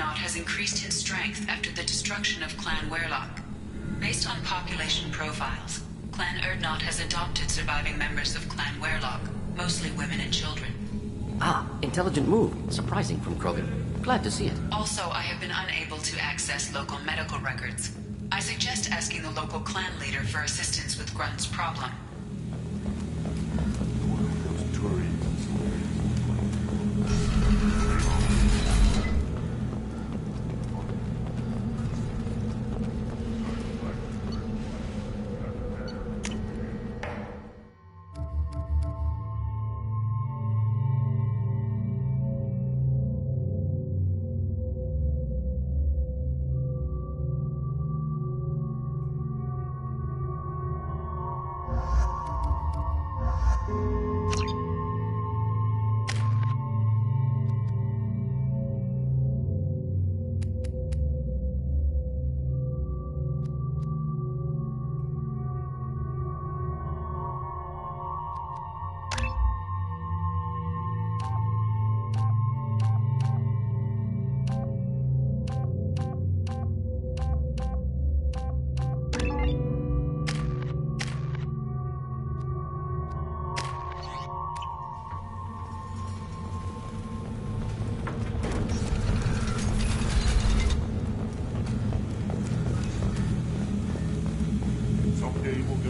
Urdnot has increased in strength after the destruction of Clan Werlock. Based on population profiles, Clan Urdnot has adopted surviving members of Clan Werlock, mostly women and children. Ah, intelligent move. Surprising from Krogan. Glad to see it. Also, I have been unable to access local medical records. I suggest asking the local clan leader for assistance with Grunt's problem.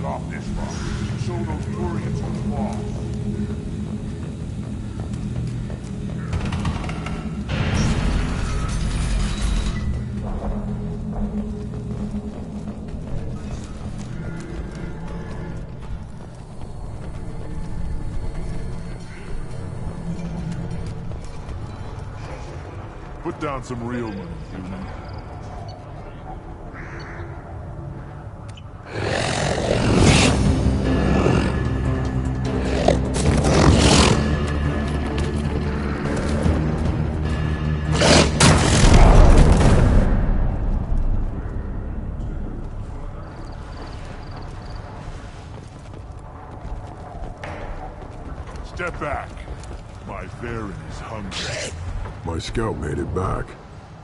Off this rock. Show those Turians what's lost. Put down some real money, human. Step back. My Baron is hungry. My scout made it back.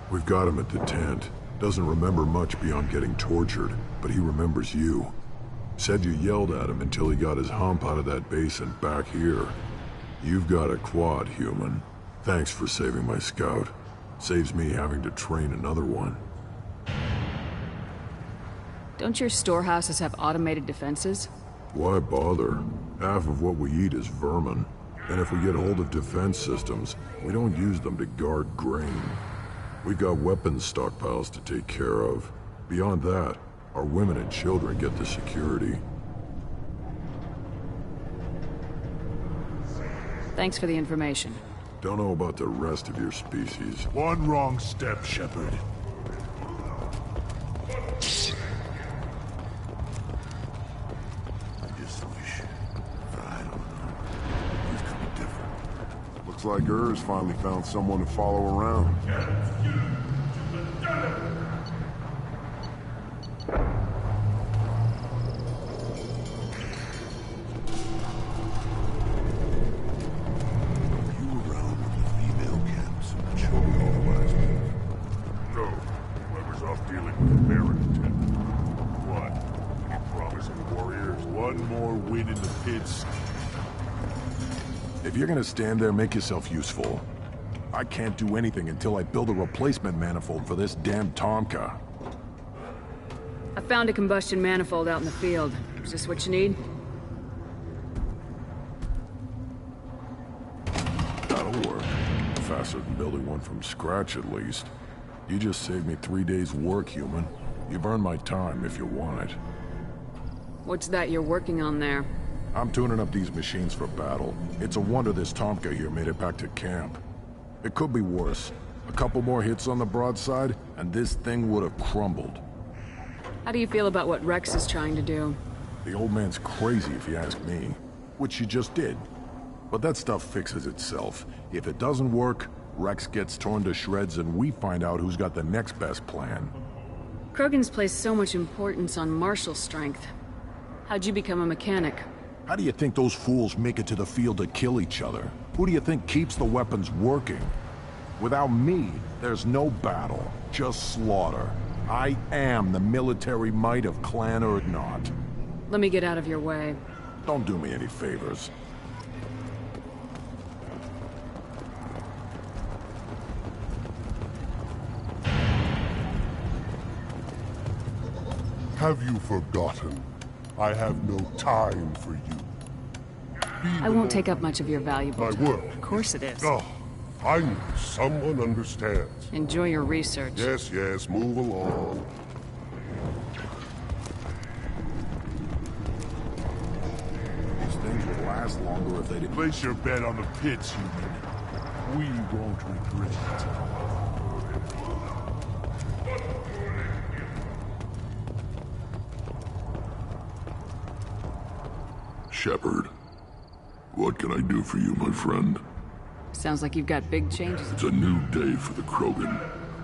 We've got him at the tent. Doesn't remember much beyond getting tortured, but he remembers you. Said you yelled at him until he got his hump out of that basin back here. You've got a quad, human. Thanks for saving my scout. Saves me having to train another one. Don't your storehouses have automated defenses? Why bother? Half of what we eat is vermin. And if we get hold of defense systems, we don't use them to guard grain. We've got weapons stockpiles to take care of. Beyond that, our women and children get the security. Thanks for the information. Don't know about the rest of your species. One wrong step, Shepard. Looks like Ur's finally found someone to follow around. You were around with the female camps and the children all the last week. No, whoever's off dealing with the Baron tent. What? You promising warriors one more win in the pits? If you're gonna stand there, make yourself useful. I can't do anything until I build a replacement manifold for this damn Tomka. I found a combustion manifold out in the field. Is this what you need? That'll work. Faster than building one from scratch, at least. You just saved me 3 days' work, human. You've earned my time if you want it. What's that you're working on there? I'm tuning up these machines for battle. It's a wonder this Tomka here made it back to camp. It could be worse. A couple more hits on the broadside, and this thing would have crumbled. How do you feel about what Rex is trying to do? The old man's crazy if you ask me. Which he just did. But that stuff fixes itself. If it doesn't work, Rex gets torn to shreds and we find out who's got the next best plan. Krogan's placed so much importance on martial strength. How'd you become a mechanic? How do you think those fools make it to the field to kill each other? Who do you think keeps the weapons working? Without me, there's no battle, just slaughter. I am the military might of Clan Urdnot. Let me get out of your way. Don't do me any favors. Have you forgotten? I have no time for you. I won't take up much of your valuable My time. work. Of course it is. Oh, I know someone understands. Enjoy your research. Yes, yes, move along. These things would last longer if they didn't. Place your bet on the pits, human. We won't regret it. Shepard, what can I do for you, my friend? Sounds like you've got big changes. It's a new day for the Krogan.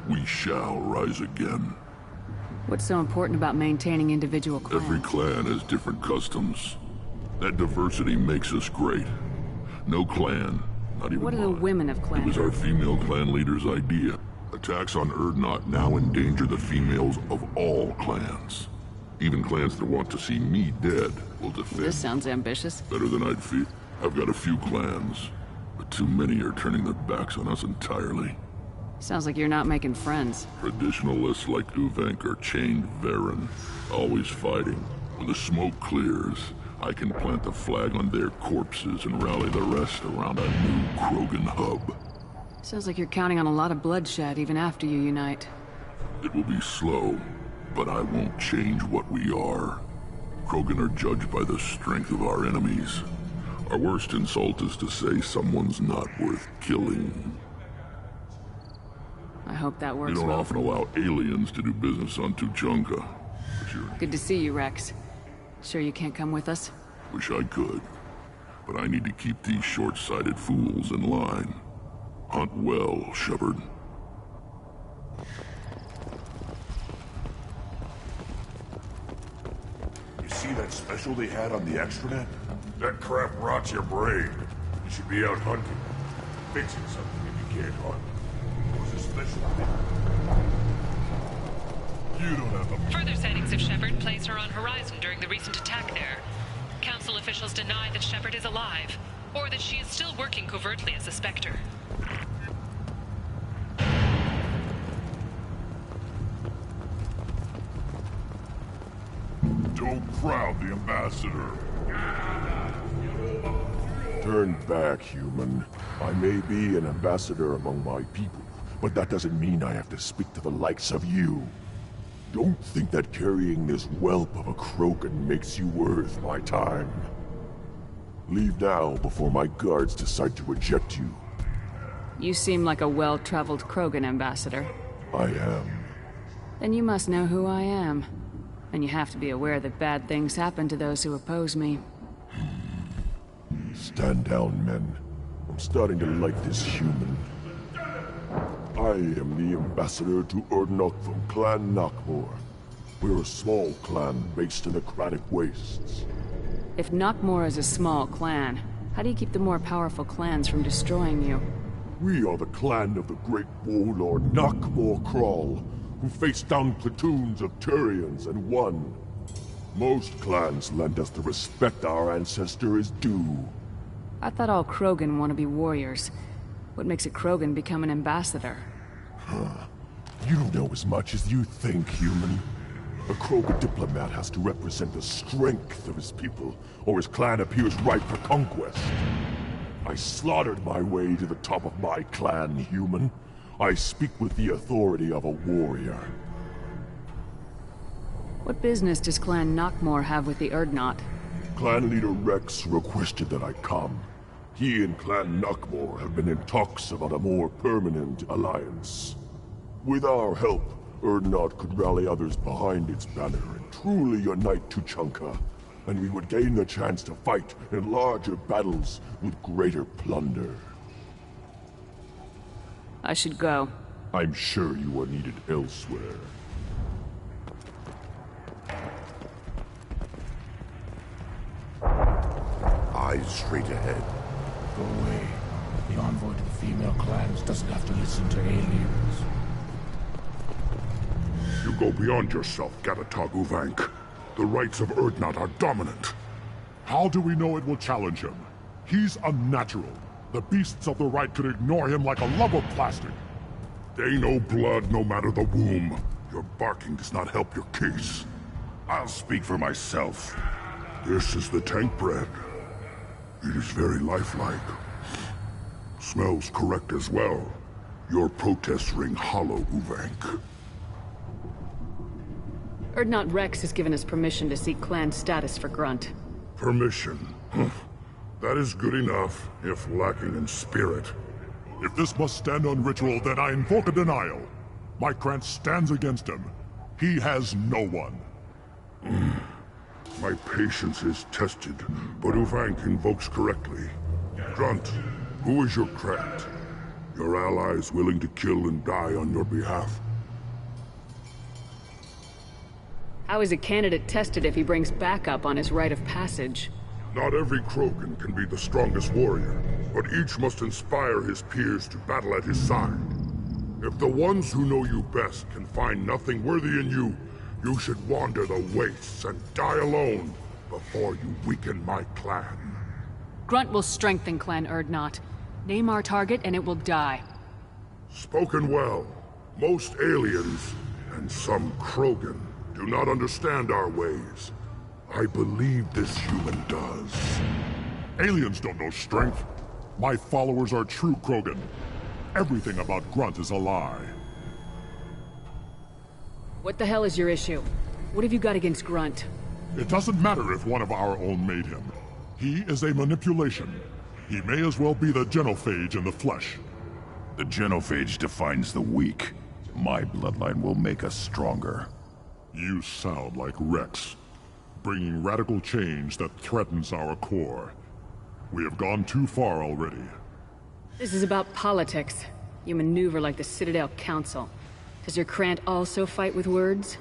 We shall rise again. What's so important about maintaining individual clans? Every clan has different customs. That diversity makes us great. No clan, not even What are the mine. women of It clans? was our female clan leader's idea. Attacks on Urdnot now endanger the females of all clans. Even clans that want to see me dead will defend. This sounds ambitious. Better than I'd feel. I've got a few clans, but too many are turning their backs on us entirely. Sounds like you're not making friends. Traditionalists like Uvenk are chained Varen, always fighting. When the smoke clears, I can plant the flag on their corpses and rally the rest around a new Krogan hub. Sounds like you're counting on a lot of bloodshed even after you unite. It will be slow, but I won't change what we are. Krogan are judged by the strength of our enemies. Our worst insult is to say someone's not worth killing. I hope that works You don't well. often allow aliens to do business on Tuchanka. But you're... Good to see you, Rex. Sure you can't come with us? Wish I could. But I need to keep these short-sighted fools in line. Hunt well, Shepard. You see that special they had on the extranet? That crap rots your brain. You should be out hunting. Fixing something if you can't hunt. It was a special thing. You don't have the... Further sightings of Shepard placed her on Horizon during the recent attack there. Council officials deny that Shepard is alive, or that she is still working covertly as a Spectre. Don't crowd the ambassador. Turn back, human. I may be an ambassador among my people, but that doesn't mean I have to speak to the likes of you. Don't think that carrying this whelp of a Krogan makes you worth my time. Leave now before my guards decide to eject you. You seem like a well-traveled Krogan ambassador. I am. Then you must know who I am. And you have to be aware that bad things happen to those who oppose me. Stand down, men. I'm starting to like this human. I am the ambassador to Urdnot from Clan Nakmor. We're a small clan based in the Kratic Wastes. If Nakmor is a small clan, how do you keep the more powerful clans from destroying you? We are the clan of the great warlord Nakmor Krall, who faced down platoons of Turians and won. Most clans lend us the respect our ancestor is due. I thought all Krogan want to be warriors. What makes a Krogan become an ambassador? You don't know as much as you think, human. A Krogan diplomat has to represent the strength of his people, or his clan appears ripe for conquest. I slaughtered my way to the top of my clan, human. I speak with the authority of a warrior. What business does Clan Nakmor have with the Urdnot? Clan leader Rex requested that I come. He and Clan Nakmor have been in talks about a more permanent alliance. With our help, Urdnot could rally others behind its banner and truly unite Tuchanka, and we would gain the chance to fight in larger battles with greater plunder. I should go. I'm sure you are needed elsewhere. Eyes straight ahead. Go away. The envoy to the female clans doesn't have to listen to aliens. You go beyond yourself, Gatatog Uvank. The rights of Urdnot are dominant. How do we know it will challenge him? He's unnatural. The beasts of the right could ignore him like a lump of plastic. They know blood no matter the womb. Your barking does not help your case. I'll speak for myself. This is the tank bread. It is very lifelike. Smells correct as well. Your protests ring hollow, Uvank. Urdnot Rex has given us permission to seek clan status for Grunt. Permission? That is good enough, if lacking in spirit. If this must stand on ritual, then I invoke a denial. My Krant stands against him. He has no one. My patience is tested, but Uvank invokes correctly. Grunt, who is your Krant? Your allies willing to kill and die on your behalf? How is a candidate tested if he brings backup on his rite of passage? Not every Krogan can be the strongest warrior, but each must inspire his peers to battle at his side. If the ones who know you best can find nothing worthy in you, you should wander the wastes and die alone before you weaken my clan. Grunt will strengthen Clan Urdnot. Name our target and it will die. Spoken well. Most aliens, and some Krogan, do not understand our ways. I believe this human does. Aliens don't know strength. My followers are true Krogan. Everything about Grunt is a lie. What the hell is your issue? What have you got against Grunt? It doesn't matter if one of our own made him. He is a manipulation. He may as well be the genophage in the flesh. The genophage defines the weak. My bloodline will make us stronger. You sound like Rex, bringing radical change that threatens our core. We have gone too far already. This is about politics. You maneuver like the Citadel Council. Does your Krant also fight with words?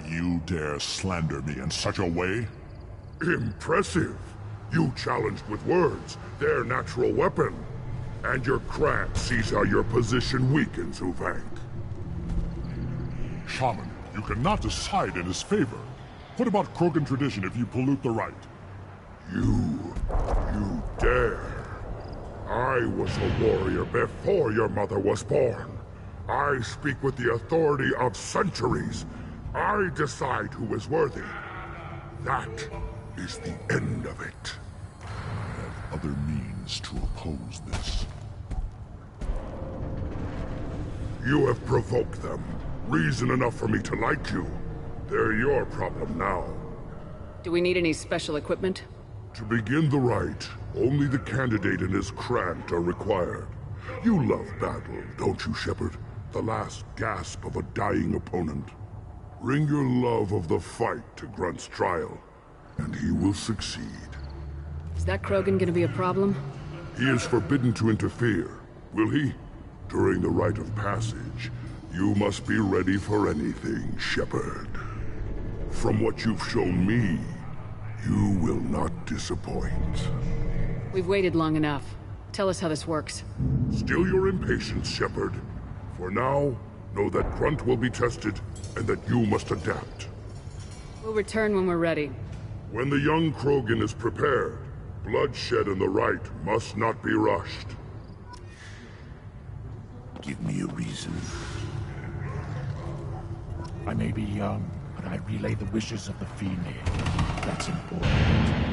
You dare slander me in such a way? Impressive! You challenged with words, their natural weapon. And your Krant sees how your position weakens, Uvank. Shaman, you cannot decide in his favor. What about Krogan tradition if you pollute the rite? You dare. I was a warrior before your mother was born. I speak with the authority of centuries. I decide who is worthy. That is the end of it. I have other means to oppose this. You have provoked them. Reason enough for me to like you. They're your problem now. Do we need any special equipment? To begin the rite, only the candidate and his Krant are required. You love battle, don't you, Shepard? The last gasp of a dying opponent. Bring your love of the fight to Grunt's trial, and he will succeed. Is that Krogan gonna be a problem? He is forbidden to interfere, will he? During the rite of passage, you must be ready for anything, Shepard. From what you've shown me, you will not disappoint. We've waited long enough. Tell us how this works. Still your impatience, Shepard. For now, know that Grunt will be tested, and that you must adapt. We'll return when we're ready. When the young Krogan is prepared, bloodshed in the rite must not be rushed. Give me a reason. I may be young, but I relay the wishes of the female. That's important.